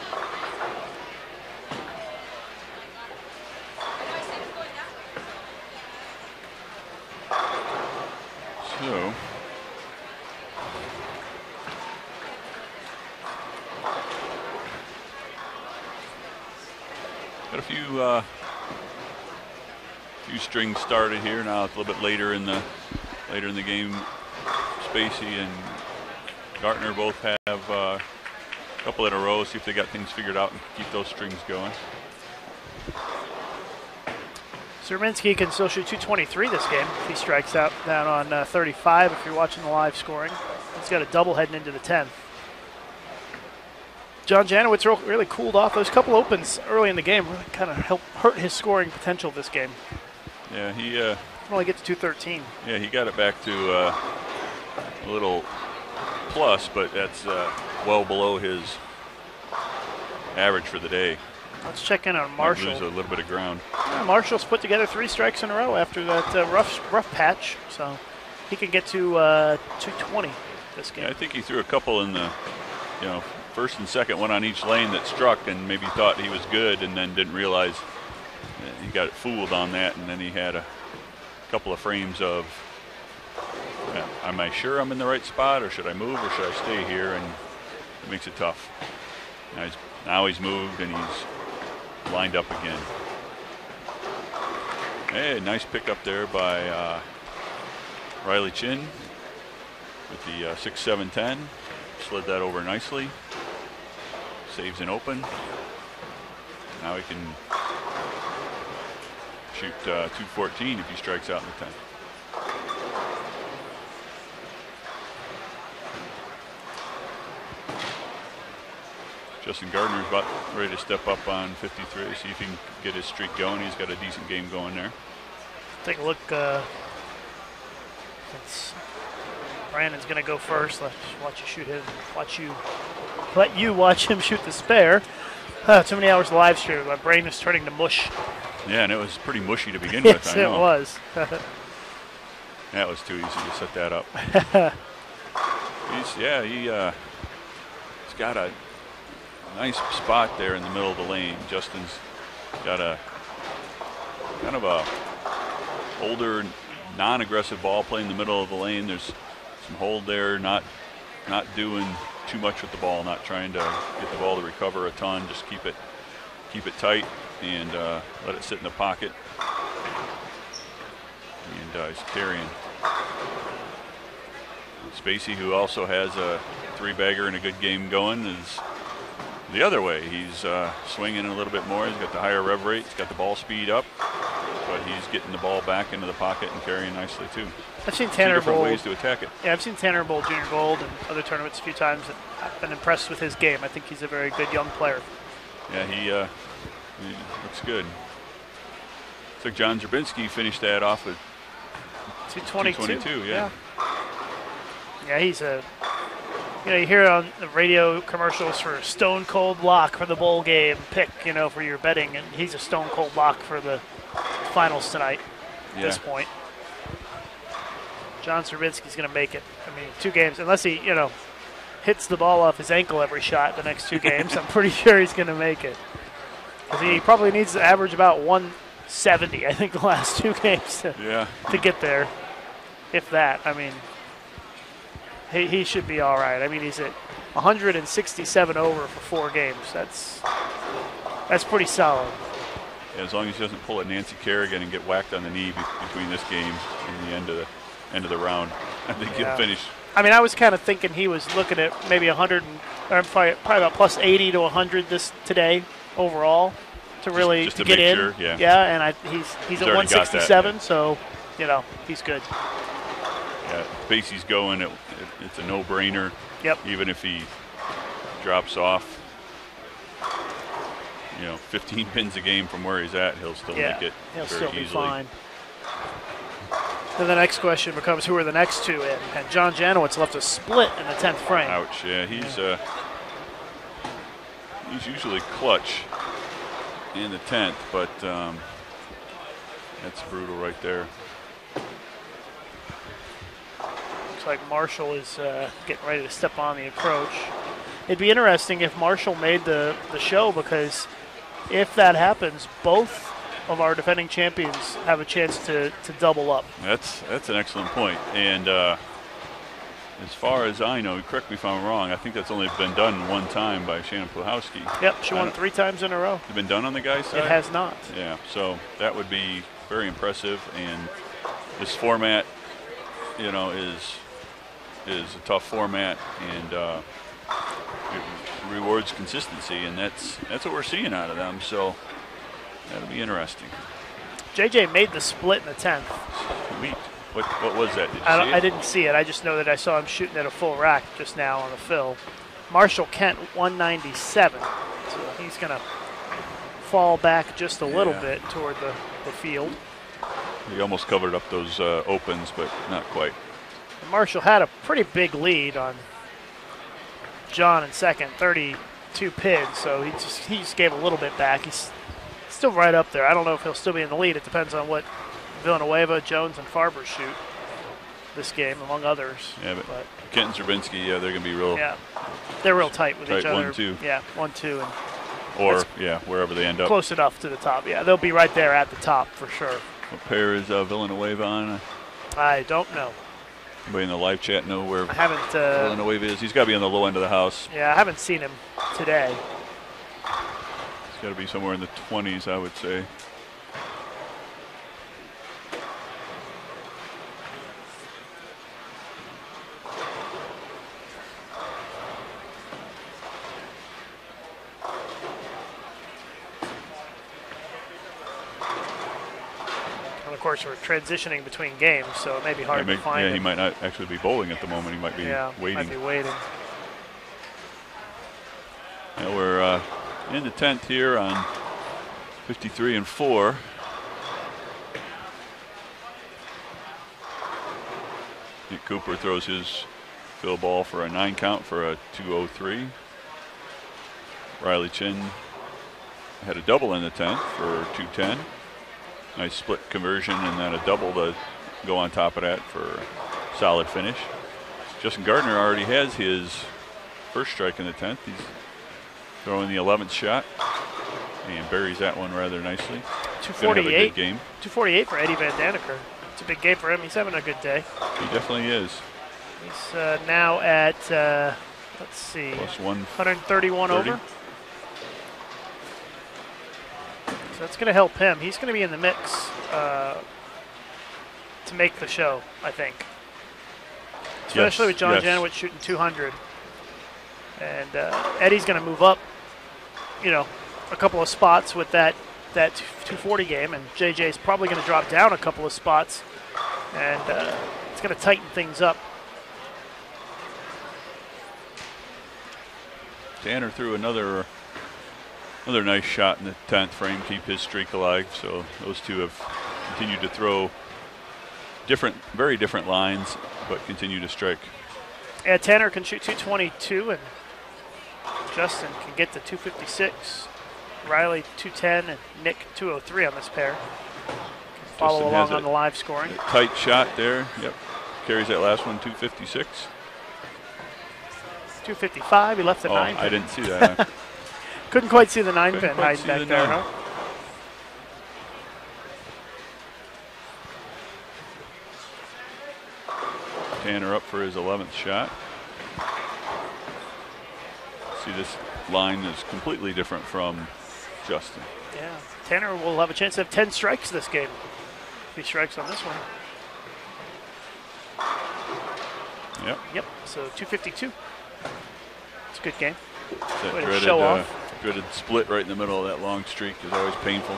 So got a few strings started here. Now it's a little bit later in the game. Spacey and Gartner both have a couple in a row. See if they got things figured out and keep those strings going. Zerminski can still shoot 223 this game if he strikes out down on 35 if you're watching the live scoring. He's got a double heading into the 10th. John Janowitz really cooled off. Those couple opens early in the game really kind of helped hurt his scoring potential this game. Yeah, he can only get to 213. Yeah, he got it back to a little plus, but that's well below his average for the day. Let's check in on Marshall. Lose a little bit of ground. Yeah, Marshall's put together 3 strikes in a row after that rough patch, so he can get to 220 this game. Yeah, I think he threw a couple in the, first and second, one on each lane that struck, and maybe thought he was good, and then didn't realize he got fooled on that, and then he had a couple of frames of, am I sure I'm in the right spot, or should I move, or should I stay here? And it makes it tough. Now he's moved, and he's lined up again. Hey, nice pickup there by Riley Chin with the 6-7-10. Slid that over nicely. Saves an open. Now he can shoot 214 if he strikes out in the 10th. Justin Gardner's about ready to step up on 53, see if he can get his streak going. He's got a decent game going there. Take a look. Brandon's going to go first. Let's watch you shoot him. Let you watch him shoot the spare. Too many hours of live stream. My brain is turning to mush. Yeah, and it was pretty mushy to begin yes, with. I know. It was. That was too easy to set that up. He's got a nice spot there in the middle of the lane. Justin's got a kind of a older, non-aggressive ball playing in the middle of the lane. There's some hold there, not doing too much with the ball, not trying to get the ball to recover a ton. Just keep it tight and let it sit in the pocket. And he's carrying. Spacey, who also has a 3-bagger and a good game going, is the other way. He's swinging a little bit more. He's got the higher rev rate. He's got the ball speed up, but he's getting the ball back into the pocket and carrying nicely too. I've seen Tanner different Bowl ways to attack it. Yeah, I've seen Tanner Bowl Junior Gold and other tournaments a few times, and I've been impressed with his game. I think he's a very good young player. Yeah, he looks good. Looks like John Zerbinski finished that off with 222. 222. Yeah. Yeah, he's a you hear on the radio commercials for Stone Cold Lock for the bowl game pick, for your betting, and he's a Stone Cold Lock for the finals tonight at this point. John Serbinsky's going to make it. I mean, 2 games, unless he, hits the ball off his ankle every shot the next 2 games, I'm pretty sure he's going to make it. Because he probably needs to average about 170, I think, the last 2 games to get there, if that. I mean, he should be all right. I mean, he's at 167 over for 4 games. That's pretty solid. Yeah, as long as he doesn't pull a Nancy Kerrigan and get whacked on the knee between this game and the end of the round, I think he'll finish. I mean, I was kind of thinking he was looking at maybe 100, or probably about plus 80 to 100 today overall to really just to to get make in. sure, yeah. Yeah, and he's at 167, so he's good. Yeah, pace he's going, it's a no-brainer. Yep. Even if he drops off, 15 pins a game from where he's at, he'll still make it he'll very still be easily. fine. Then the next question becomes, who are the next 2 in? And John Janowitz left a split in the 10th frame. Ouch! Yeah, he's usually clutch in the 10th, but that's brutal right there. Looks like Marshall is getting ready to step on the approach. It'd be interesting if Marshall made the show, because if that happens, both of our defending champions have a chance to double up. That's an excellent point. And as far as I know, correct me if I'm wrong, I think that's only been done 1 time by Shannon Pluhowski. Yep, she won 3 times in a row. It's been done on the guy's side? It has not. Yeah, so that would be very impressive. And this format, is a tough format, and it rewards consistency, and that's what we're seeing out of them. So that'll be interesting. JJ made the split in the 10th. Sweet. What was that? Did you see it? I didn't see it. I just know that I saw him shooting at a full rack just now on the fill. Marshall Kent 197. So he's going to fall back just a little bit toward the field. He almost covered up those opens, but not quite. And Marshall had a pretty big lead on John in second, 32 pins. So he just gave a little bit back. He's still right up there. I don't know if he'll still be in the lead. It depends on what Villanueva, Jones, and Farber shoot this game, among others. Yeah, but Kent and Zerbinski, they're going to be real. Yeah, they're real tight with each other. 1-2. Yeah, 1-2, and or wherever they end up. Close enough to the top. Yeah, they'll be right there at the top for sure. What pair is Villanueva on? I don't know. Anybody in the live chat know where I haven't. Villanueva is? He's got to be on the low end of the house. Yeah, I haven't seen him today. He's got to be somewhere in the 20s, I would say. Of course, we're transitioning between games, so it may be hard to find him. He might not actually be bowling at the moment. He might be waiting. Might be waiting. Yeah, we're in the 10th here on 53-4. Nick Cooper throws his fill ball for a 9 count for a 203. Riley Chin had a double in the 10th for 210. Nice split conversion and then a double to go on top of that for a solid finish. Justin Gardner already has his first strike in the 10th. He's throwing the 11th shot and buries that one rather nicely. 248 game. 248 for Eddie Van Daniker. It's a big game for him. He's having a good day. He definitely is. He's now at, let's see, plus 131 over. So that's going to help him. He's going to be in the mix to make the show, I think. Especially with John Janowitz shooting 200. And Eddie's going to move up, a couple of spots with that 240 game. And JJ's probably going to drop down a couple of spots. And it's going to tighten things up. Tanner threw another nice shot in the 10th frame, keep his streak alive. So those two have continued to throw very different lines, but continue to strike. Yeah, Tanner can shoot 222, and Justin can get to 256. Riley 210 and Nick 203 on this pair. Follow Justin along has on the live scoring. Tight shot there. Yep. Carries that last one, 256. 255. He left the 9 pin. I didn't see that. Couldn't quite see the 9 Couldn't pin quite hiding see back the there, 9. huh? Tanner up for his 11th shot. See, this line is completely different from Justin. Yeah. Tanner will have a chance to have 10 strikes this game if he strikes on this one. Yep. Yep. So 252. It's a good game. That Way to dreaded, show off. dreaded split right in the middle of that long streak is always painful.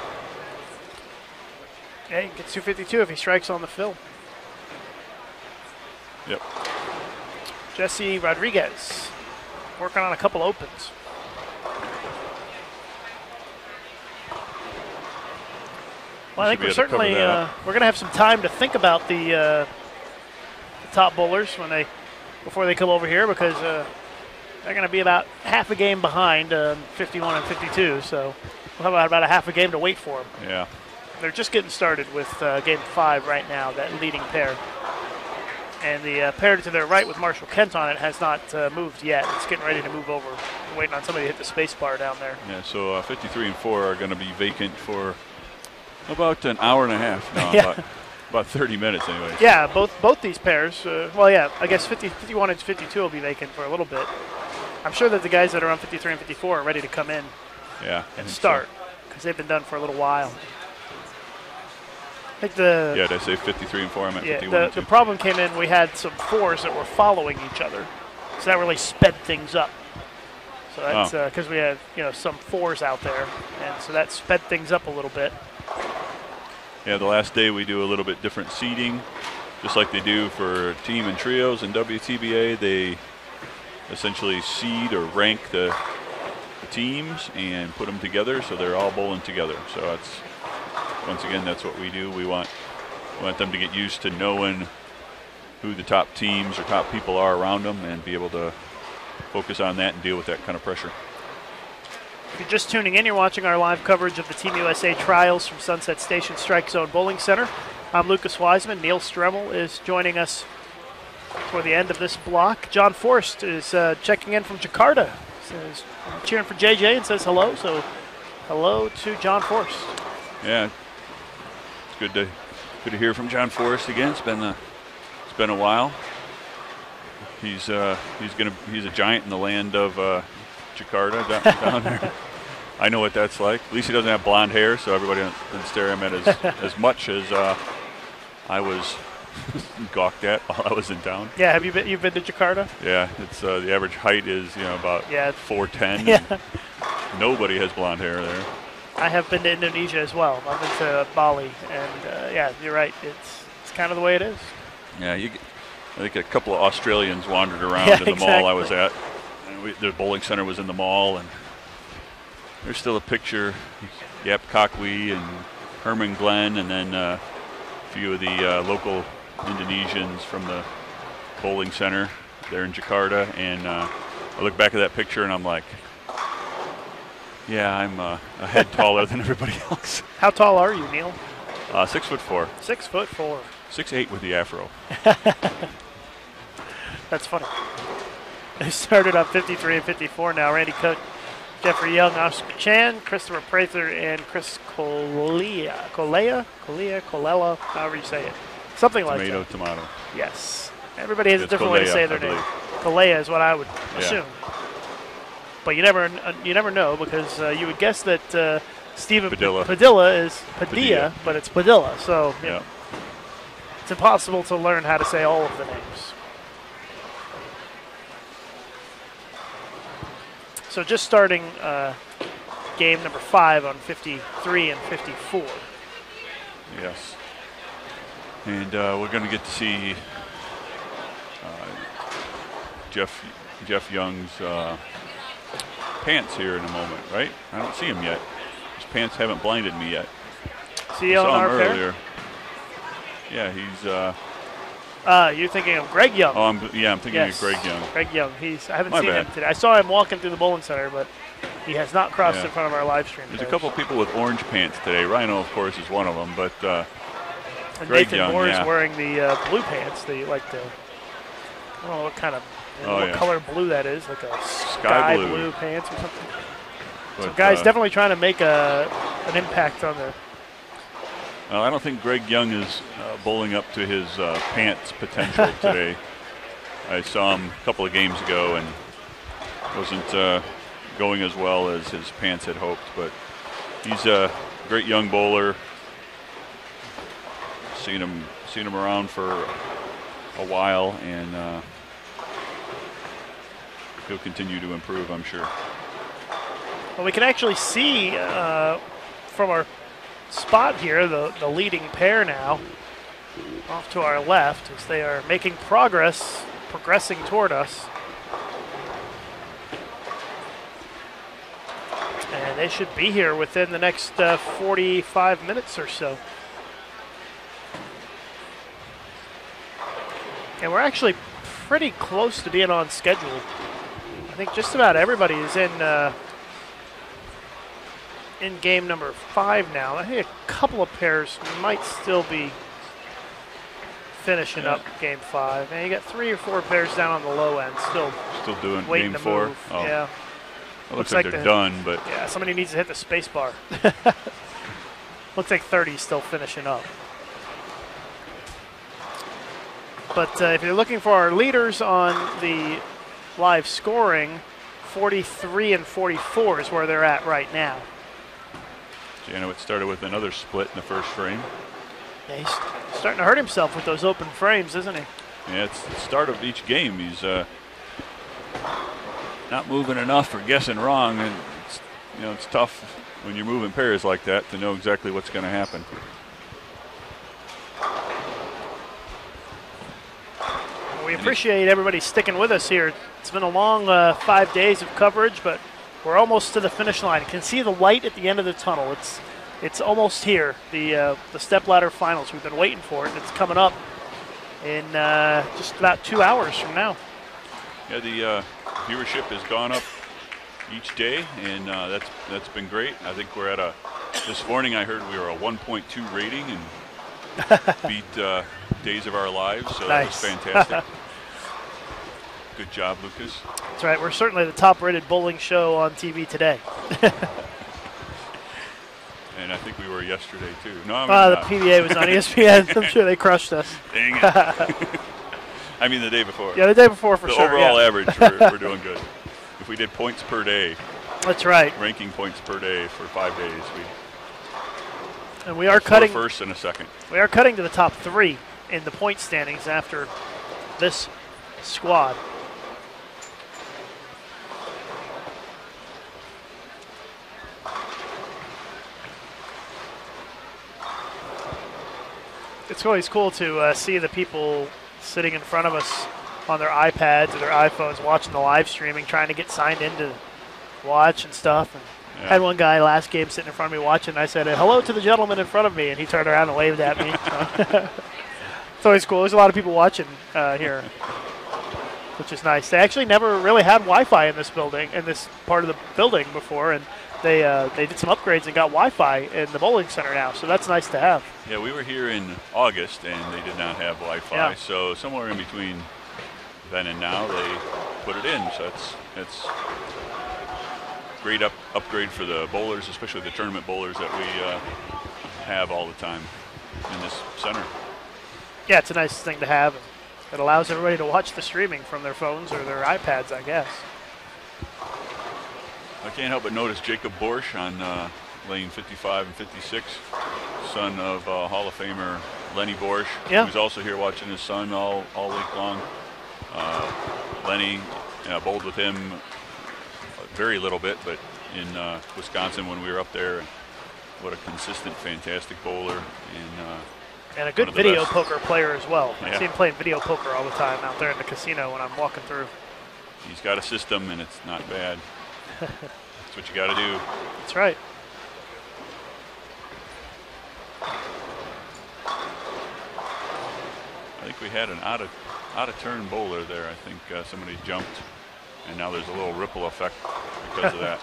Yeah, he gets 252 if he strikes on the fill. Yep. Jesse Rodriguez working on a couple opens. Well, I think we're certainly we're going to have some time to think about the top bowlers before they come over here, because they're going to be about half a game behind 51 and 52. So we'll have about a half a game to wait for them. Yeah. They're just getting started with game 5 right now, that leading pair. And the pair to their right with Marshall Kent on it has not moved yet. It's getting ready to move over. We're waiting on somebody to hit the space bar down there. Yeah, so 53 and 4 are going to be vacant for about an hour and a half. No, Yeah. about 30 minutes anyways. Yeah, both these pairs. Well, yeah, I guess 51 and 52 will be vacant for a little bit. I'm sure that the guys that are on 53 and 54 are ready to come in and start, because they've been done for a little while. I think did I say 53 and 4? I meant 51 and 2. The problem came in, we had some 4s that were following each other. So that really sped things up. So that's because we had some 4s out there, and so that sped things up a little bit. Yeah, the last day we do a little bit different seeding, just like they do for team and trios in WTBA. They essentially seed or rank the teams and put them together so they're all bowling together. So that's, once again, that's what we do. We want them to get used to knowing who the top teams or top people are around them and be able to focus on that and deal with that kind of pressure. If you're just tuning in, you're watching our live coverage of the Team USA trials from Sunset Station Strike Zone Bowling Center. I'm Lucas Wiseman. Neil Stremmel is joining us for the end of this block. John Forrest is checking in from Jakarta. Says, cheering for JJ and says hello. So hello to John Forrest. Yeah, it's good to hear from John Forrest again. It's been a while. He's a giant in the land of Jakarta down there. I know what that's like. At least he doesn't have blonde hair, so everybody doesn't stare at him as much as I was gawked at while I was in town. Yeah, you've been to Jakarta? Yeah, it's the average height is about 4'10". Yeah. Nobody has blonde hair there. I have been to Indonesia as well. I've been to Bali, and yeah, you're right. It's kind of the way it is. Yeah, I think a couple of Australians wandered around in the mall I was at. And the bowling center was in the mall, and there's still a picture. Yap Kakwi and Herman Glenn, and then a few of the local Indonesians from the bowling center there in Jakarta. And I look back at that picture, and I'm like, yeah, I'm a head taller than everybody else. How tall are you, Neil? 6'4". 6'4". 6'8" with the afro. That's funny. They started on 53 and 54 now. Randy Cook, Jeffrey Young, Oscar Chan, Christopher Prather, and Chris Colella, however you say it. Something like that. Tomato. Yes. Everybody has a different way to say their name. Colella is what I would assume. But you never know, because you would guess that Stephen Padilla is Padilla, but it's Padilla. So it's impossible to learn how to say all of the names. So just starting game number 5 on 53 and 54. Yes. And we're going to get to see Jeff Young's pants here in a moment, right? I don't see him yet. His pants haven't blinded me yet. See on our earlier. Yeah, he's You're thinking of Greg Young. Oh, I'm thinking of Greg Young. Greg Young. I haven't My seen bad. him today. I saw him walking through the bowling center, but he has not crossed in front of our live stream. There's a couple people with orange pants today. Rhino, of course, is one of them, but and Greg Nathan Young, Moore is wearing the blue pants. I don't know what kind of what color blue that is, like a sky blue pants or something. But, so guys definitely trying to make an impact on the. I don't think Greg Young is bowling up to his pants potential today. I saw him a couple of games ago and wasn't going as well as his pants had hoped, but he's a great young bowler. Seen him around for a while, and he'll continue to improve, I'm sure. Well, we can actually see from our spot here the leading pair now off to our left as they are making progressing toward us. And they should be here within the next 45 minutes or so. And we're actually pretty close to being on schedule. I think just about everybody is in game number 5 now. I think a couple of pairs might still be finishing up game 5. And you got 3 or 4 pairs down on the low end still doing waiting game to 4. Move. Oh. Yeah. It looks like they're done, but yeah, somebody needs to hit the space bar. Looks like 30 is still finishing up. But if you're looking for our leaders on the live scoring, 43 and 44 is where they're at right now. Janowitz started with another split in the first frame. Yeah, he's starting to hurt himself with those open frames, isn't he? Yeah, it's the start of each game. He's not moving enough or guessing wrong, and it's tough when you're moving pairs like that to know exactly what's going to happen. We appreciate everybody sticking with us here. It's been a long 5 days of coverage, but we're almost to the finish line. You can see the light at the end of the tunnel. It's almost here. The stepladder finals. We've been waiting for it, and it's coming up in just about 2 hours from now. Yeah, the viewership has gone up each day, and that's been great. I think we're at this morning I heard we were a 1.2 rating and beat Days of Our Lives, so nice. That was fantastic. Good job, Lucas. That's right. We're certainly the top-rated bowling show on TV today. And I think we were yesterday, too. No, I mean, the PBA was on ESPN. I'm sure they crushed us. Dang it. I mean the day before. Yeah, the day before for the sure. The overall average, we're doing good. If we did points per day. That's right. Ranking points per day for 5 days. And we are cutting. First and a second. We are cutting to the top 3 in the point standings after this squad. It's always cool to see the people sitting in front of us on their iPads or their iPhones watching the live streaming, trying to get signed in to watch and stuff. And I had one guy last game sitting in front of me watching, and I said, hello to the gentleman in front of me, and he turned around and waved at me. It's always cool. There's a lot of people watching here, which is nice. They actually never really had Wi-Fi in this building, in this part of the building before, and they did some upgrades and got Wi-Fi in the bowling center now, so that's nice to have. Yeah, we were here in August, and they did not have Wi-Fi, so somewhere in between then and now they put it in, so it's great upgrade for the bowlers, especially the tournament bowlers that we have all the time in this center. Yeah, it's a nice thing to have. It allows everybody to watch the streaming from their phones or their iPads, I guess. I can't help but notice Jacob Borsch on lane 55 and 56, son of Hall of Famer Lenny Borsch, who's also here watching his son all week long. Lenny bowled with him very little bit, but in Wisconsin when we were up there, what a consistent, fantastic bowler. And a good video poker player as well. I see him playing video poker all the time out there in the casino when I'm walking through. He's got a system, and it's not bad. That's what you got to do. That's right. I think we had an out of turn bowler there. I think somebody jumped, and now there's a little ripple effect because of that.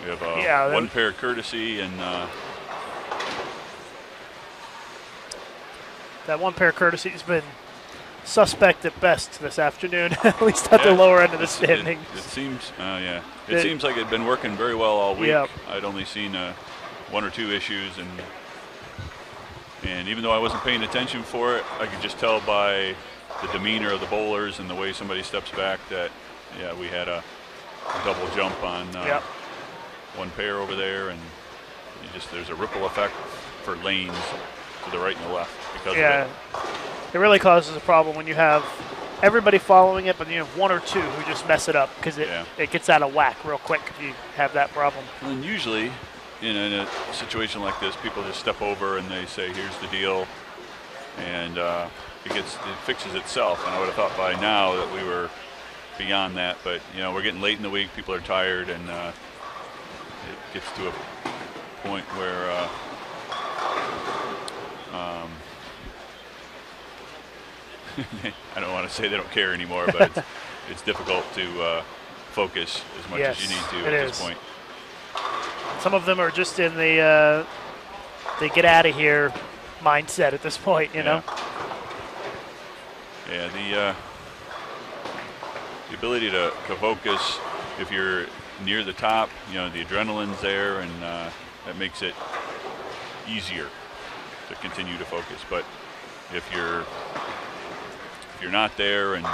We have one pair courtesy, and that one pair courtesy has been suspect at best this afternoon, at least at the lower end of the standing. It seems, It seems like it'd been working very well all week. Yep. I'd only seen one or two issues, and even though I wasn't paying attention for it, I could just tell by the demeanor of the bowlers and the way somebody steps back that, we had a double jump on one pair over there, and there's a ripple effect for lanes to the right and the left because of it. It really causes a problem when you have everybody following it, but you have one or two who just mess it up because it gets out of whack real quick if you have that problem. And usually, in a situation like this, people just step over and they say, "Here's the deal," and it fixes itself. And I would have thought by now that we were beyond that, but we're getting late in the week. People are tired, and it gets to a point where. I don't want to say they don't care anymore, but it's difficult to focus as much as you need to at this point. Some of them are just in the they get out of here mindset at this point, you know. Yeah, the ability to focus if you're near the top, the adrenaline's there, and that makes it easier to continue to focus. But if you're not there and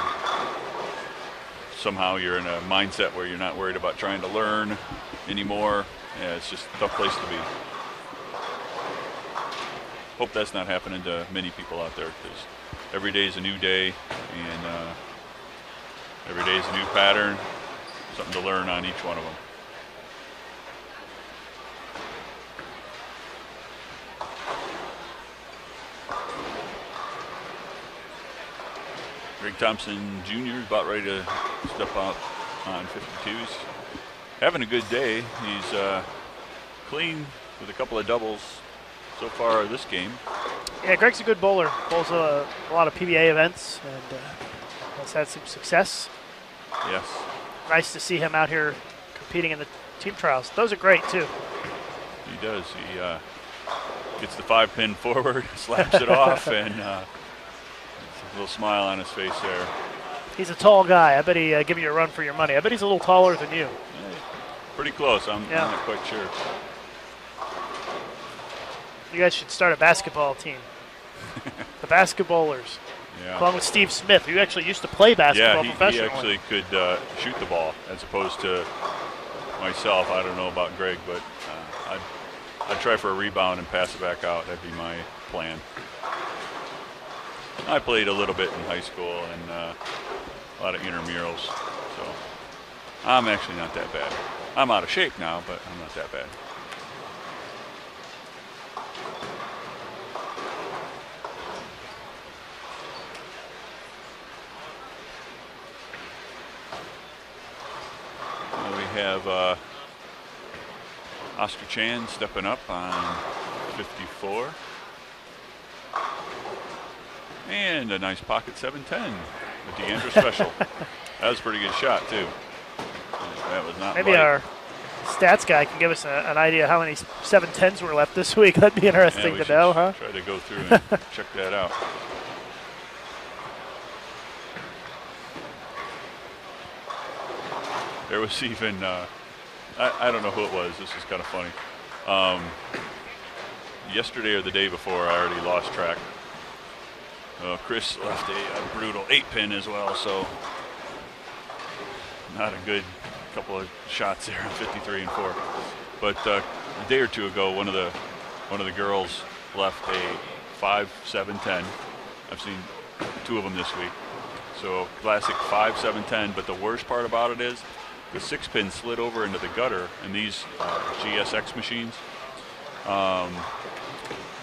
somehow you're in a mindset where you're not worried about trying to learn anymore, it's just a tough place to be. Hope that's not happening to many people out there, because every day is a new day, and every day is a new pattern, something to learn on each one of them. Greg Thompson Jr. is about ready to step out on 52s. Having a good day. He's clean with a couple of doubles so far this game. Yeah, Greg's a good bowler. Bowls a lot of PBA events and has had some success. Yes. Nice to see him out here competing in the team trials. Those are great, too. He does. He gets the 5-pin forward, slaps it off, and a little smile on his face there. He's a tall guy. I bet he give you a run for your money. I bet he's a little taller than you. Pretty close. I'm not quite sure. You guys should start a basketball team. The basketballers. Yeah. Along with Steve Smith, who actually used to play basketball professionally. He actually could shoot the ball as opposed to myself. I don't know about Greg, but I'd try for a rebound and pass it back out. That'd be my plan. I played a little bit in high school and a lot of intramurals, so I'm actually not that bad. I'm out of shape now, but I'm not that bad. We have Oscar Chan stepping up on 54. And a nice pocket 710, the DeAndre special. That was a pretty good shot, too. That was not Maybe light. Our stats guy can give us an idea how many 710s were left this week. That'd be interesting to know, huh? Try to go through and check that out. There was even, I don't know who it was. This is kind of funny. Yesterday or the day before, I already lost track. Chris left a brutal 8-pin as well, so not a good couple of shots there on 53 and 4. But a day or two ago, one of the girls left a 5-7-10. I've seen two of them this week. So classic 5-7-10. But the worst part about it is the 6-pin slid over into the gutter, and these GSX machines,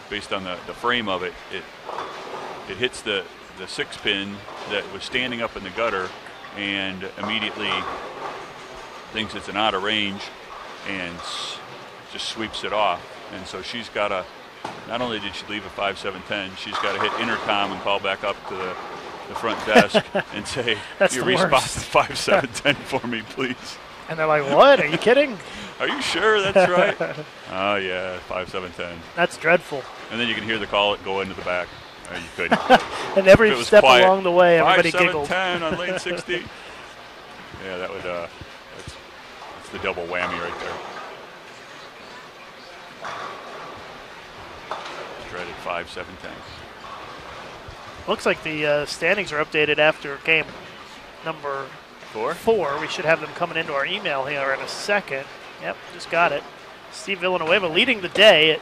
based on the frame of it, it hits the 6-pin that was standing up in the gutter and immediately thinks it's an out of range and just sweeps it off. And so she's got to not only did she leave at 5-7-10, she's got to hit intercom and call back up to the front desk and say, "You respot to 5-7-10 for me, please." And they're like, "What? Are you kidding?" Are you sure that's right? Oh, yeah, 5-7-10. That's dreadful. And then you can hear the call go into the back. Oh, you couldn't. And every step quiet, along the way, everybody giggled. 5-7-10 on lane 60. Yeah, that would. That's the double whammy right there. Dreaded 5-7-10. Looks like the standings are updated after game number 4. We should have them coming into our email here in a second. Yep, just got it. Steve Villanueva leading the day at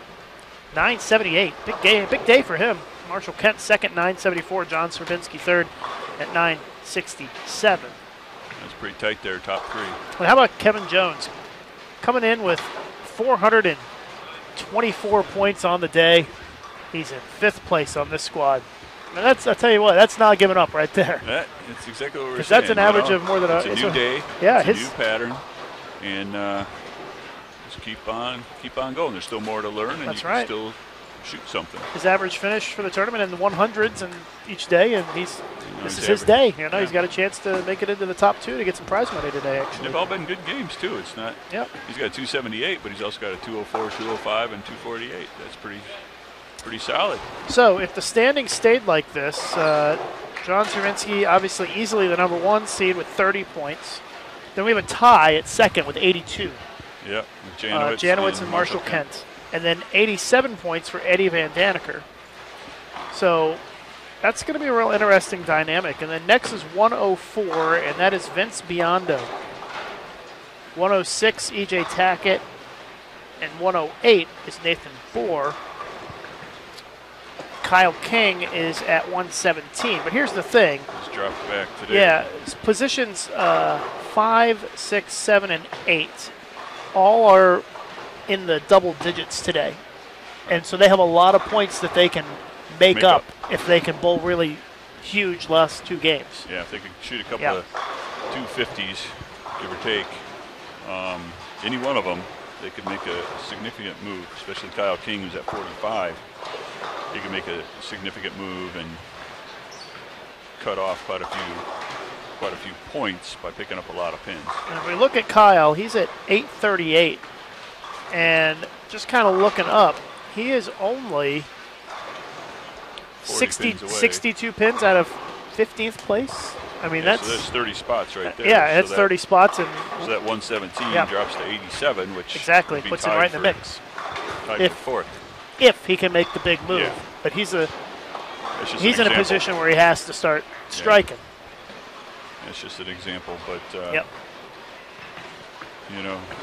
978. Big day for him. Marshall Kent second, 974. John Serbinsky third at 967. That's pretty tight there, top 3. Well, how about Kevin Jones coming in with 424 points on the day? He's in 5th place on this squad. And I'll tell you what, that's not giving up right there. That's exactly what we're saying. That's an average of more than it's a new day. Yeah, it's a new pattern, and just keep on going. There's still more to learn, and that's you right. can still shoot something. His average finish for the tournament in the 100s and each day, and this is his day. He's got a chance to make it into the top 2 to get some prize money today. Actually, they've all been good games too. It's not. Yep. He's got a 278, but he's also got a 204, 205, and 248. That's pretty solid. So if the standings stayed like this, John Zerinsky obviously easily the number 1 seed with 30 points. Then we have a tie at second with 82. Yep, Janowitz and Marshall Kent. And then 87 points for Eddie Van Daneker. So that's going to be a real interesting dynamic. And then next is 104, and that is Vince Biondo. 106, E.J. Tackett. And 108 is Nathan Bohr. Kyle King is at 117. But here's the thing. He's dropped back today. Yeah, positions 5, 6, 7, and 8 all are in the double digits today. And so they have a lot of points that they can make up if they can bowl really huge last 2 games. Yeah, if they could shoot a couple of 250s, give or take, any one of them, they could make a significant move, especially Kyle King, who's at 45. He can make a significant move and cut off quite a few points by picking up a lot of pins. And if we look at Kyle, he's at 838. And just kind of looking up, he is only 62 pins out of 15th place. I mean, so that's 30 spots right there. Yeah, that's 30 spots. And so that 117 drops to 87, which exactly puts him right in the mix. Tied for 4th. If he can make the big move. Yeah. But he's in a position where he has to start striking. It's just an example, but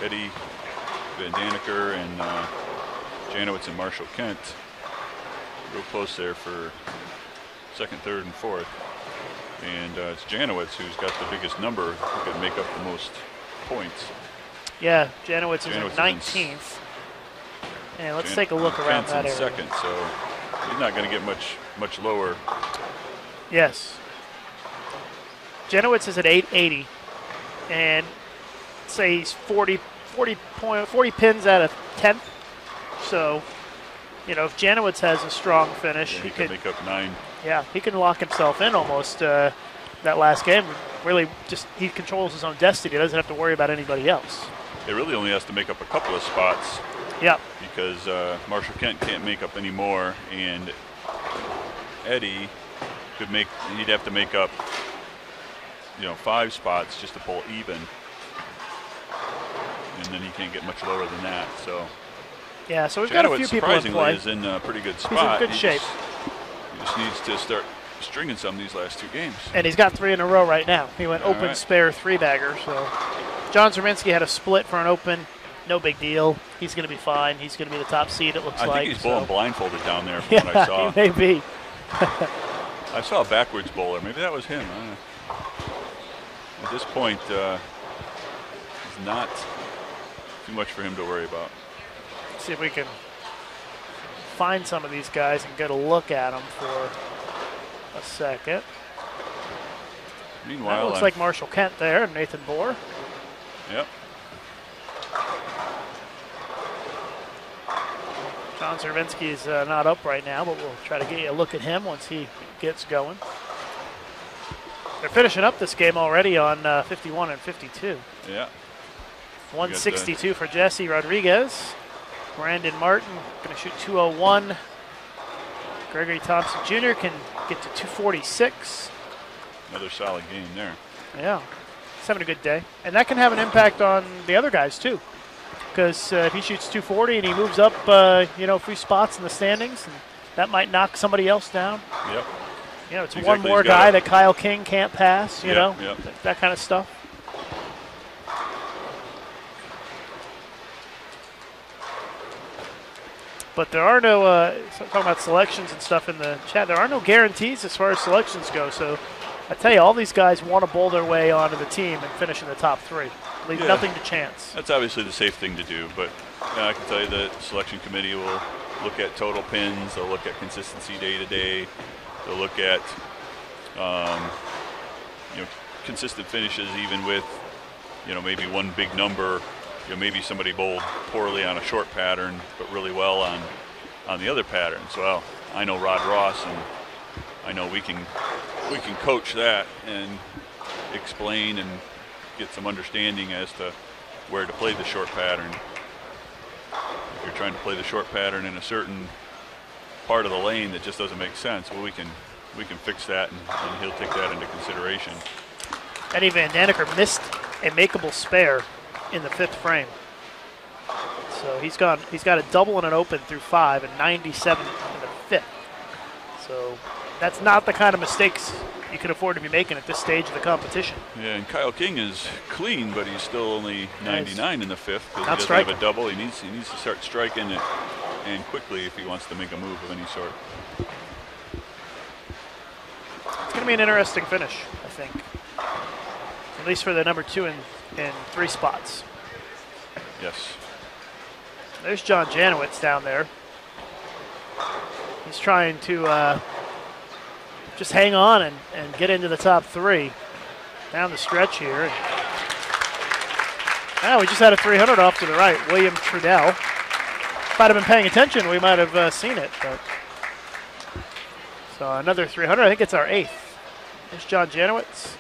Eddie Van Daneker and Janowitz and Marshall Kent real close there for 2nd, 3rd, and 4th. And it's Janowitz who's got the biggest number, who can make up the most points. Yeah, Janowitz is in 19th. And let's take a look around that area. 2nd, so he's not going to get much lower. Yes. Janowitz is at 880, and say he's 40 pins out of 10th. So, if Janowitz has a strong finish, he could make up 9. Yeah, he can lock himself in almost that last game. Really, just he controls his own destiny. He doesn't have to worry about anybody else. It really only has to make up a couple of spots. Yeah. Because Marshall Kent can't make up any more, and Eddie he'd have to make up 5 spots just to pull even, and then he can't get much lower than that. So yeah, so we've got a few people in play. Is in a pretty good spot. He's in good shape. He just needs to start stringing some of these last 2 games. And he's got 3 in a row right now. He went open, spare, 3-bagger. So John Zerinsky had a split for an open. No big deal. He's going to be fine. He's going to be the top seed, it looks like. I think he's bowling blindfolded down there from what I saw. He may be. I saw a backwards bowler. Maybe that was him. I don't know. At this point, it's not too much for him to worry about. Let's see if we can find some of these guys and get a look at them for a second. Meanwhile, that looks like Marshall Kent there and Nathan Bohr. Yep. John Zervinsky is not up right now, but we'll try to get you a look at him once he gets going. They're finishing up this game already on 51 and 52. Yeah. 162 for Jesse Rodriguez. Brandon Martin going to shoot 201. Gregory Thompson Jr. can get to 246. Another solid game there. Yeah, he's having a good day. And that can have an impact on the other guys, too. Because if he shoots 240 and he moves up, a few spots in the standings, and that might knock somebody else down. Yep. It's one more guy that Kyle King can't pass, Yep. that kind of stuff. But there are no, talking about selections and stuff in the chat, there are no guarantees as far as selections go. So I tell you, all these guys want to bowl their way onto the team and finish in the top 3. Leave nothing to chance. That's obviously the safe thing to do, but I can tell you the selection committee will look at total pins, they'll look at consistency day to day, they'll look at consistent finishes even with maybe one big number. Maybe somebody bowled poorly on a short pattern, but really well on the other patterns. Well, I know Rod Ross, and I know we can coach that and explain and get some understanding as to where to play the short pattern. If you're trying to play the short pattern in a certain part of the lane that just doesn't make sense, well, we can fix that, and he'll take that into consideration. Eddie Van Daniker missed a makeable spare in the 5th frame. So he's got a double and an open through 5 and 97 in the 5th. So that's not the kind of mistakes you can afford to be making at this stage of the competition. Yeah, and Kyle King is clean, but he's still only 99 in the 5th because he doesn't have a double. He needs to start striking it, and quickly, if he wants to make a move of any sort. It's going to be an interesting finish, I think. At least for the number 2 and 3 spots. Yes. There's John Janowitz down there. He's trying to just hang on and get into the top 3 down the stretch here. Now we just had a 300 off to the right. William Trudell. If I'd have been paying attention, we might have seen it. But. So another 300. I think it's our 8th. There's John Janowitz.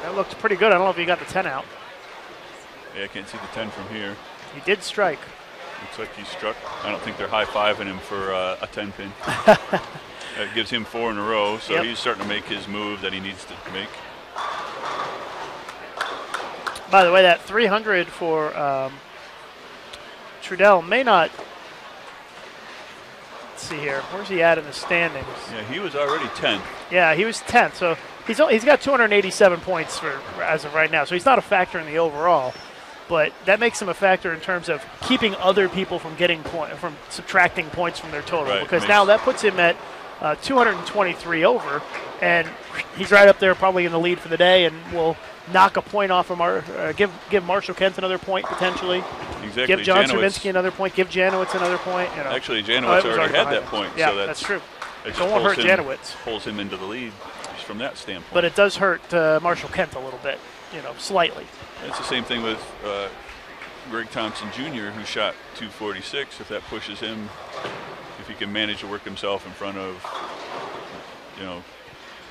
That looked pretty good. I don't know if he got the 10 out. Yeah, I can't see the 10 from here. He did strike. Looks like he struck. I don't think they're high-fiving him for a 10 pin. That gives him 4 in a row, so he's starting to make his move that he needs to make. By the way, that 300 for Trudell may not. Let's see here. Where's he at in the standings? Yeah, he was already 10th. Yeah, he was 10th. So he's got 287 points as of right now. So he's not a factor in the overall. But that makes him a factor in terms of keeping other people from from subtracting points from their total. Right, because now that puts him at 223 over, and he's right up there probably in the lead for the day, and will knock a point off from give Marshall Kent another point potentially. Exactly. Give John Stravinsky another point. Give Janowitz another point. Actually, Janowitz already had that point. Yeah, so that's true. It won't hurt Janowitz. Pulls him into the lead just from that standpoint. But it does hurt Marshall Kent a little bit, slightly. It's the same thing with Greg Thompson Jr., who shot 246. If that pushes him, if he can manage to work himself in front of,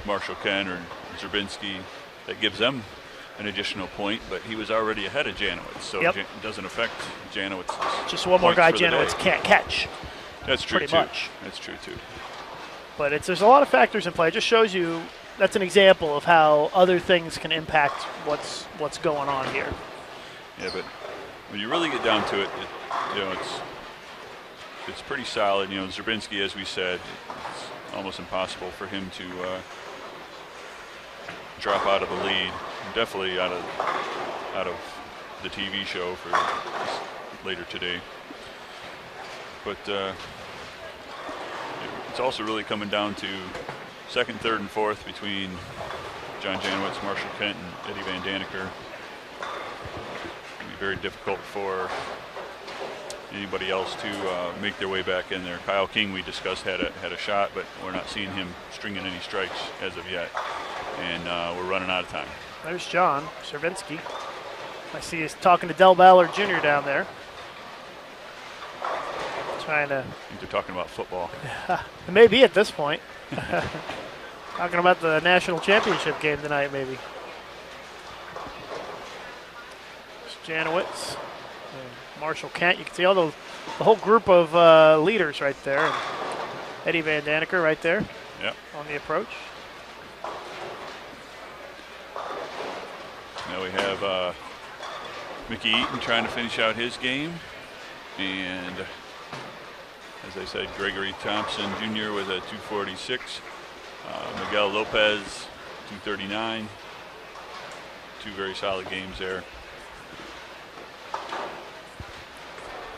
Marshall Kent or Zerbinski, that gives them an additional point. But he was already ahead of Janowitz, so it doesn't affect Janowitz. Just one more guy Janowitz can't catch. That's true pretty much. That's true too. But there's a lot of factors in play. It just shows you that's an example of how other things can impact what's going on here. Yeah, but when you really get down to it, it's pretty solid. Zerbinski, as we said, it's almost impossible for him to drop out of the lead. Definitely out of the TV show for later today. But it's also really coming down to second, third, and fourth between John Janowitz, Marshall Kent, and Eddie Van Daniker. It'll be very difficult for anybody else to make their way back in there. Kyle King, we discussed, had a shot, but we're not seeing him stringing any strikes as of yet. And we're running out of time. There's John Stravinsky. I see he's talking to Del Ballard Jr. down there. Trying to. I think they're talking about football. It may be at this point. Talking about the national championship game tonight, maybe. Janowitz, Marshall Kent. You can see all the whole group of leaders right there. And Eddie Van Daneker right there. Yep. On the approach. Now we have Mickey Eaton trying to finish out his game. And as I said, Gregory Thompson Jr. was at 246. Miguel Lopez, 239. Two very solid games there.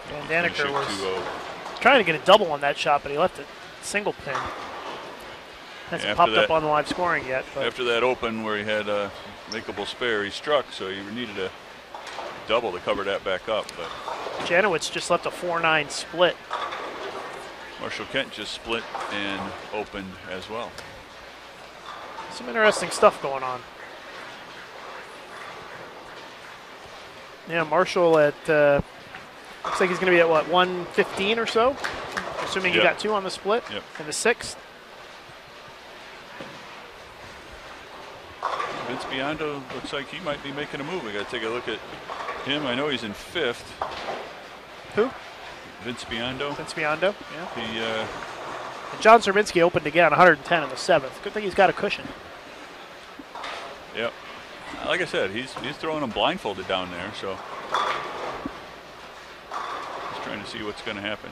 Van Daneker was trying to get a double on that shot, but he left it single pin. Hasn't popped up on the live scoring yet. But after that open where he had a makeable spare, he struck, so he needed a double to cover that back up. But Janowitz just left a 4-9 split. Marshall Kent just split and opened as well. Some interesting stuff going on. Yeah, Marshall at looks like he's going to be at what, 115 or so, assuming he got 2 on the split in the 6th. Vince Biondo looks like he might be making a move. We got to take a look at him. I know he's in 5th. Who? Vince Biondo. Vince Biondo, yeah. He, and John Serbinsky opened again, 110 in the 7th. Good thing he's got a cushion. Yep. Like I said, he's throwing him blindfolded down there, so just trying to see what's going to happen.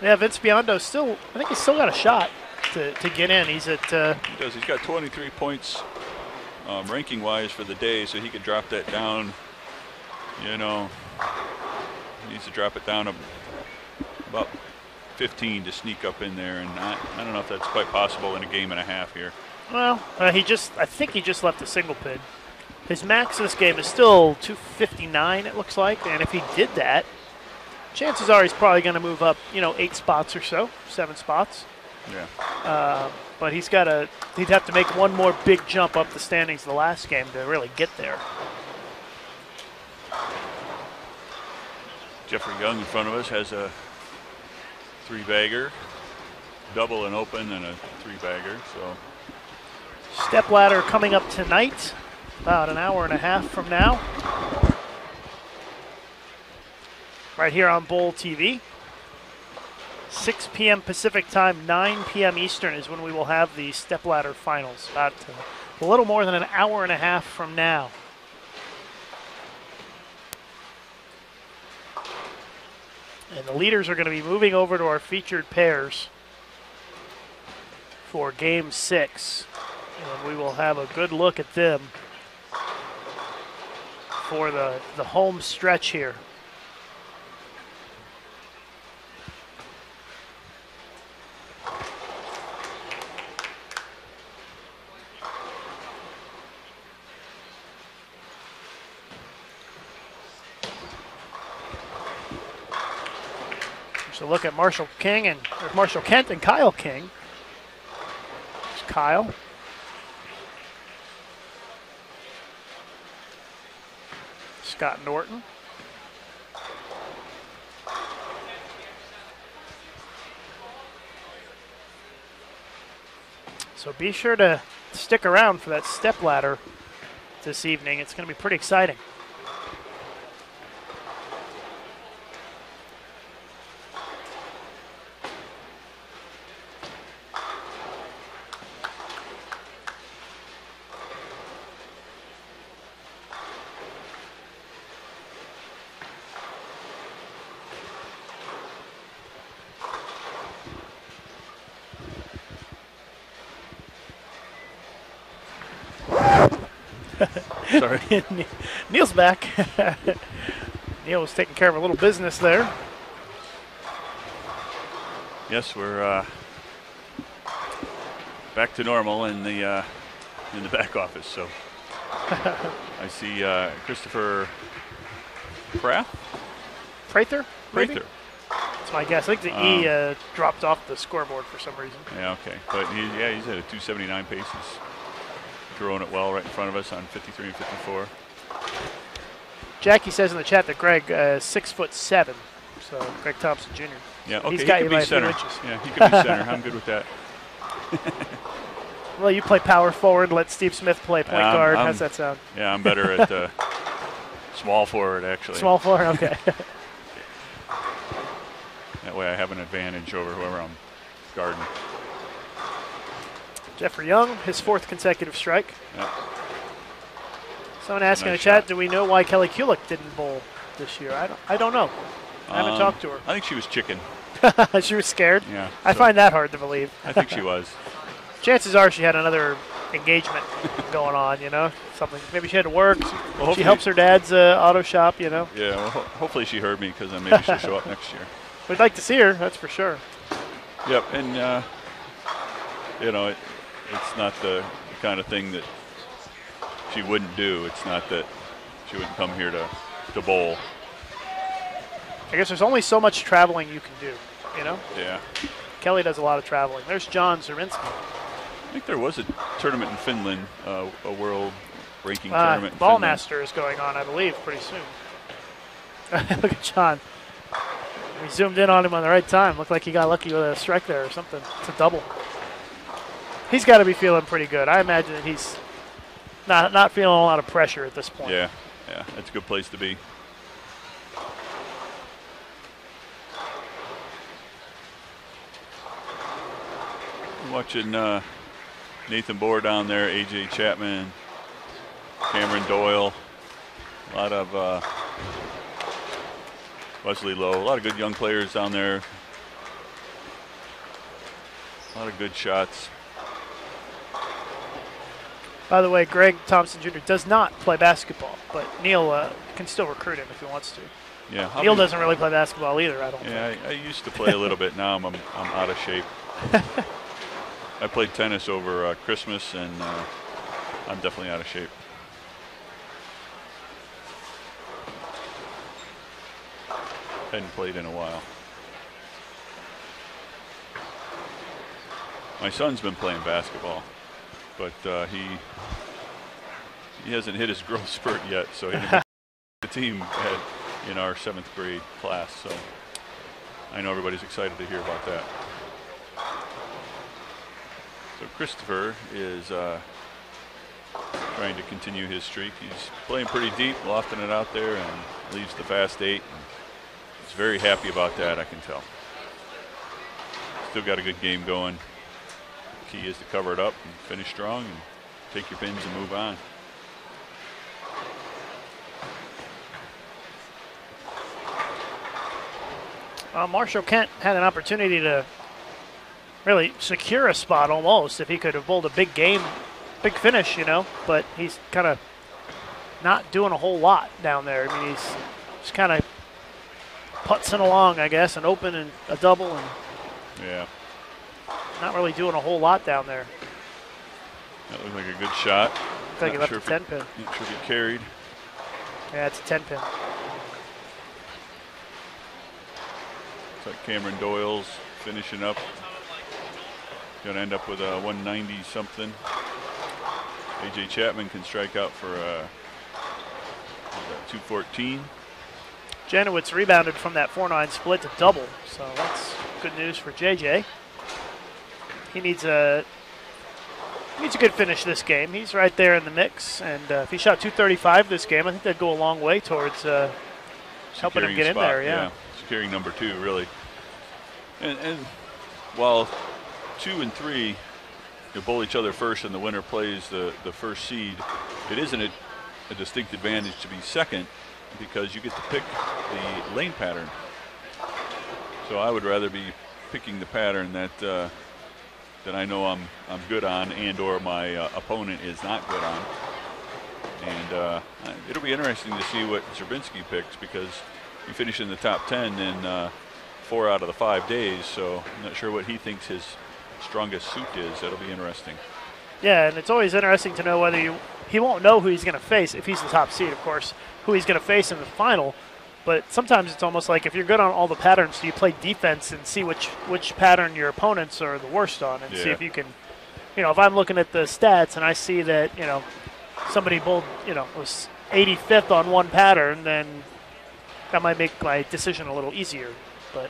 Yeah, Vince Biondo still, I think he's still got a shot to get in. He's at. He does. He's got 23 points ranking-wise for the day, so he could drop that down. You know, he needs to drop it down about 15 to sneak up in there, and I don't know if that's quite possible in a game and a half here. Well, I think he just left a single pin. His max this game is still 259, it looks like, and if he did that, chances are he's probably going to move up, 8 spots or so, 7 spots. Yeah. But he'd have to make one more big jump up the standings the last game to really get there. Jeffrey Young in front of us has a 3-bagger, double and open, and a 3-bagger. So step ladder coming up tonight, about an hour and a half from now, right here on Bowl TV. 6 p.m. Pacific time, 9 p.m. Eastern is when we will have the stepladder finals, about a little more than an hour and a half from now. And the leaders are going to be moving over to our featured pairs for Game 6. And we will have a good look at them for the home stretch here. So look at Marshall Kent and Kyle King. There's Kyle. Scott Norton. So be sure to stick around for that stepladder this evening. It's going to be pretty exciting. Sorry. Neil's back. Neil was taking care of a little business there. Yes, we're back to normal in the back office. So I see Christopher Prather? Prather. That's my guess. I think the E dropped off the scoreboard for some reason. Yeah, okay. But he's at a 279 paces. Throwing it well right in front of us on 53 and 54. Jackie says in the chat that Greg is 6'7", So Greg Thompson Jr. Yeah, okay, He's he got could you be by a few center. inches. Yeah, he could be center. I'm good with that. Well, you play power forward. Let Steve Smith play point guard. How's that sound? Yeah, I'm better at small forward, actually. Small forward, okay. That way I have an advantage over whoever I'm guarding. Jeffrey Young, his 4th consecutive strike. Yeah. Someone asked in the Nice chat, shot. do we know why Kelly Kulick didn't bowl this year? I don't know. I haven't talked to her. I think she was chicken. She was scared? Yeah. I find that hard to believe. I think she was. Chances are she had another engagement going on, something. Maybe she had to work. Well, she helps her dad's auto shop, Yeah, well, hopefully she heard me because then maybe she'll show up next year. We'd like to see her, that's for sure. Yep, and, it's not the kind of thing that she wouldn't do. It's not that she wouldn't come here to bowl. I guess there's only so much traveling you can do, Yeah. Kelly does a lot of traveling. There's John Zerminski. I think there was a tournament in Finland, a world ranking tournament in Ball Finland. Master is going on, I believe, pretty soon. Look at John. We zoomed in on him on the right time. Looked like he got lucky with a strike there or something. It's a double. He's got to be feeling pretty good. I imagine that he's not feeling a lot of pressure at this point. Yeah, that's a good place to be. Watching Nathan Bohr down there, A.J. Chapman, Cameron Doyle, a lot of Wesley Lowe, a lot of good young players down there. A lot of good shots. By the way, Greg Thompson Jr. does not play basketball, but Neil can still recruit him if he wants to. Yeah, Neil doesn't really play basketball either, I don't think. Yeah, I used to play a little bit. Now I'm out of shape. I played tennis over Christmas, and I'm definitely out of shape. Hadn't played in a while. My son's been playing basketball, but he hasn't hit his growth spurt yet, so he didn't make the team in our 7th grade class. So I know everybody's excited to hear about that. So Christopher is trying to continue his streak. He's playing pretty deep, lofting it out there, and leaves the fast 8. He's very happy about that, I can tell. Still got a good game going. Key is to cover it up and finish strong and take your pins and move on. Marshall Kent had an opportunity to really secure a spot almost if he could have bowled a big game, big finish, but he's kind of not doing a whole lot down there. I mean, he's just kind of putzing along, I guess, an open and a double, and yeah, not really doing a whole lot down there. That looked like a good shot. Looks like he left a 10 pin. Not sure if he carried. Yeah, it's a 10 pin. Looks like Cameron Doyle's finishing up. Going to end up with a 190 something. A.J. Chapman can strike out for 214. Janowitz rebounded from that 4-9 split to double, so that's good news for JJ. He needs a good finish this game. He's right there in the mix, and if he shot 235 this game, I think that'd go a long way towards helping him get in there. Yeah, securing number 2 really. And while 2 and 3 bowl each other first, and the winner plays the first seed, it isn't a distinct advantage to be second, because you get to pick the lane pattern. So I would rather be picking the pattern that I know I'm good on, and/or my opponent is not good on. And it'll be interesting to see what Zerbinski picks, because he finished in the top 10 in 4 out of the 5 days. So I'm not sure what he thinks his strongest suit is. That'll be interesting. Yeah, and it's always interesting to know whether he won't know who he's going to face if he's the top seed, of course, who he's going to face in the final. But sometimes it's almost like if you're good on all the patterns, you play defense and see which pattern your opponents are the worst on, and see if you can, if I'm looking at the stats and I see that, somebody bowled, was 85th on one pattern, then That might make my decision a little easier, but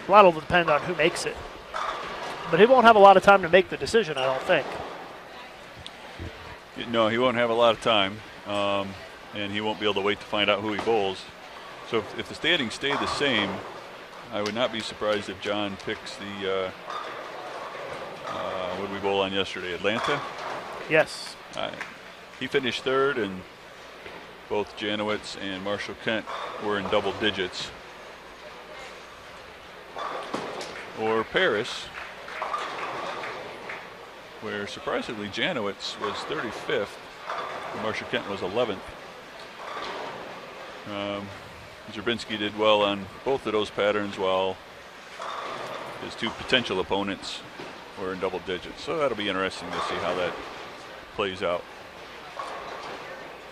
a lot will depend on who makes it. But he won't have a lot of time to make the decision, I don't think. No, he won't have a lot of time, and he won't be able to wait to find out who he bowls. So if the standings stay the same, I would not be surprised if John picks the what did we bowl on yesterday? Atlanta? Yes. He finished third, and both Janowitz and Marshall Kent were in double digits. Or Paris, where surprisingly Janowitz was 35th, and Marshall Kent was 11th. Zerbinski did well on both of those patterns, while his two potential opponents were in double digits. So that'll be interesting to see how that plays out.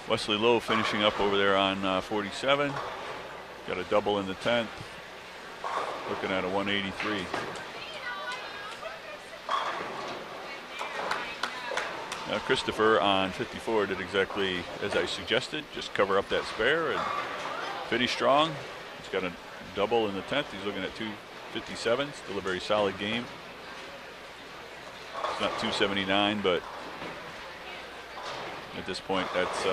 Wesley Lowe finishing up over there on 47. Got a double in the 10th. Looking at a 183. Now Christopher on 54 did exactly as I suggested. Just cover up that spare and finish strong. He's got a double in the 10th. He's looking at 257. Still a very solid game. It's not 279, but at this point, that's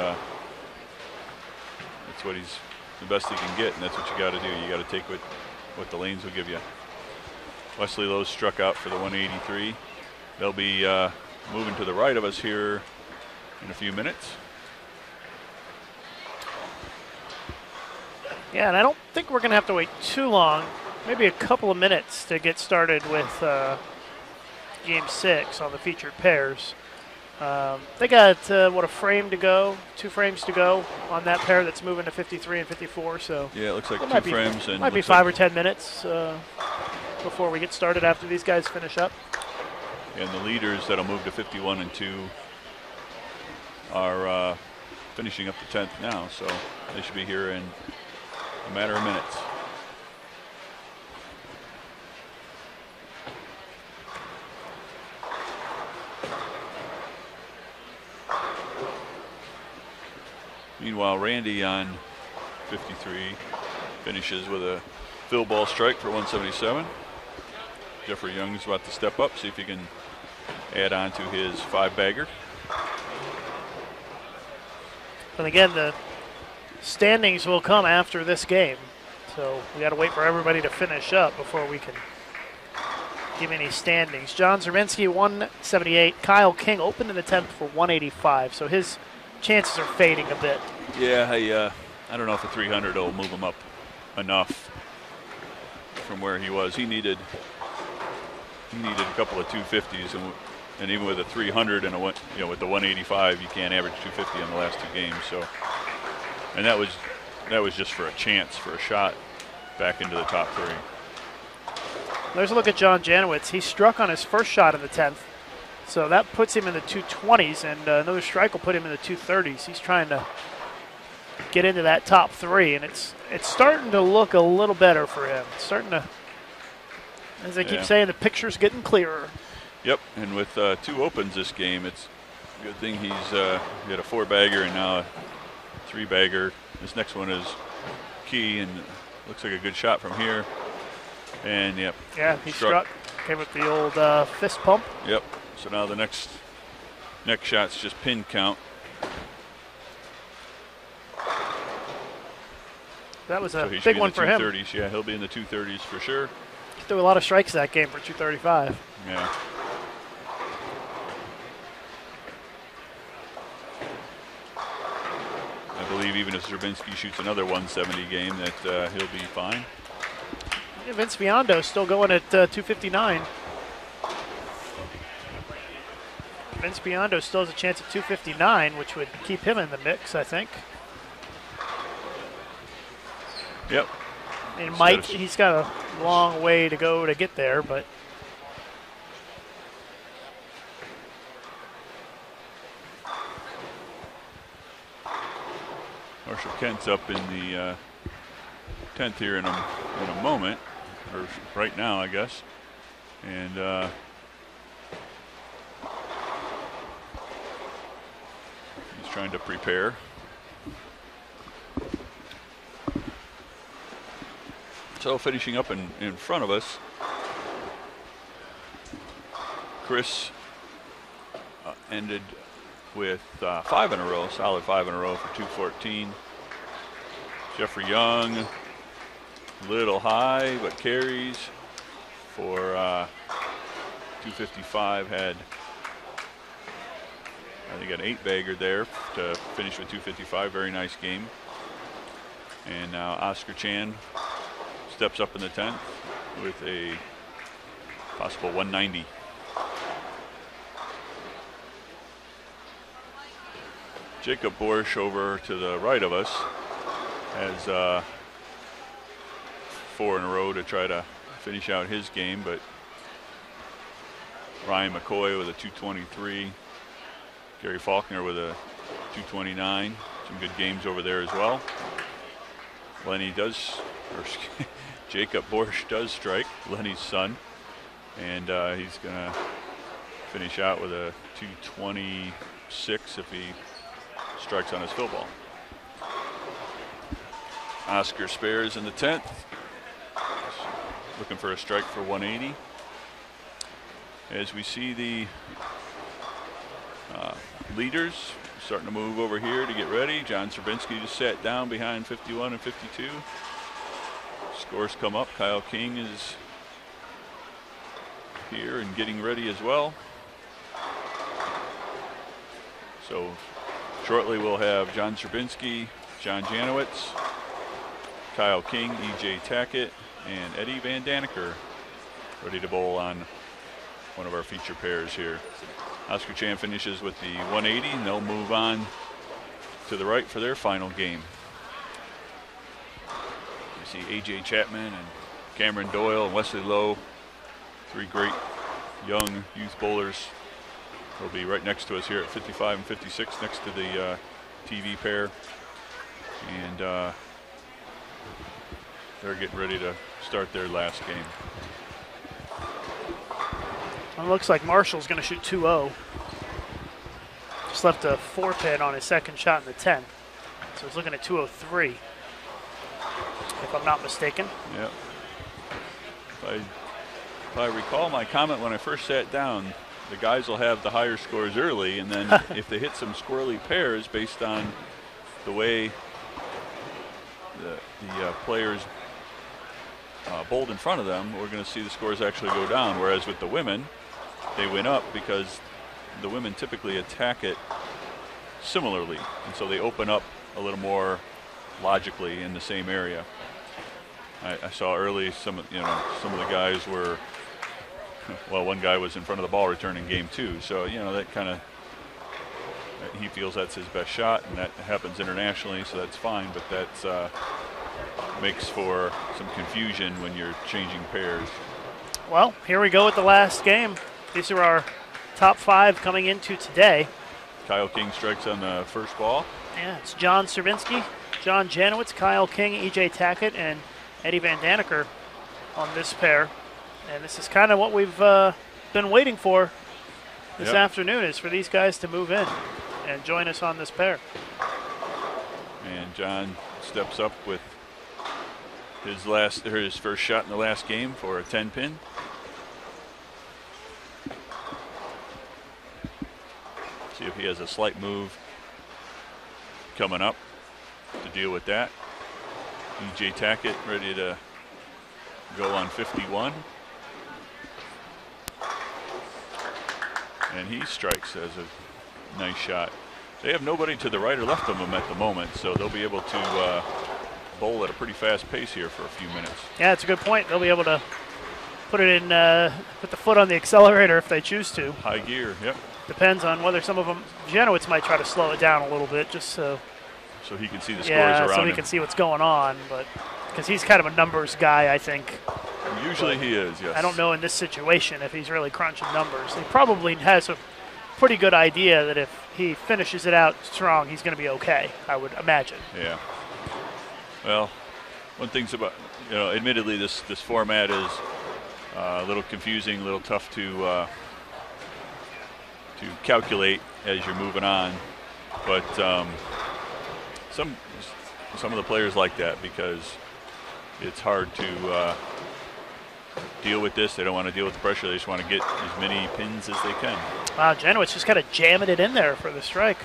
what he's the best he can get, and that's what you got to do. You got to take what the lanes will give you. Wesley Lowe struck out for the 183. They'll be moving to the right of us here in a few minutes. Yeah, and I don't think we're going to have to wait too long. Maybe a couple of minutes to get started with Game 6 on the featured pairs. They got, a frame to go, 2 frames to go on that pair that's moving to 53 and 54. So yeah, it looks like it two frames. And might be 5 or 10 minutes before we get started after these guys finish up. And the leaders that'll move to 51 and 2 are finishing up the 10th now. So they should be here in a matter of minutes. Meanwhile, Randy on 53 finishes with a fill ball strike for 177. Jeffrey Young's about to step up, see if he can add on to his 5-bagger. And again, the standings will come after this game. So we got to wait for everybody to finish up before we can give any standings. John Zerbinski, 178. Kyle King opened in the 10th for 185. So his chances are fading a bit. Yeah, I don't know if a 300 will move him up enough from where he was. He needed a couple of 250s, and even with a 300 and with the 185, you can't average 250 in the last 2 games. So, and that was just for a chance, for a shot back into the top 3. There's a look at John Janowitz. He struck on his first shot in the 10th. So that puts him in the 220s, and another strike will put him in the 230s. He's trying to get into that top 3, and it's starting to look a little better for him. It's starting to, as I keep saying, the picture's getting clearer. Yep, and with 2 opens this game, it's a good thing he had a 4-bagger and now a 3-bagger. This next one is key, and looks like a good shot from here. And yep. Yeah, he struck. Came with the old fist pump. Yep. So now the next shot's just pin count. That was a big one for him. Yeah, he'll be in the 230s for sure. He threw a lot of strikes that game for 235. Yeah. I believe even if Zerbinski shoots another 170 game, that he'll be fine. Yeah, Vince Biondo still going at 259. Vince Biondo still has a chance at 259, which would keep him in the mix, I think. Yep. He's got a long way to go to get there, but Marshall Kent's up in the 10th here in a moment, or right now, I guess. And he's trying to prepare. So finishing up in front of us, Chris ended with 5 in a row, solid 5 in a row for 214. Jeffrey Young, little high, but carries for 255. Had, I think, an 8-bagger there to finish with 255. Very nice game. And now Oscar Chan steps up in the 10th with a possible 190. Jacob Borsch over to the right of us has 4 in a row to try to finish out his game, but Ryan McCoy with a 223, Gary Faulkner with a 229. Some good games over there as well. Lenny does, or Jacob Borsch does strike, Lenny's son, and he's going to finish out with a 226 if he strikes on his fill ball. Oscar Spares in the 10th, looking for a strike for 180. As we see the leaders starting to move over here to get ready. John Serbinsky just sat down behind 51 and 52. Scores come up. Kyle King is here and getting ready as well. So shortly we'll have John Serbinsky, John Janowitz, Kyle King, E.J. Tackett, and Eddie Van Daniker ready to bowl on one of our feature pairs here. Oscar Chan finishes with the 180, and they'll move on to the right for their final game. You see A.J. Chapman and Cameron Doyle and Wesley Lowe, 3 great young youth bowlers. They'll be right next to us here at 55 and 56 next to the TV pair. And they're getting ready to start their last game. It looks like Marshall's going to shoot 2-0. Just left a 4-pin on his second shot in the 10th. So he's looking at 203, if I'm not mistaken. Yeah. If I recall my comment when I first sat down, the guys will have the higher scores early, and then if they hit some squirrely pairs based on the way the players bowled in front of them, we're going to see the scores actually go down. Whereas with the women, they went up because the women typically attack it similarly, and so they open up a little more logically in the same area. I saw early some of the guys were, well, one guy was in front of the ball returning game 2, so that kind of, he feels that's his best shot, and that happens internationally, so that's fine, but that's makes for some confusion when you're changing pairs. Well, here we go with the last game. These are our top 5 coming into today. Kyle King strikes on the first ball. Yeah, it's John Serbinsky, John Janowitz, Kyle King, E.J. Tackett, and Eddie Van Daniker on this pair. And this is kind of what we've been waiting for this afternoon, is for these guys to move in and join us on this pair. And John steps up with his first shot in the last game for a 10-pin. See if he has a slight move coming up to deal with that. E.J. Tackett ready to go on 51. And he strikes as a nice shot. They have nobody to the right or left of them at the moment, so they'll be able to bowl at a pretty fast pace here for a few minutes. Yeah, it's a good point. They'll be able to put it in, put the foot on the accelerator if they choose to. High gear, yep. Depends on whether some of them, Janowitz might try to slow it down a little bit just so he can see the scores around him. Yeah, so he can see what's going on, but because he's kind of a numbers guy, I think. Usually he is, yes. I don't know in this situation if he's really crunching numbers. He probably has a pretty good idea that if he finishes it out strong, he's going to be okay, I would imagine. Yeah. Well, one thing's about, admittedly this format is a little confusing, a little tough to calculate as you're moving on, but some of the players like that because it's hard to deal with this. They don't want to deal with the pressure. They just want to get as many pins as they can. Wow, Janowicz just kind of jamming it in there for the strike.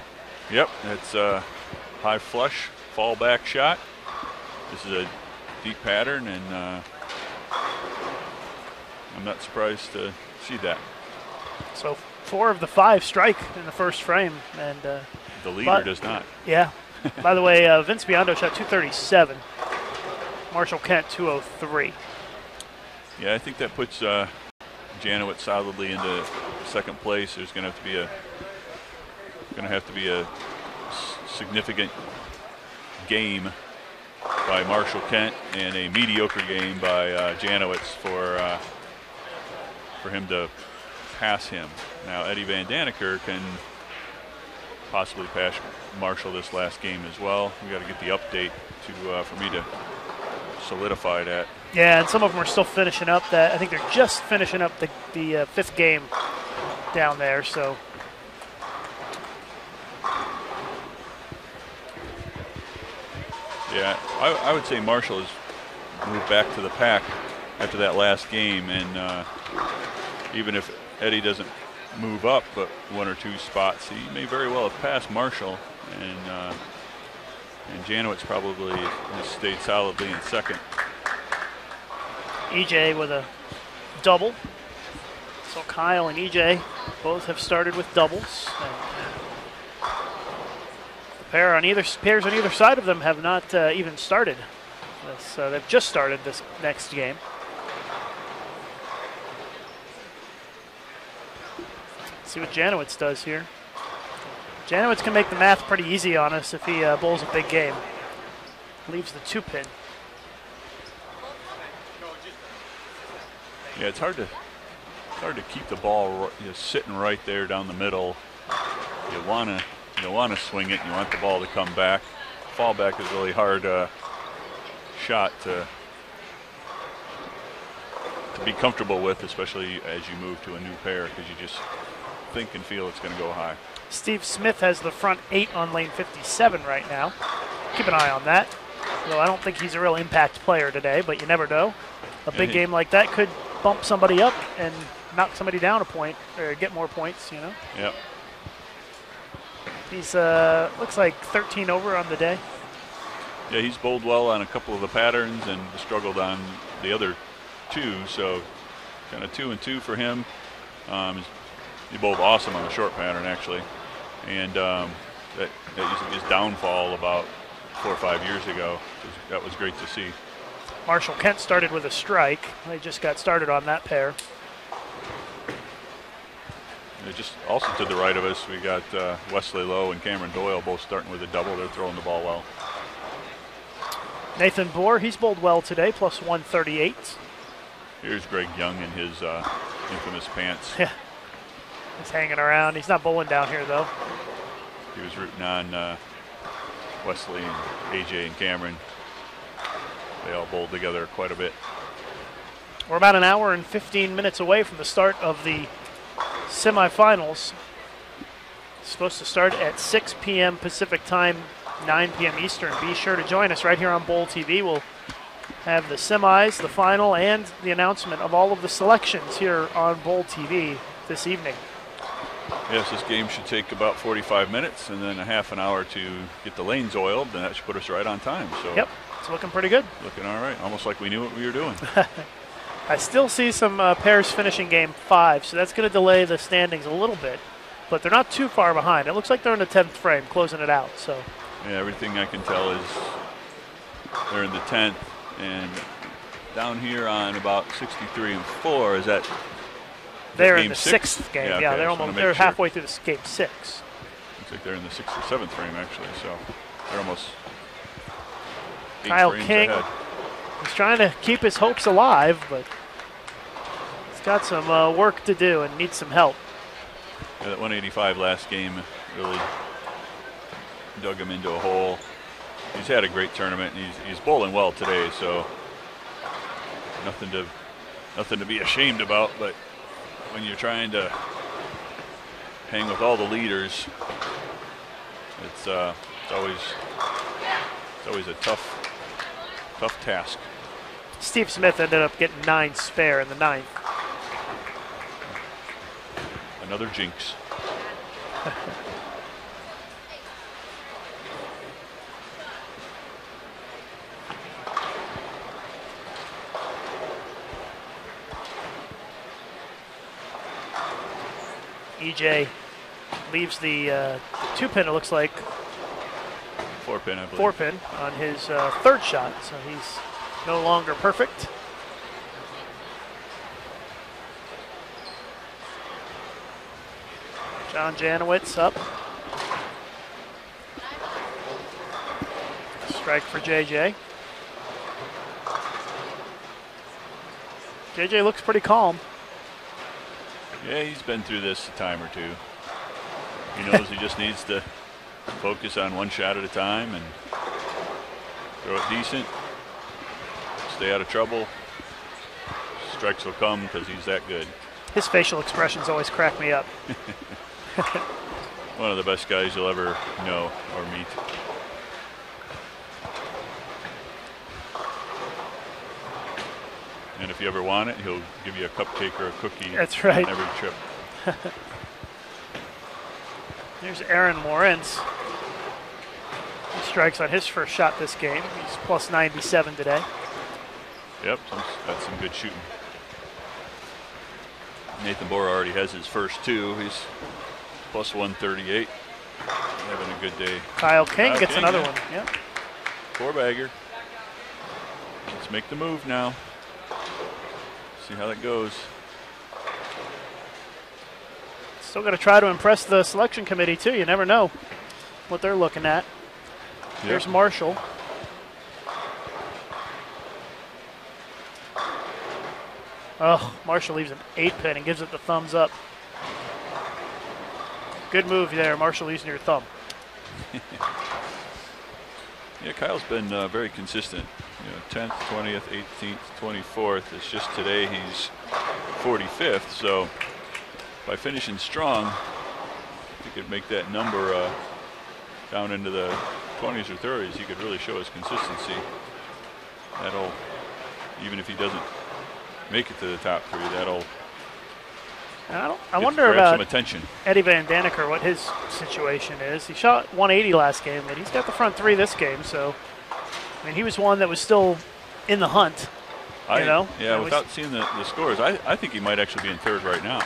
Yep, it's a high flush, fall back shot. This is a deep pattern, and I'm not surprised to see that. So 4 of the 5 strike in the first frame, and the leader does not. Yeah. By the way, Vince Biondo shot 237. Marshall Kent 203. Yeah, I think that puts Janowicz solidly into second place. There's going to have to be a significant game by Marshall Kent and a mediocre game by Janowicz for him to pass him. Now Eddie Van Daneker can possibly pass Marshall this last game as well. We got to get the update for me to solidify that. Yeah, and some of them are still finishing up that. I think they're just finishing up the 5th game down there. So. Yeah, I would say Marshall has moved back to the pack after that last game, and even if Eddie doesn't move up but 1 or 2 spots, he may very well have passed Marshall, and Janowicz probably has stayed solidly in second. EJ with a double. So Kyle and EJ both have started with doubles. And the pairs on either side of them have not even started. They've just started this next game. Let's see what Janowicz does here. Janowicz can make the math pretty easy on us if he bowls a big game. Leaves the 2-pin. Yeah, it's hard to keep the ball sitting right there down the middle. You want to swing it. You want the ball to come back. Fall back is a really hard shot to be comfortable with, especially as you move to a new pair, because you just think and feel it's going to go high. Steve Smith has the front 8 on lane 57 right now. Keep an eye on that. Though I don't think he's a real impact player today, but you never know. A big game like that could bump somebody up and knock somebody down a point or get more points, you know? Yep. He's looks like 13 over on the day. Yeah, he's bowled well on a couple of the patterns and struggled on the other 2, so kind of 2 and 2 for him. He bowled awesome on the short pattern, actually, and that was his downfall about 4 or 5 years ago. That was great to see. Marshall Kent started with a strike. They just got started on that pair. Just also to the right of us, we got Wesley Lowe and Cameron Doyle both starting with a double. They're throwing the ball well. Nathan Bohr, he's bowled well today, plus 138. Here's Greg Young in his infamous pants. Yeah, he's hanging around. He's not bowling down here, though. He was rooting on Wesley and AJ and Cameron. They all bowled together quite a bit. We're about an hour and 15 minutes away from the start of the semifinals. It's supposed to start at 6 p.m. Pacific time, 9 p.m. Eastern. Be sure to join us right here on Bowl TV. We'll have the semis, the final, and the announcement of all of the selections here on Bowl TV this evening. Yes, this game should take about 45 minutes and then a half an hour to get the lanes oiled, and that should put us right on time. So yep, it's looking pretty good. Looking all right, almost like we knew what we were doing. I still see some pairs finishing game 5, so that's going to delay the standings a little bit, but they're not too far behind. It looks like they're in the 10th frame, closing it out. So yeah, everything I can tell is they're in the 10th, and down here on about 63 and 4 is that. They're in the 6th game. Yeah, okay. They're halfway through the game 6. Looks like they're in the 6th or 7th frame actually, so they're almost 8 Kyle frames King ahead. is trying to keep his hopes alive, but he's got some work to do and needs some help. Yeah, that 185 last game really dug him into a hole. He's had a great tournament, and he's bowling well today, so nothing to be ashamed about. But when you're trying to hang with all the leaders, it's always a tough task. Steve Smith ended up getting 9 spare in the 9th. Another jinx. EJ leaves the 2-pin, it looks like. 4-pin, I believe. 4-pin on his 3rd shot, so he's no longer perfect. John Janowitz up. Strike for JJ. JJ looks pretty calm. Yeah, he's been through this a time or two. He knows he just needs to focus on one shot at a time and throw it decent. Stay out of trouble. Strikes will come because he's that good. His facial expressions always crack me up. One of the best guys you'll ever know or meet. And if you ever want it, he'll give you a cupcake or a cookie. That's right. On every trip. There's Aaron Moritz. He strikes on his first shot this game. He's plus 97 today. Yep, that's some good shooting. Nathan Bora already has his first 2. He's plus 138. Having a good day. Kyle King gets another one. Yep. 4-bagger. Let's make the move now. See how that goes. Still got to try to impress the selection committee too. You never know what they're looking at. Yep. Here's Marshall. Oh, Marshall leaves an 8-pin and gives it the thumbs up. Good move there, Marshall, using your thumb. Yeah, Kyle's been very consistent. 10th, 20th, 18th, 24th. It's just today he's 45th. So by finishing strong, if he could make that number down into the 20s or 30s, he could really show his consistency. That'll, even if he doesn't make it to the top 3, that'll. I wonder about some attention. Eddie Van Daneker, what his situation is. He shot 180 last game, but he's got the front 3 this game. So, I mean, he was one that was still in the hunt. You know? Yeah, without seeing the scores, I think he might actually be in 3rd right now.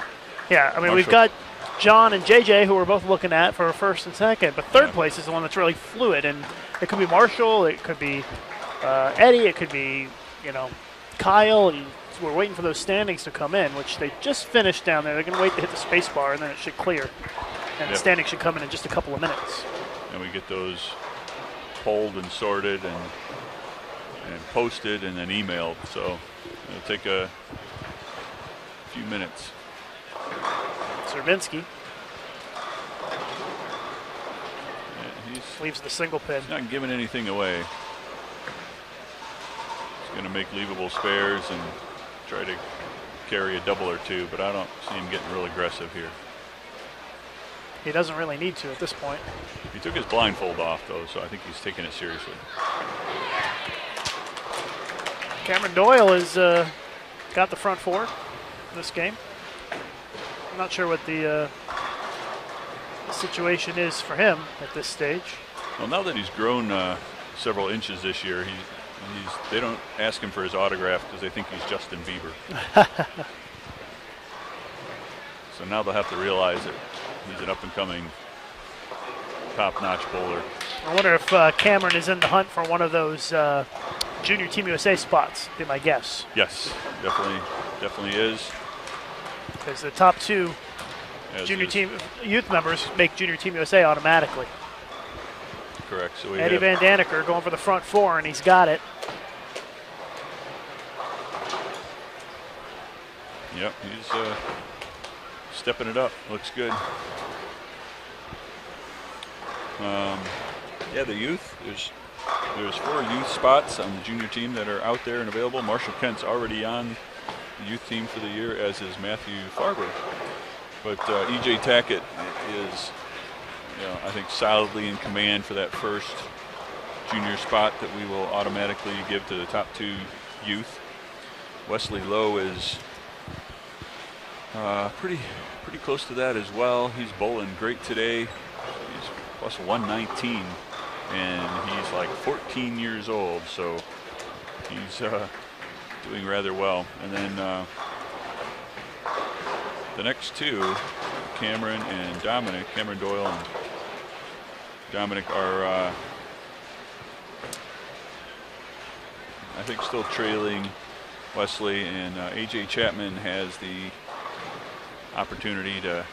Yeah, I mean, Marshall. We've got John and JJ who we're both looking at for 1st and 2nd, but 3rd place is the one that's really fluid, and it could be Marshall, it could be Eddie, it could be, Kyle. We're waiting for those standings to come in, which they just finished down there. They're going to wait to hit the space bar, and then it should clear. And the standings should come in just a couple of minutes. And we get those polled and sorted and posted and then emailed. So it'll take a few minutes. Serbinsky. Yeah, he leaves the single pin. He's not giving anything away. He's going to make leavable spares and try to carry a double or 2, but I don't see him getting real aggressive here. He doesn't really need to at this point. He took his blindfold off, though, so I think he's taking it seriously. Cameron Doyle has got the front 4 this game. I'm not sure what the situation is for him at this stage. Well, now that he's grown several inches this year, they don't ask him for his autograph because they think he's Justin Bieber. So now they'll have to realize that he's an up-and-coming, top-notch bowler. I wonder if Cameron is in the hunt for one of those Junior Team USA spots, be my guess. Yes, definitely is. Because the top 2 Junior Team youth members make Junior Team USA automatically. Correct. So Eddie Van Daneker going for the front 4, and he's got it. Yep, he's stepping it up. Looks good. Yeah, the youth. There's 4 youth spots on the junior team that are out there and available. Marshall Kent's already on the youth team for the year, as is Matthew Farber. But EJ Tackett is, I think, solidly in command for that first junior spot that we will automatically give to the top 2 youth. Wesley Lowe is pretty close to that as well. He's bowling great today. He's plus 119, and he's like 14 years old, so he's doing rather well. And then the next two, Cameron and Dominic, Cameron Doyle and Dominic, are I think still trailing Wesley, and AJ Chapman has the opportunity to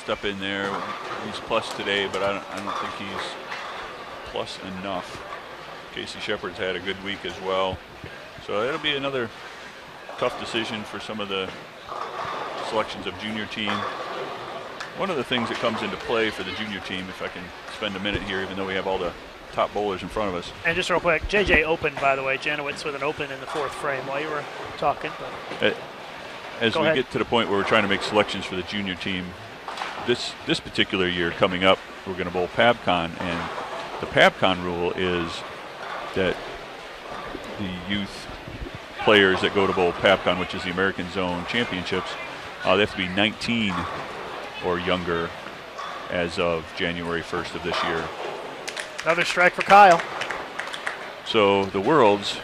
step in there. He's plus today, but I don't think he's plus enough. Casey Shepard's had a good week as well, so it'll be another tough decision for some of the selections of junior team. One of the things that comes into play for the junior team, if I can spend a minute here, even though we have all the top bowlers in front of us. And just real quick, JJ opened, by the way, Janowitz with an open in the 4th frame while you were talking. As we get to the point where we're trying to make selections for the junior team, this particular year coming up, we're going to bowl PABCON, and the PABCON rule is that the youth players that go to bowl PABCON, which is the American Zone Championships, they have to be 19 or younger as of January 1st of this year. Another strike for Kyle. So the Worlds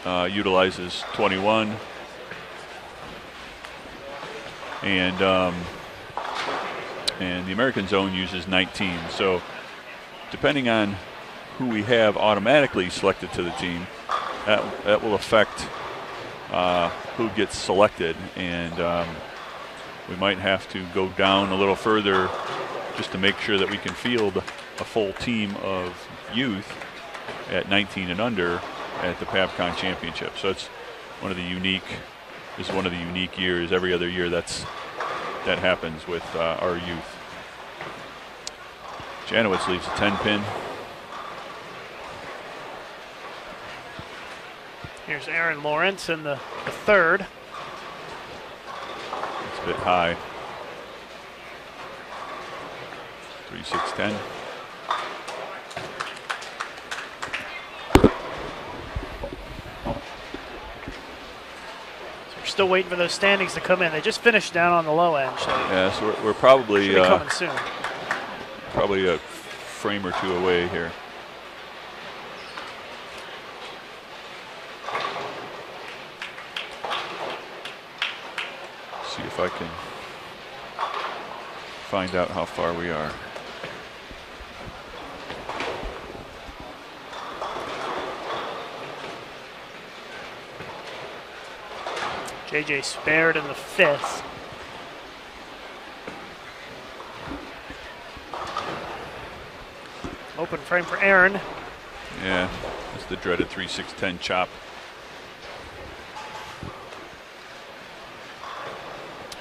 utilizes 21, and the American Zone uses 19. So depending on who we have automatically selected to the team, that will affect who gets selected, and we might have to go down a little further just to make sure that we can field a full team of youth at 19 and under at the PABCON Championship. So it's one of the unique. This is one of the unique years. Every other year that happens with our youth. Janowitz leaves a 10-pin. Here's Aaron Lawrence in the 3rd. It's a bit high. 3-6-10. Still waiting for those standings to come in. They just finished down on the low end. So yeah, so we're probably coming soon. Probably a frame or two away here. See if I can find out how far we are. JJ spared in the 5th. Open frame for Aaron. Yeah, that's the dreaded 3-6-10 chop.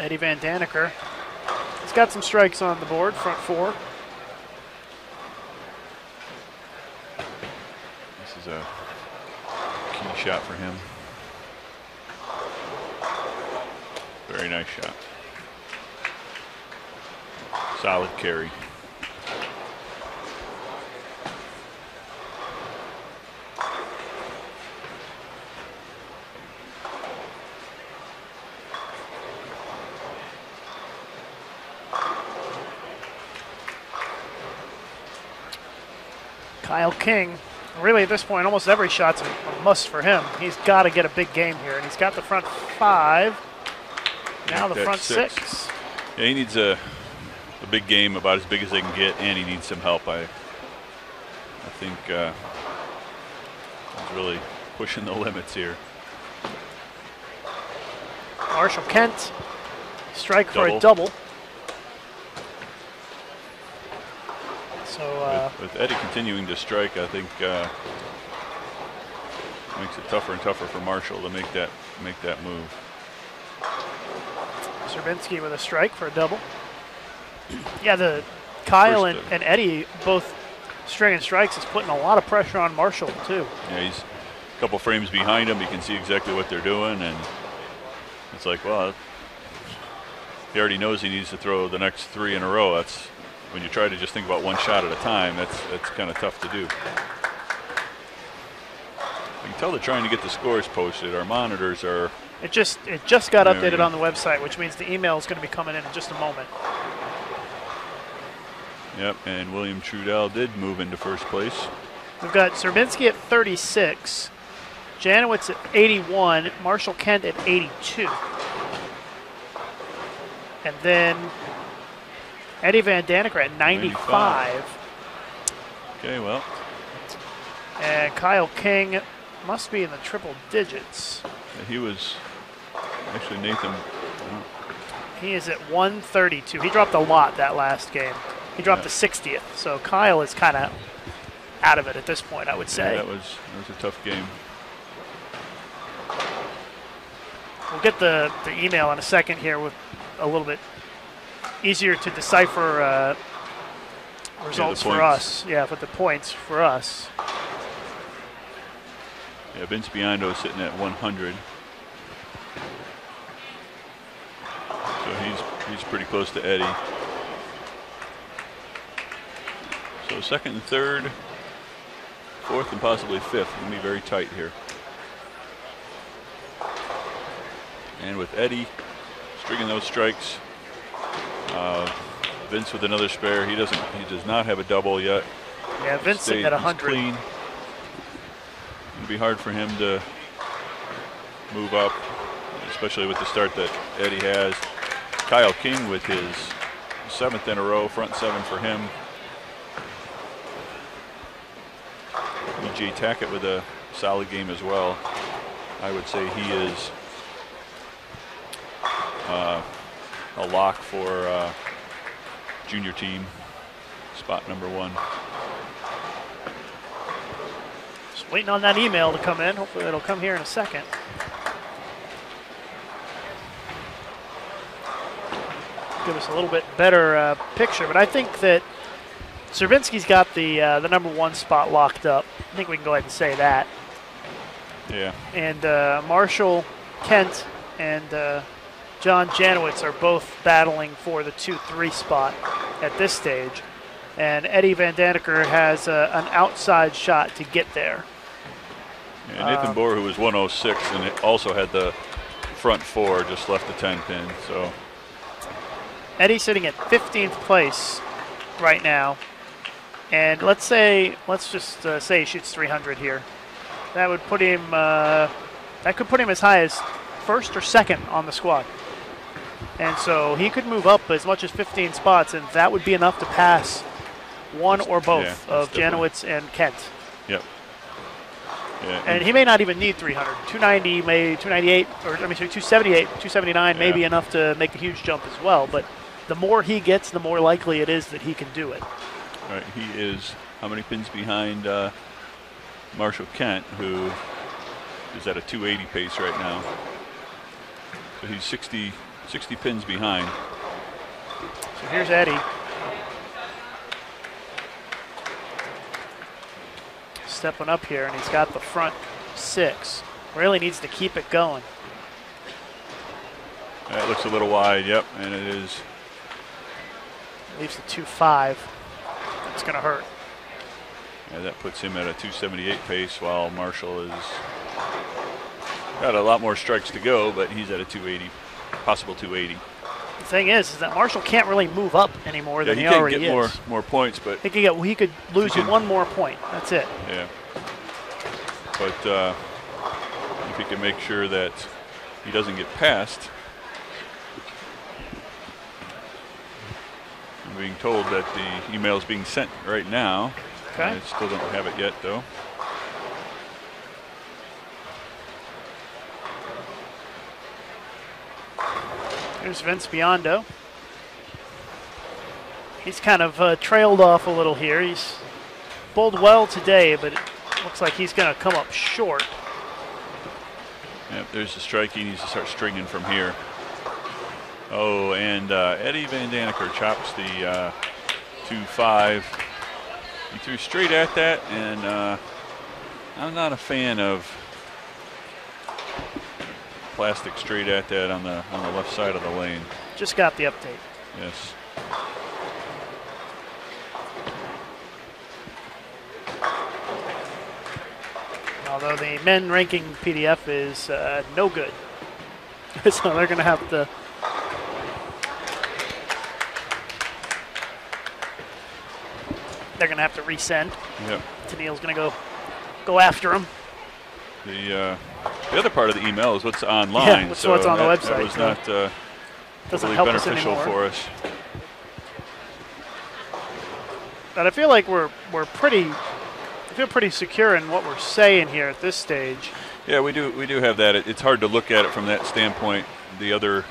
Eddie Van Daniker. He's got some strikes on the board, front 4. This is a key shot for him. Very nice shot. Solid carry. Kyle King. Really, at this point, almost every shot's a must for him. He's got to get a big game here, and he's got the front 5. Now the front 6. Yeah, he needs a big game, about as big as they can get, and he needs some help. I think he's really pushing the limits here. Marshall Kent, strike for a double. So with Eddie continuing to strike, I think makes it tougher and tougher for Marshall to make that move. Serbinsky with a strike for a double. Yeah, the Kyle and Eddie both stringing strikes is putting a lot of pressure on Marshall too. Yeah, he's a couple frames behind him. You can see exactly what they're doing, and it's like, well, he already knows he needs to throw the next 3 in a row. That's when you try to just think about one shot at a time. That's kind of tough to do. can tell they're trying to get the scores posted. Our monitors are. It just got updated on the website, which means the email is going to be coming in just a moment. Yep, and William Trudell did move into first place. We've got Serbinski at 36, Janowitz at 81, Marshall Kent at 82. And then Eddie Van Daneker at 95. Okay, well. And Kyle King must be in the triple digits. He was actually Nathan. He is at 132. He dropped a lot that last game. He dropped the 60th. So Kyle is kind of out of it at this point, I would say. Yeah, that was a tough game. We'll get the email in a second here with a little bit easier to decipher results for us. Yeah, with the points for us. Yeah, Vince Biondo sitting at 100. So he's pretty close to Eddie. So second and third, fourth and possibly fifth. Going to be very tight here. And with Eddie stringing those strikes, Vince with another spare. He does not have a double yet. Yeah, Vince sitting at 100. Clean. It'll be hard for him to move up, especially with the start that Eddie has. Kyle King with his 7th in a row, front 7 for him. E.J. Tackett with a solid game as well. I would say he is a lock for junior team, spot number 1. Just waiting on that email to come in. Hopefully it'll come here in a second. Give us a little bit better picture, but I think that Serbinski's got the number 1 spot locked up. I think we can go ahead and say that. Yeah. And Marshall Kent and John Janowitz are both battling for the 2-3 spot at this stage. And Eddie Van Daneker has an outside shot to get there. Yeah, Nathan Bohr, who was 106 and also had the front 4, just left the 10 pin. So Eddie's sitting at 15th place right now. And let's just say he shoots 300 here. That would put him, that could put him as high as 1st or 2nd on the squad. And so he could move up as much as 15 spots, and that would be enough to pass one or both of Janowitz and Kent. Yep. Yeah, and he may not even need 300. 290, maybe 298, or 278, 279 may be enough to make a huge jump as well. But the more he gets, the more likely it is that he can do it. All right, he is how many pins behind Marshall Kent, who is at a 280 pace right now. So he's 60 pins behind. So here's Eddie. Stepping up here, and he's got the front 6. Really needs to keep it going. That looks a little wide, yep, and it is. Leaves the 2.5. It's going to hurt. Yeah, that puts him at a 278 pace, while Marshall is got a lot more strikes to go, but he's at a 280, possible 280. The thing is that Marshall can't really move up any more than he already is. He can get more points, but he could lose 1 more point. That's it. Yeah. But if he can make sure that he doesn't get passed. I'm being told that the email is being sent right now. Okay. I still don't have it yet, though. Here's Vince Biondo. He's kind of trailed off a little here. He's bowled well today, but it looks like he's going to come up short. Yep, there's the strike. He needs to start stringing from here. Oh, and Eddie Van Daneker chops the 2.5. He threw straight at that, and I'm not a fan of plastic straight at that on the left side of the lane. Just got the update. Yes. Although the men ranking PDF is no good. So they're going to have to. They're going to have to resend. Yep. Tennille's going to go after him. The other part of the email is what's online. Yeah, what's on the website. That was not doesn't really help beneficial us anymore. for us. But I feel like we're pretty. I feel pretty secure in what we're saying here at this stage. Yeah, we do have that. It's hard to look at it from that standpoint. The other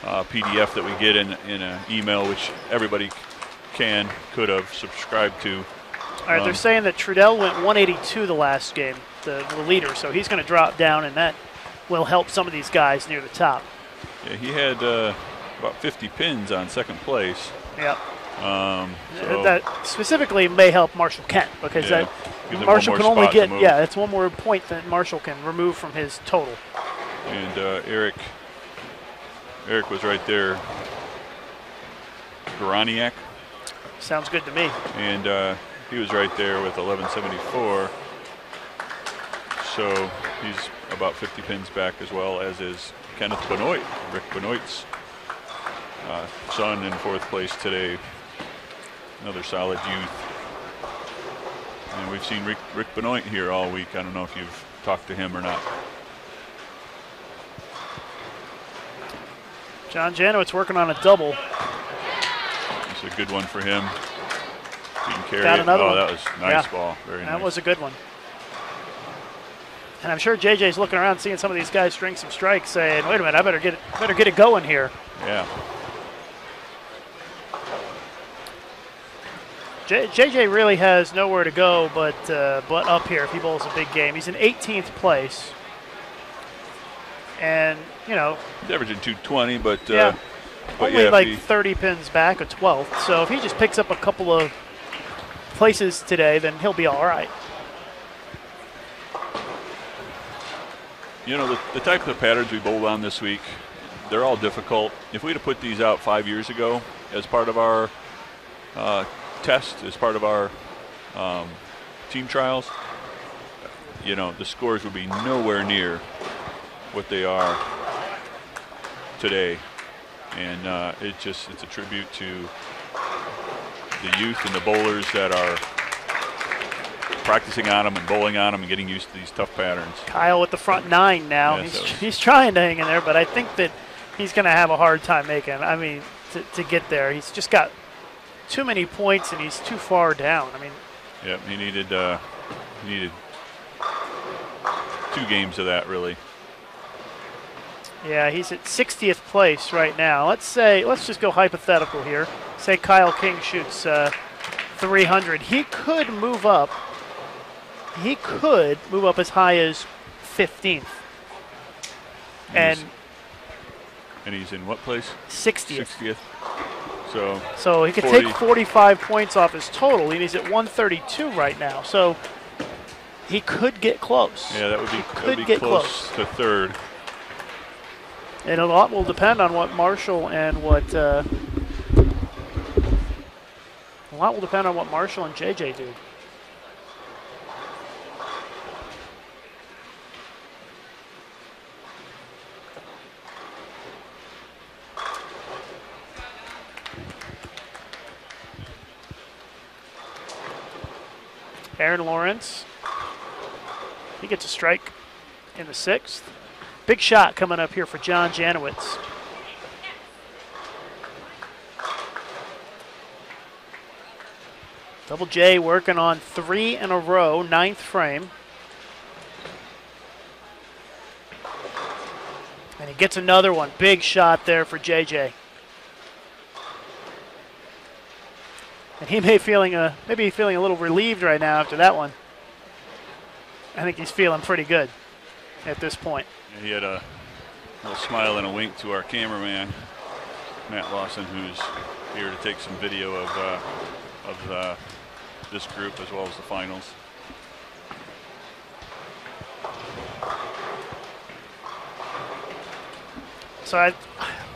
PDF that we get in an email, which everybody could have subscribed to. All right, they're saying that Trudell went 182 the last game, the leader, so he's going to drop down, and that will help some of these guys near the top. Yeah, he had about 50 pins on second place. Yep. So that specifically may help Marshall Kent because yeah, that Marshall can only get it's one more point that Marshall can remove from his total. And Eric was right there. Garaniak. Sounds good to me. And he was right there with 1174. So he's about 50 pins back, as well as is Kenneth Benoit, Rick Benoit's son, in fourth place today. Another solid youth. And we've seen Rick Benoit here all week. I don't know if you've talked to him or not. John Janowitz working on a double. It's a good one for him. He can carry Got it. another Oh, one. that was a nice ball. Very nice. That was a good one. And I'm sure JJ's looking around, seeing some of these guys string some strikes, saying, "Wait a minute, I better get it going here." Yeah. JJ really has nowhere to go but up here if he bowls a big game. He's in 18th place. And, you know. He's averaging 220, but only like 30 pins back of 12th. So if he just picks up a couple of places today, then he'll be all right. You know, the type of patterns we bowled on this week, they're all difficult. If we'd have put these out 5 years ago as part of our test, as part of our team trials, you know, the scores would be nowhere near what they are today. And it's a tribute to the youth and the bowlers that are practicing on them and bowling on them and getting used to these tough patterns. Kyle with the front nine now. Yes, he's trying to hang in there, but I think that he's going to have a hard time making. I mean, to get there, he's just got too many points and he's too far down. I mean, yep, he needed 2 games of that, really. Yeah, he's at 60th place right now. Let's just go hypothetical here. Say Kyle King shoots 300. He could move up. He could move up as high as 15th. And he's in what place? 60th. 60th. So he could take 45 points off his total, and he's at 132 right now. So he could get close. Yeah, that would be close to third. And a lot will depend on what Marshall and JJ do. Aaron Lawrence, he gets a strike in the 6th. Big shot coming up here for John Janowitz. Double J working on 3 in a row, 9th frame. And he gets another one. Big shot there for JJ. And he may maybe feeling a little relieved right now after that one. I think he's feeling pretty good at this point. He had a little smile and a wink to our cameraman, Matt Lawson, who's here to take some video of this group as well as the finals. So I'm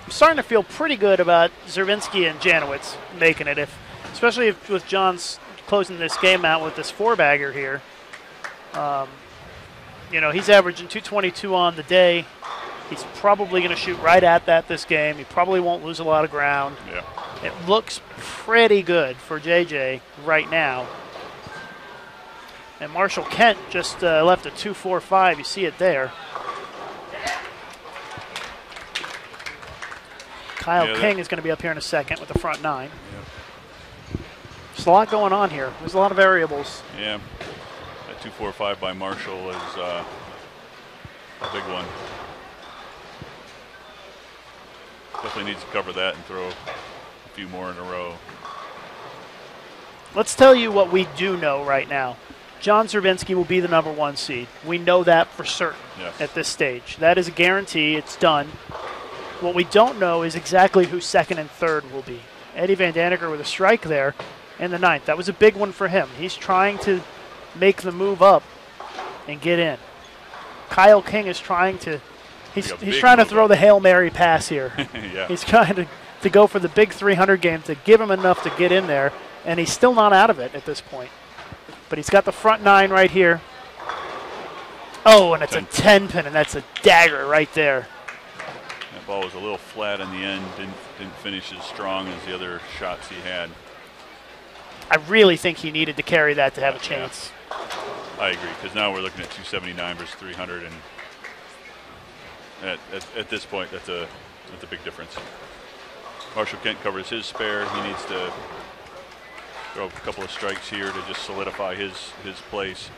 starting to feel pretty good about Zervinsky and Janowitz making it, especially with John's closing this game out with this 4-bagger here. You know, he's averaging 222 on the day. He's probably going to shoot right at that this game. He probably won't lose a lot of ground. Yeah. It looks pretty good for JJ right now. And Marshall Kent just left a 2.45. You see it there. Kyle King is going to be up here in a second with the front 9. Yeah. There's a lot going on here. There's a lot of variables. Yeah. That 2.45 by Marshall is a big one. Definitely needs to cover that and throw a few more in a row. Let's tell you what we do know right now. John Zerbinski will be the number 1 seed. We know that for certain at this stage. That is a guarantee. It's done. What we don't know is exactly who 2nd and 3rd will be. Eddie Van Daniker with a strike there in the 9th. That was a big one for him. He's trying to make the move up and get in. Kyle King is trying to he's trying to throw the Hail Mary pass here. Yeah. He's trying to go for the big 300 game to give him enough to get in there, and he's still not out of it at this point. But he's got the front 9 right here. Oh, and it's a 10 pin, and that's a dagger right there. That ball was a little flat in the end. Didn't finish as strong as the other shots he had. I really think he needed to carry that to have a chance. Yeah. I agree, because now we're looking at 279 versus 300, and at this point, that's a big difference. Marshall Kent covers his spare. He needs to throw a couple of strikes here to just solidify his place.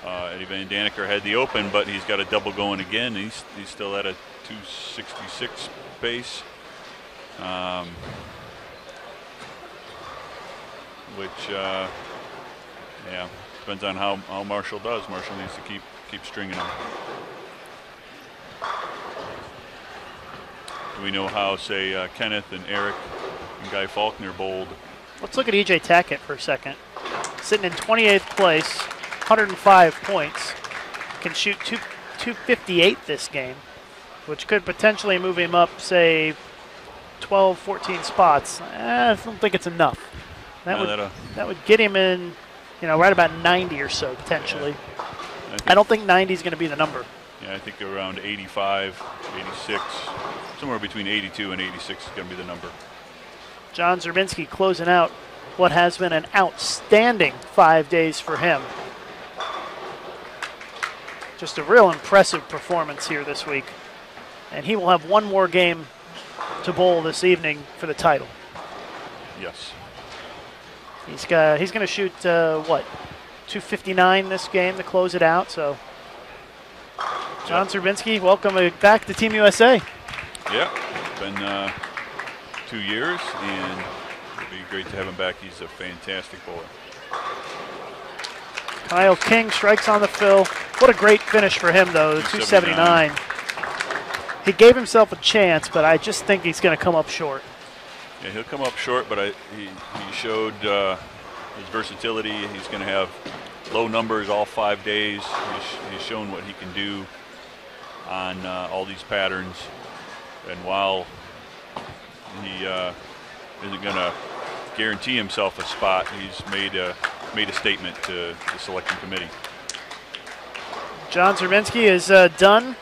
Eddie Van Daniker had the open, but he's got a double going again. He's still at a 266 pace, which depends on how Marshall does. Marshall needs to keep stringing him. Do we know how, say, Kenneth and Eric and Guy Faulkner bowled? Let's look at E.J. Tackett for a second. Sitting in 28th place, 105 points. Can shoot 258 this game, which could potentially move him up, say, 12, 14 spots. I don't think it's enough. That would get him in, right about 90 or so, potentially. Yeah. I don't think 90 is going to be the number. Yeah, I think around 85, 86, somewhere between 82 and 86 is going to be the number. John Zerbinski closing out what has been an outstanding 5 days for him. Just a real impressive performance here this week. And he will have one more game to bowl this evening for the title. Yes. He's going to shoot, 259 this game to close it out. So, John Zerbinski, welcome back to Team USA. Yeah, it's been 2 years, and it'll be great to have him back. He's a fantastic bowler. Kyle King strikes on the fill. What a great finish for him, though, 279. He gave himself a chance, but I just think he's going to come up short. Yeah, he'll come up short, but he showed his versatility. He's going to have low numbers all 5 days. He's shown what he can do on all these patterns. And while he isn't going to guarantee himself a spot, he's made a statement to the selection committee. John Zerbinski is done.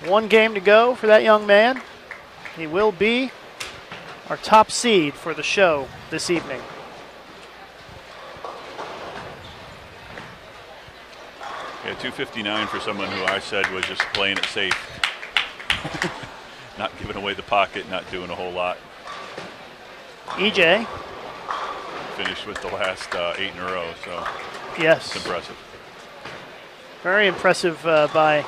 One game to go for that young man. He will be our top seed for the show this evening. Yeah, 259 for someone who I said was just playing it safe. Not giving away the pocket, not doing a whole lot. EJ. Finished with the last 8 in a row, so yes, it's impressive. Very impressive by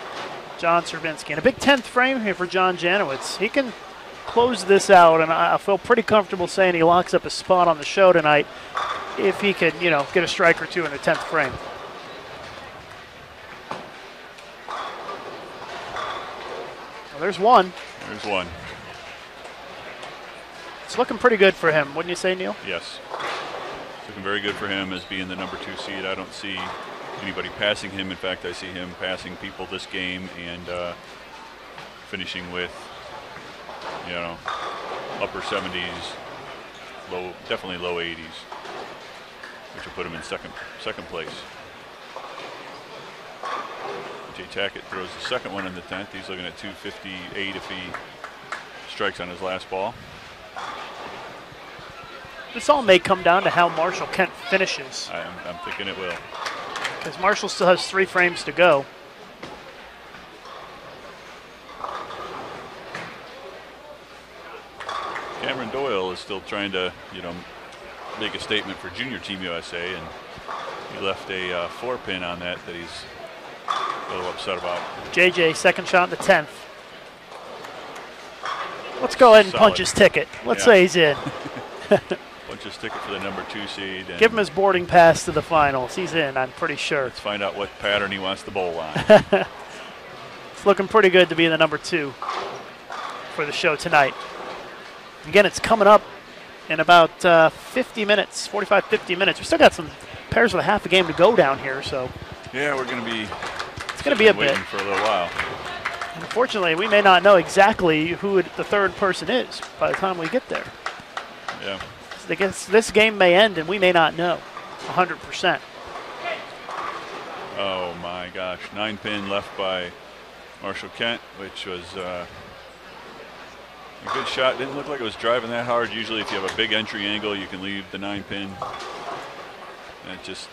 John Zerbinski. And a big 10th frame here for John Janowitz. He can close this out, and I feel pretty comfortable saying he locks up a spot on the show tonight if he could, get a strike or two in the 10th frame. Well, there's one. There's one. It's looking pretty good for him, wouldn't you say, Neil? Yes. It's looking very good for him as being the number 2 seed. I don't see anybody passing him. In fact, I see him passing people this game and finishing with, upper 70s, definitely low 80s, which will put him in second place. J.J. Tackett throws the second one in the 10th. He's looking at 258 if he strikes on his last ball. This all may come down to how Marshall Kent finishes. I'm thinking it will. Because Marshall still has 3 frames to go. Cameron Doyle is still trying to, make a statement for Junior Team USA, and he left a 4-pin on that he's a little upset about. JJ, second shot in the 10th. Let's go ahead and punch his ticket. Let's say he's in. Punch his ticket for the number 2 seed. And give him his boarding pass to the finals. He's in, I'm pretty sure. Let's find out what pattern he wants to bowl on. It's looking pretty good to be the number 2 for the show tonight. Again, it's coming up in about 50 minutes, 45, 50 minutes. We still got some pairs with a half a game to go down here, so. Yeah, we're going to be. It's going to be a bit. For a little while. Unfortunately, we may not know exactly who the third person is by the time we get there. Yeah. So I guess this game may end and we may not know 100%. Oh my gosh, 9-pin left by Marshall Kent, which was a good shot. Didn't look like it was driving that hard. Usually if you have a big entry angle, you can leave the 9-pin. And just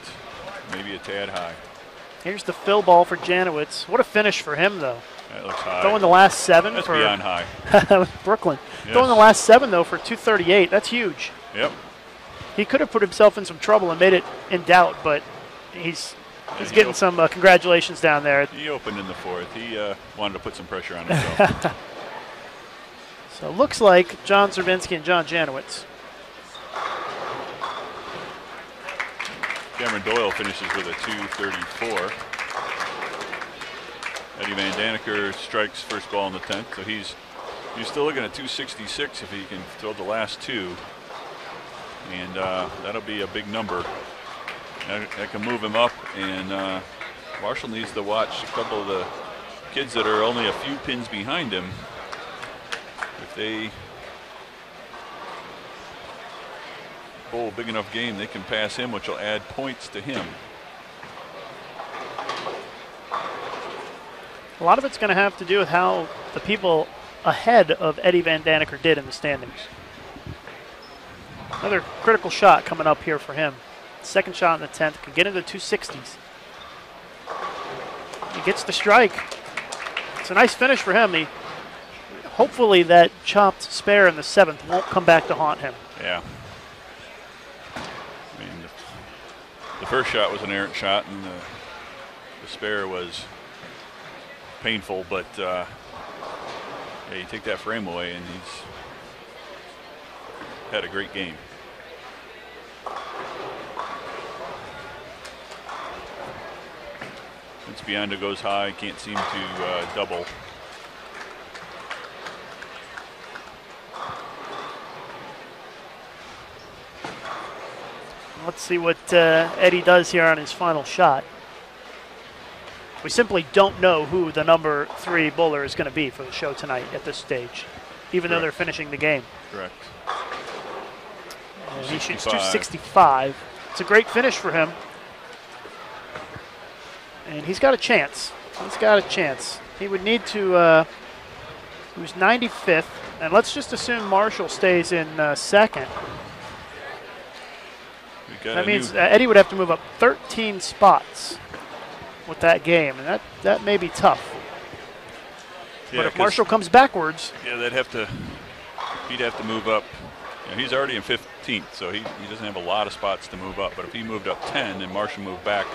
maybe a tad high. Here's the fill ball for Janowitz. What a finish for him, though. That looks high. Throwing the last 7 That's for beyond high. Brooklyn. Yes. Throwing the last 7, though, for 238. That's huge. Yep. He could have put himself in some trouble and made it in doubt, but he's getting some congratulations down there. He opened in the 4th. He wanted to put some pressure on himself. So it looks like John Zerbinski and John Janowitz. Cameron Doyle finishes with a 234. Eddie Van Daneker strikes first ball in the 10th, so he's still looking at 266 if he can throw the last 2. And that'll be a big number. That can move him up, and Marshall needs to watch a couple of the kids that are only a few pins behind him. If they bowl a big enough game, they can pass him, which will add points to him. A lot of it's going to have to do with how the people ahead of Eddie Van Daneker did in the standings. Another critical shot coming up here for him. Second shot in the 10th, can get into the 260s. He gets the strike. It's a nice finish for him. Hopefully that chopped spare in the 7th won't come back to haunt him. Yeah. I mean, the first shot was an errant shot, and the spare was painful, but yeah, you take that frame away, and he's had a great game. Once Bionda goes high, can't seem to double. Let's see what Eddie does here on his final shot. We simply don't know who the number 3 bowler is going to be for the show tonight at this stage, even though they're finishing the game. Correct. And he shoots 265. It's a great finish for him. And he's got a chance. He's got a chance. He would need to, he was 95th, and let's just assume Marshall stays in 2nd. That means Eddie would have to move up 13 spots with that game, and that may be tough. Yeah, but if Marshall comes backwards, yeah, he'd have to move up. You know, he's already in 15th, so he doesn't have a lot of spots to move up. But if he moved up 10 and Marshall moved back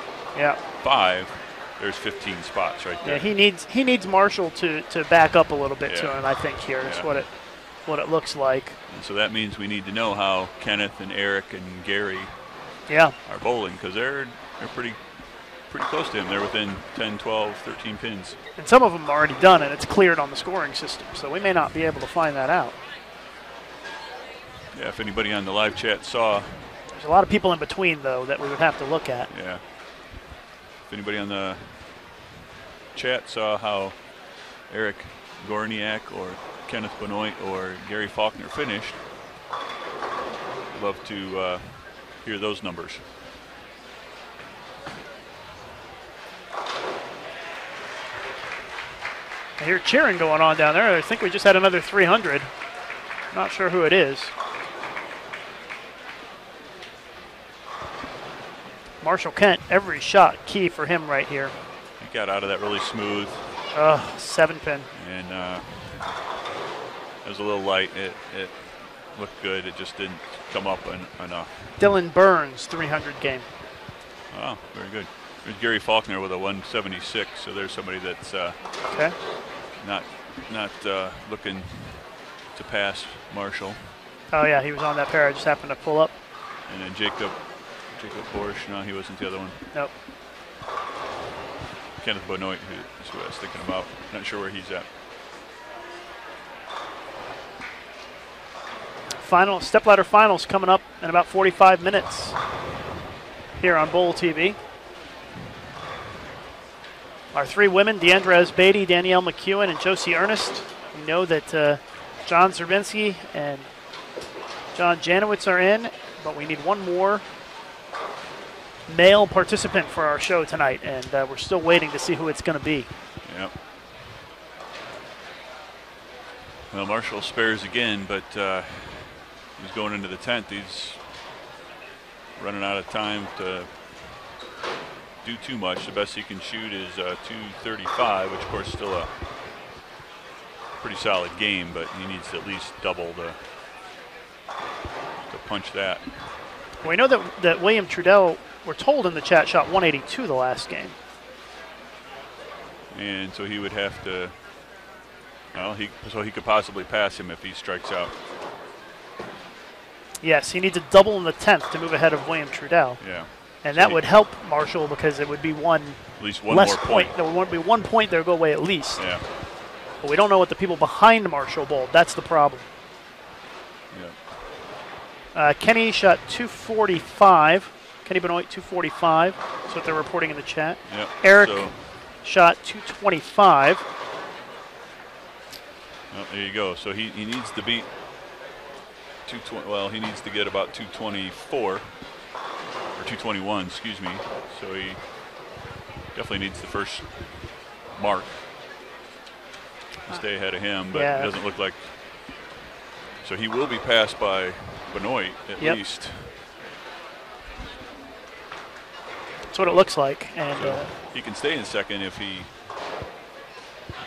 5, there's 15 spots right there. Yeah, he needs Marshall to back up a little bit to him. I think here is what it looks like. And so that means we need to know how Kenneth and Eric and Gary are bowling, because they're pretty close to him. They're within 10, 12, 13 pins. And some of them are already done, and it's cleared on the scoring system, so we may not be able to find that out. Yeah, if anybody on the live chat saw. There's a lot of people in between, though, that we would have to look at. Yeah. If anybody on the chat saw how Eric Gorniak or Kenneth Benoit or Gary Faulkner finished, I'd love to hear those numbers. I hear cheering going on down there. I think we just had another 300. Not sure who it is. Marshall Kent, every shot key for him right here. He got out of that really smooth. 7-pin. And it was a little light. It looked good. It just didn't come up enough. Dylan Burns, 300 game. Oh, very good. There's Gary Faulkner with a 176. So there's somebody that's okay. not looking to pass Marshall. Oh yeah, he was on that pair. I just happened to pull up. And then Jacob Borsch. No, he wasn't the other one. Nope. Kenneth Benoit, who I was thinking about. Not sure where he's at. Final stepladder finals coming up in about 45 minutes here on Bowl TV. Our three women, Deandra Beatty, Danielle McEwen, and Josie Ernest. We know that John Zerbinski and John Janowitz are in, but we need one more male participant for our show tonight, and we're still waiting to see who it's going to be. Yep. Well, Marshall spares again, but he's going into the 10th. He's running out of time to do too much. The best he can shoot is 235, which of course is still a pretty solid game, but he needs to at least double to punch that. We know that William Trudell, we're told in the chat, shot 182 the last game. And so he would have to, well, so he could possibly pass him if he strikes out. Yes, he needs a double in the 10th to move ahead of William Trudell. Yeah. And so that would help Marshall because it would be at least one less more point. There would be 1 point there go away at least. Yeah. But we don't know what the people behind Marshall bowled. That's the problem. Yeah. Kenny shot 245. Kenny Benoit 245. That's what they're reporting in the chat. Yep. Eric shot 225. Well, there you go. So he needs to beat 220. Well, he needs to get about 224 or 221, excuse me. So he definitely needs the first mark to stay ahead of him, but it doesn't look like. So he will be passed by Benoit at least. That's what it looks like, and so he can stay in second if he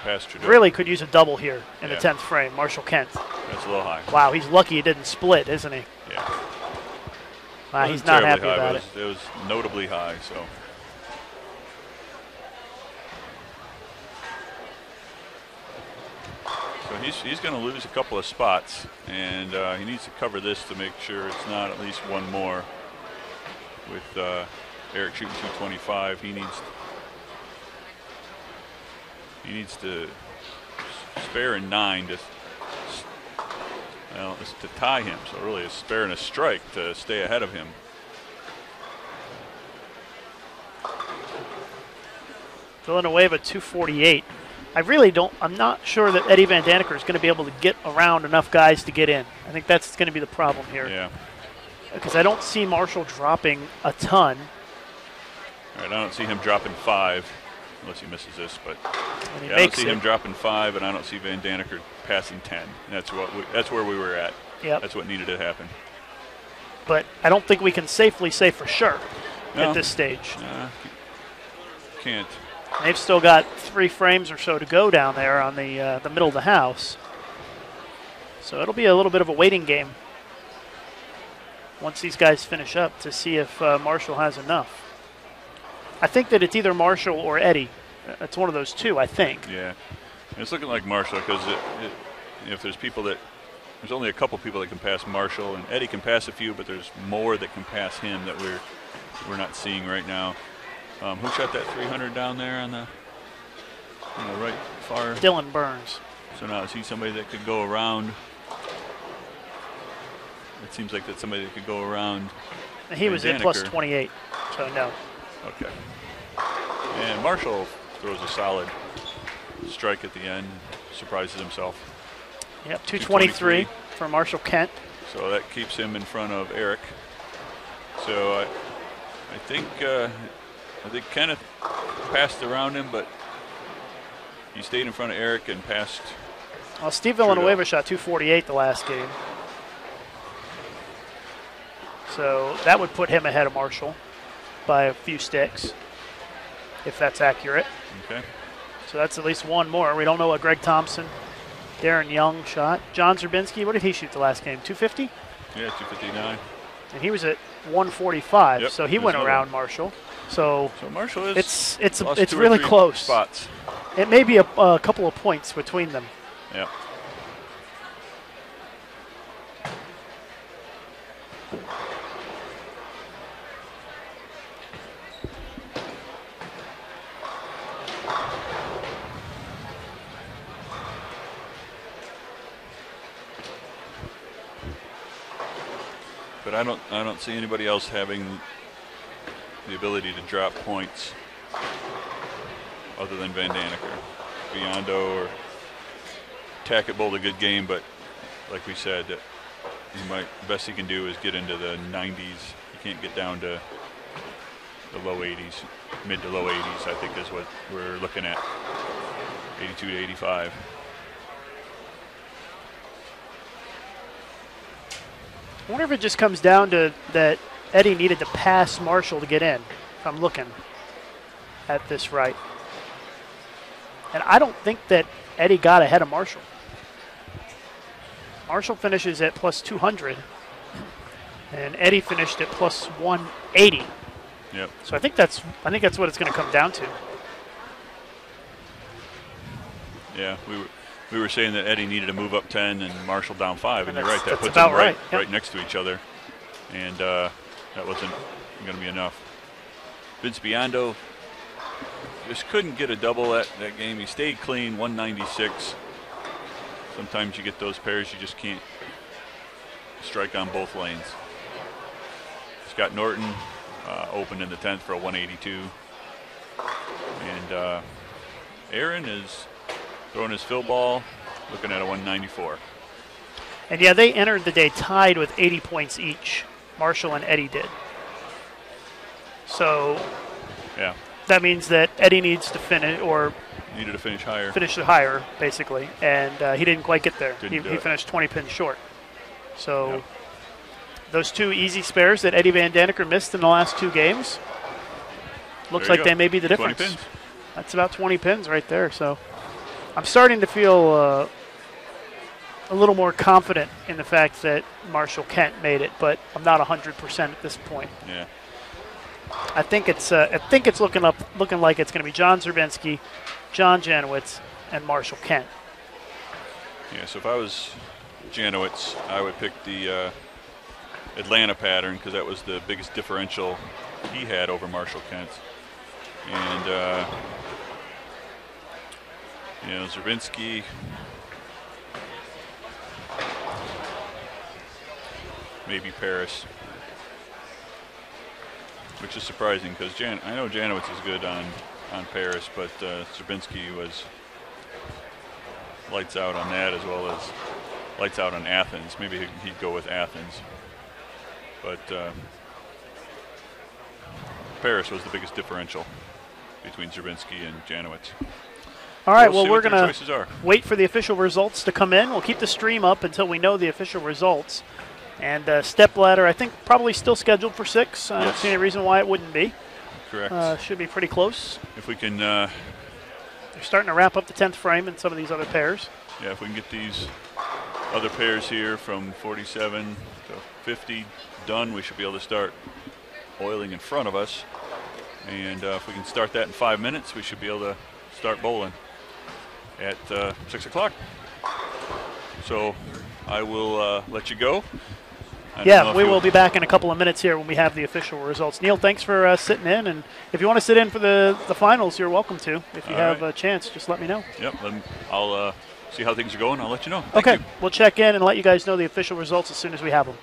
passed Trudeau. Really could use a double here in the 10th frame. Marshall Kent. That's a little high. Wow, he's lucky he didn't split, isn't he? Yeah. Wow, he's not happy about it. It was notably high, so. So he's going to lose a couple of spots, and he needs to cover this to make sure it's not at least one more. With Eric shooting 225, he needs to spare in 9 to tie him. So really, a spare and a strike to stay ahead of him. Villanueva 248. I'm not sure that Eddie Van Daneker is going to be able to get around enough guys to get in. I think that's going to be the problem here. Yeah. Because I don't see Marshall dropping a ton. All right, I don't see him dropping 5 unless he misses this, but I don't see him dropping 5, and I don't see Van Daneker passing 10. That's where we were at. Yep. That's what needed to happen. But I don't think we can safely say for sure at this stage. Can't. They've still got 3 frames or so to go down there on the middle of the house. So it'll be a little bit of a waiting game once these guys finish up to see if Marshall has enough. I think that it's either Marshall or Eddie. It's one of those two, I think. Yeah. It's looking like Marshall because if there's there's only a couple people that can pass Marshall, and Eddie can pass a few, but there's more that can pass him that we're not seeing right now. Who shot that 300 down there on the right far? Dylan Burns. So now is he somebody that could go around? It seems like that's somebody that could go around. And he was at plus 28, so no. Okay. And Marshall throws a solid strike at the end, surprises himself. Yep, 223 for Marshall Kent. So that keeps him in front of Eric. So I think Kenneth passed around him, but He stayed in front of Eric and passed. Well, Steve Villanueva shot 248 the last game. So that would put him ahead of Marshall by a few sticks, if that's accurate. Okay. So that's at least one more. We don't know what Greg Thompson, Darren Young shot. John Zerbinski, what did he shoot the last game? 250? Yeah, 259. And he was at 145, Yep, so he went around Marshall. So Marshall is it's really close. Spots. It may be a couple of points between them. Yeah. But I don't see anybody else having the ability to drop points other than Van Daneker. Biondo or Tackett bowled a good game, but like we said, the best he can do is get into the 90s. He can't get down to the low 80s, mid to low 80s, I think is what we're looking at, 82 to 85. I wonder if it just comes down to that Eddie needed to pass Marshall to get in, if I'm looking at this right. And I don't think that Eddie got ahead of Marshall. Marshall finishes at plus 200, and Eddie finished at plus 180. Yep. So I think that's what it's going to come down to. Yeah, we were saying that Eddie needed to move up 10 and Marshall down 5, and you're right. That puts them right yep. next to each other, and that wasn't going to be enough. Vince Biondo just couldn't get a double that game. He stayed clean, 196. Sometimes you get those pairs you just can't strike on both lanes. Scott Norton opened in the 10th for a 182. And Aaron is throwing his fill ball, looking at a 194. And yeah, they entered the day tied with 80 points each. Marshall and Eddie did. So yeah, that means that Eddie needs to finish, or needed to finish higher. Finish it higher, basically, and he didn't quite get there. He finished 20 pins short. So yep. Those two easy spares that Eddie Van Daneker missed in the last two games, looks like they may be the difference. 20 pins. That's about 20 pins right there. So I'm starting to feel a little more confident in the fact that Marshall Kent made it, but I'm not 100% at this point. Yeah. I think it's looking like it's going to be John Zerbinski, John Janowitz, and Marshall Kent. Yeah, so if I was Janowitz, I would pick the Atlanta pattern because that was the biggest differential he had over Marshall Kent. And, Zerbinski, maybe Paris, which is surprising because I know Janowitz is good on Paris, but Zerbinski was lights out on that as well as lights out on Athens. Maybe he'd go with Athens. But Paris was the biggest differential between Zerbinski and Janowitz. All right, well, we're going to wait for the official results to come in. We'll keep the stream up until we know the official results. And stepladder, I think, probably still scheduled for 6. I don't see any reason why it wouldn't be. Correct. Should be pretty close. If we can... They're starting to wrap up the 10th frame in some of these other pairs. Yeah, if we can get these other pairs here from 47 to 50 done, we should be able to start oiling in front of us. And if we can start that in 5 minutes, we should be able to start bowling at 6 o'clock. So I will let you go. Yeah, we will be back in a couple of minutes here when we have the official results. Neil, thanks for sitting in. And if you want to sit in for the finals, you're welcome to. If you have a chance, just let me know. Yep, then I'll see how things are going. I'll let you know. Okay, we'll check in and let you guys know the official results as soon as we have them.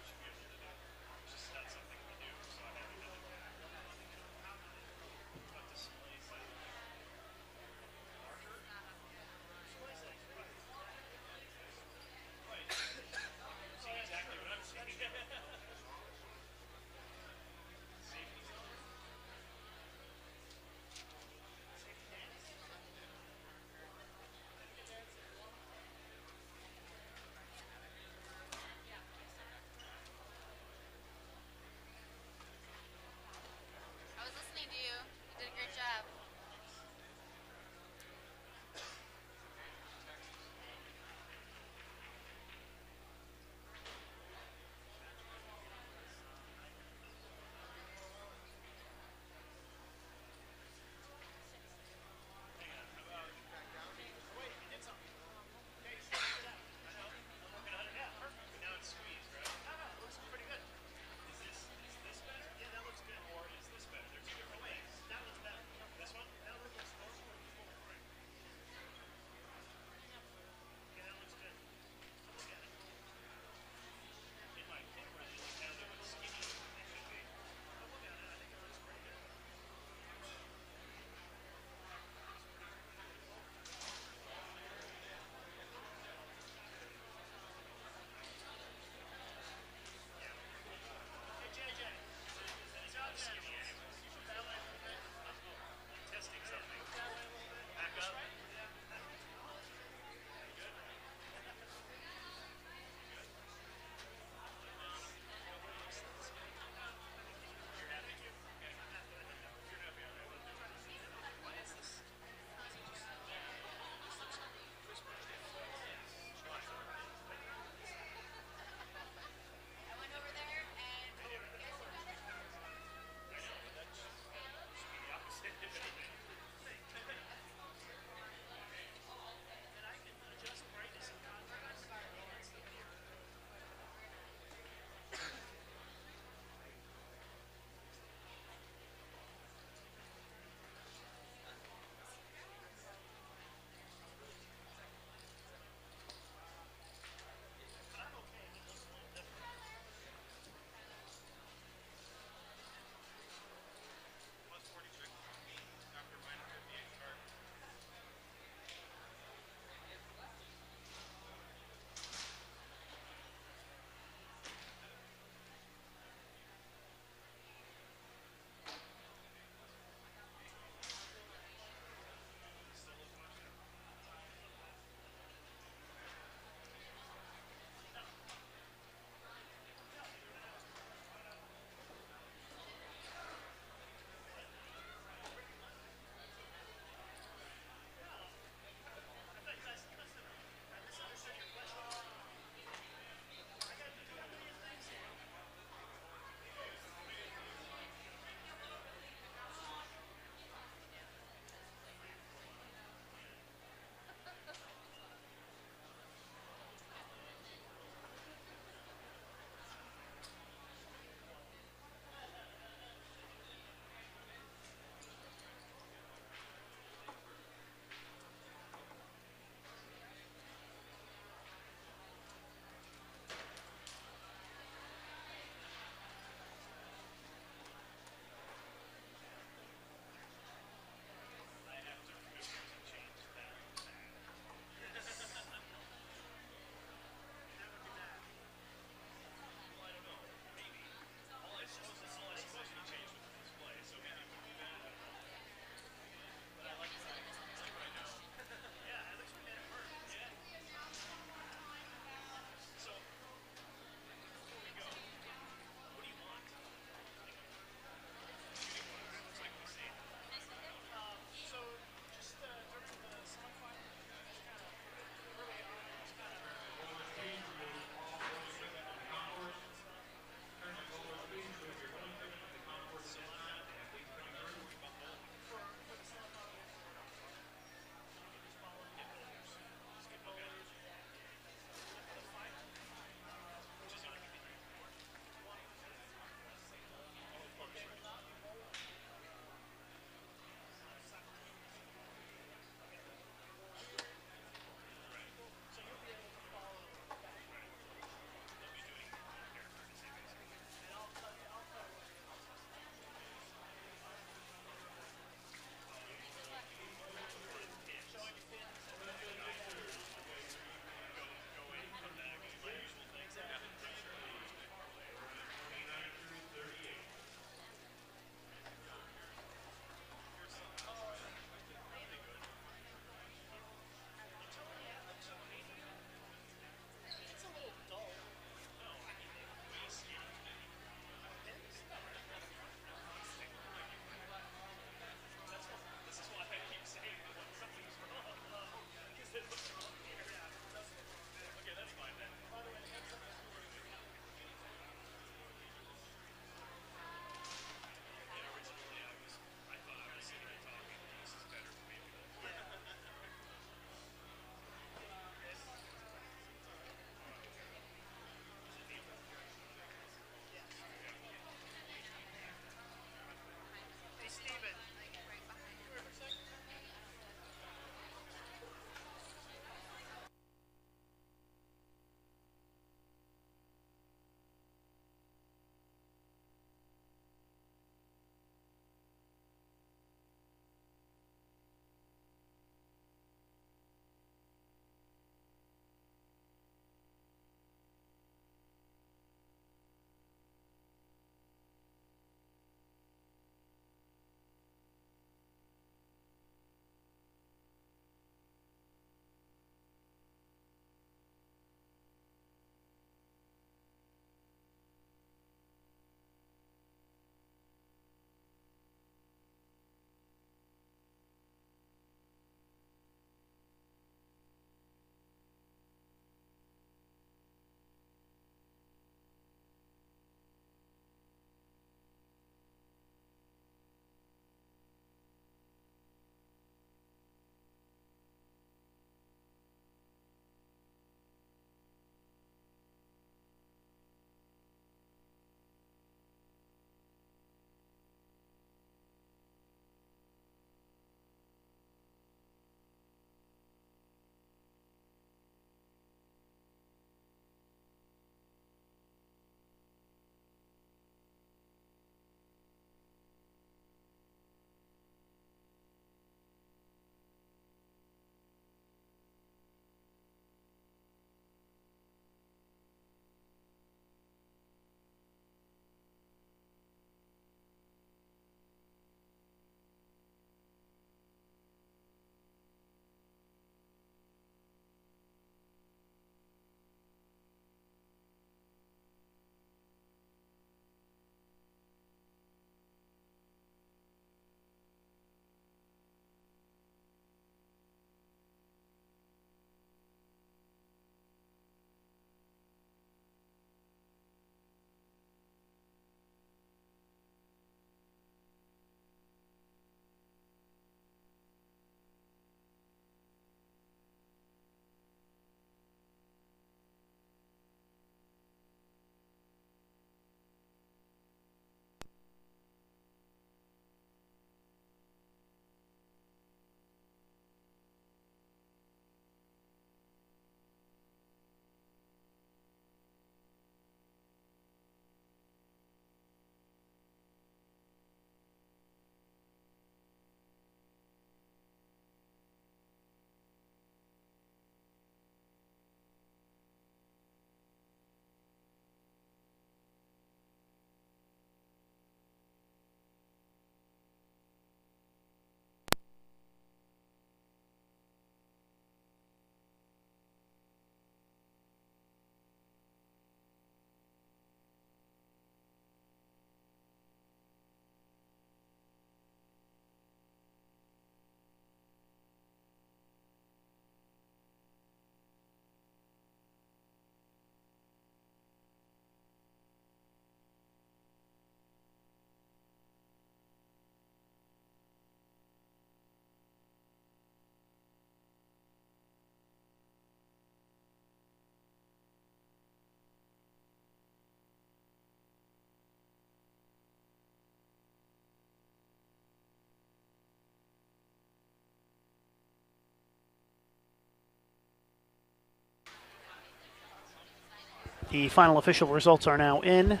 The final official results are now in,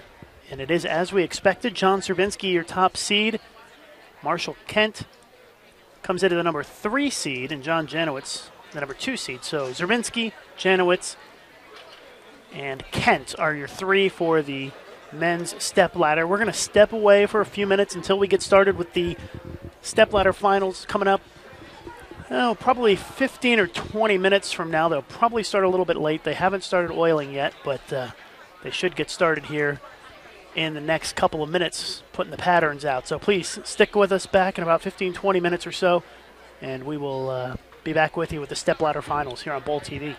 and it is as we expected. John Zerbinski, your top seed. Marshall Kent comes into the number 3 seed, and John Janowitz, the number 2 seed. So Zerbinski, Janowitz, and Kent are your 3 for the men's step ladder. We're going to step away for a few minutes until we get started with the step ladder finals coming up. Oh, probably 15 or 20 minutes from now. They'll probably start a little bit late. They haven't started oiling yet, but they should get started here in the next couple of minutes, putting the patterns out. So please stick with us back in about 15, 20 minutes or so, and we will be back with you with the step ladder finals here on Bowl TV.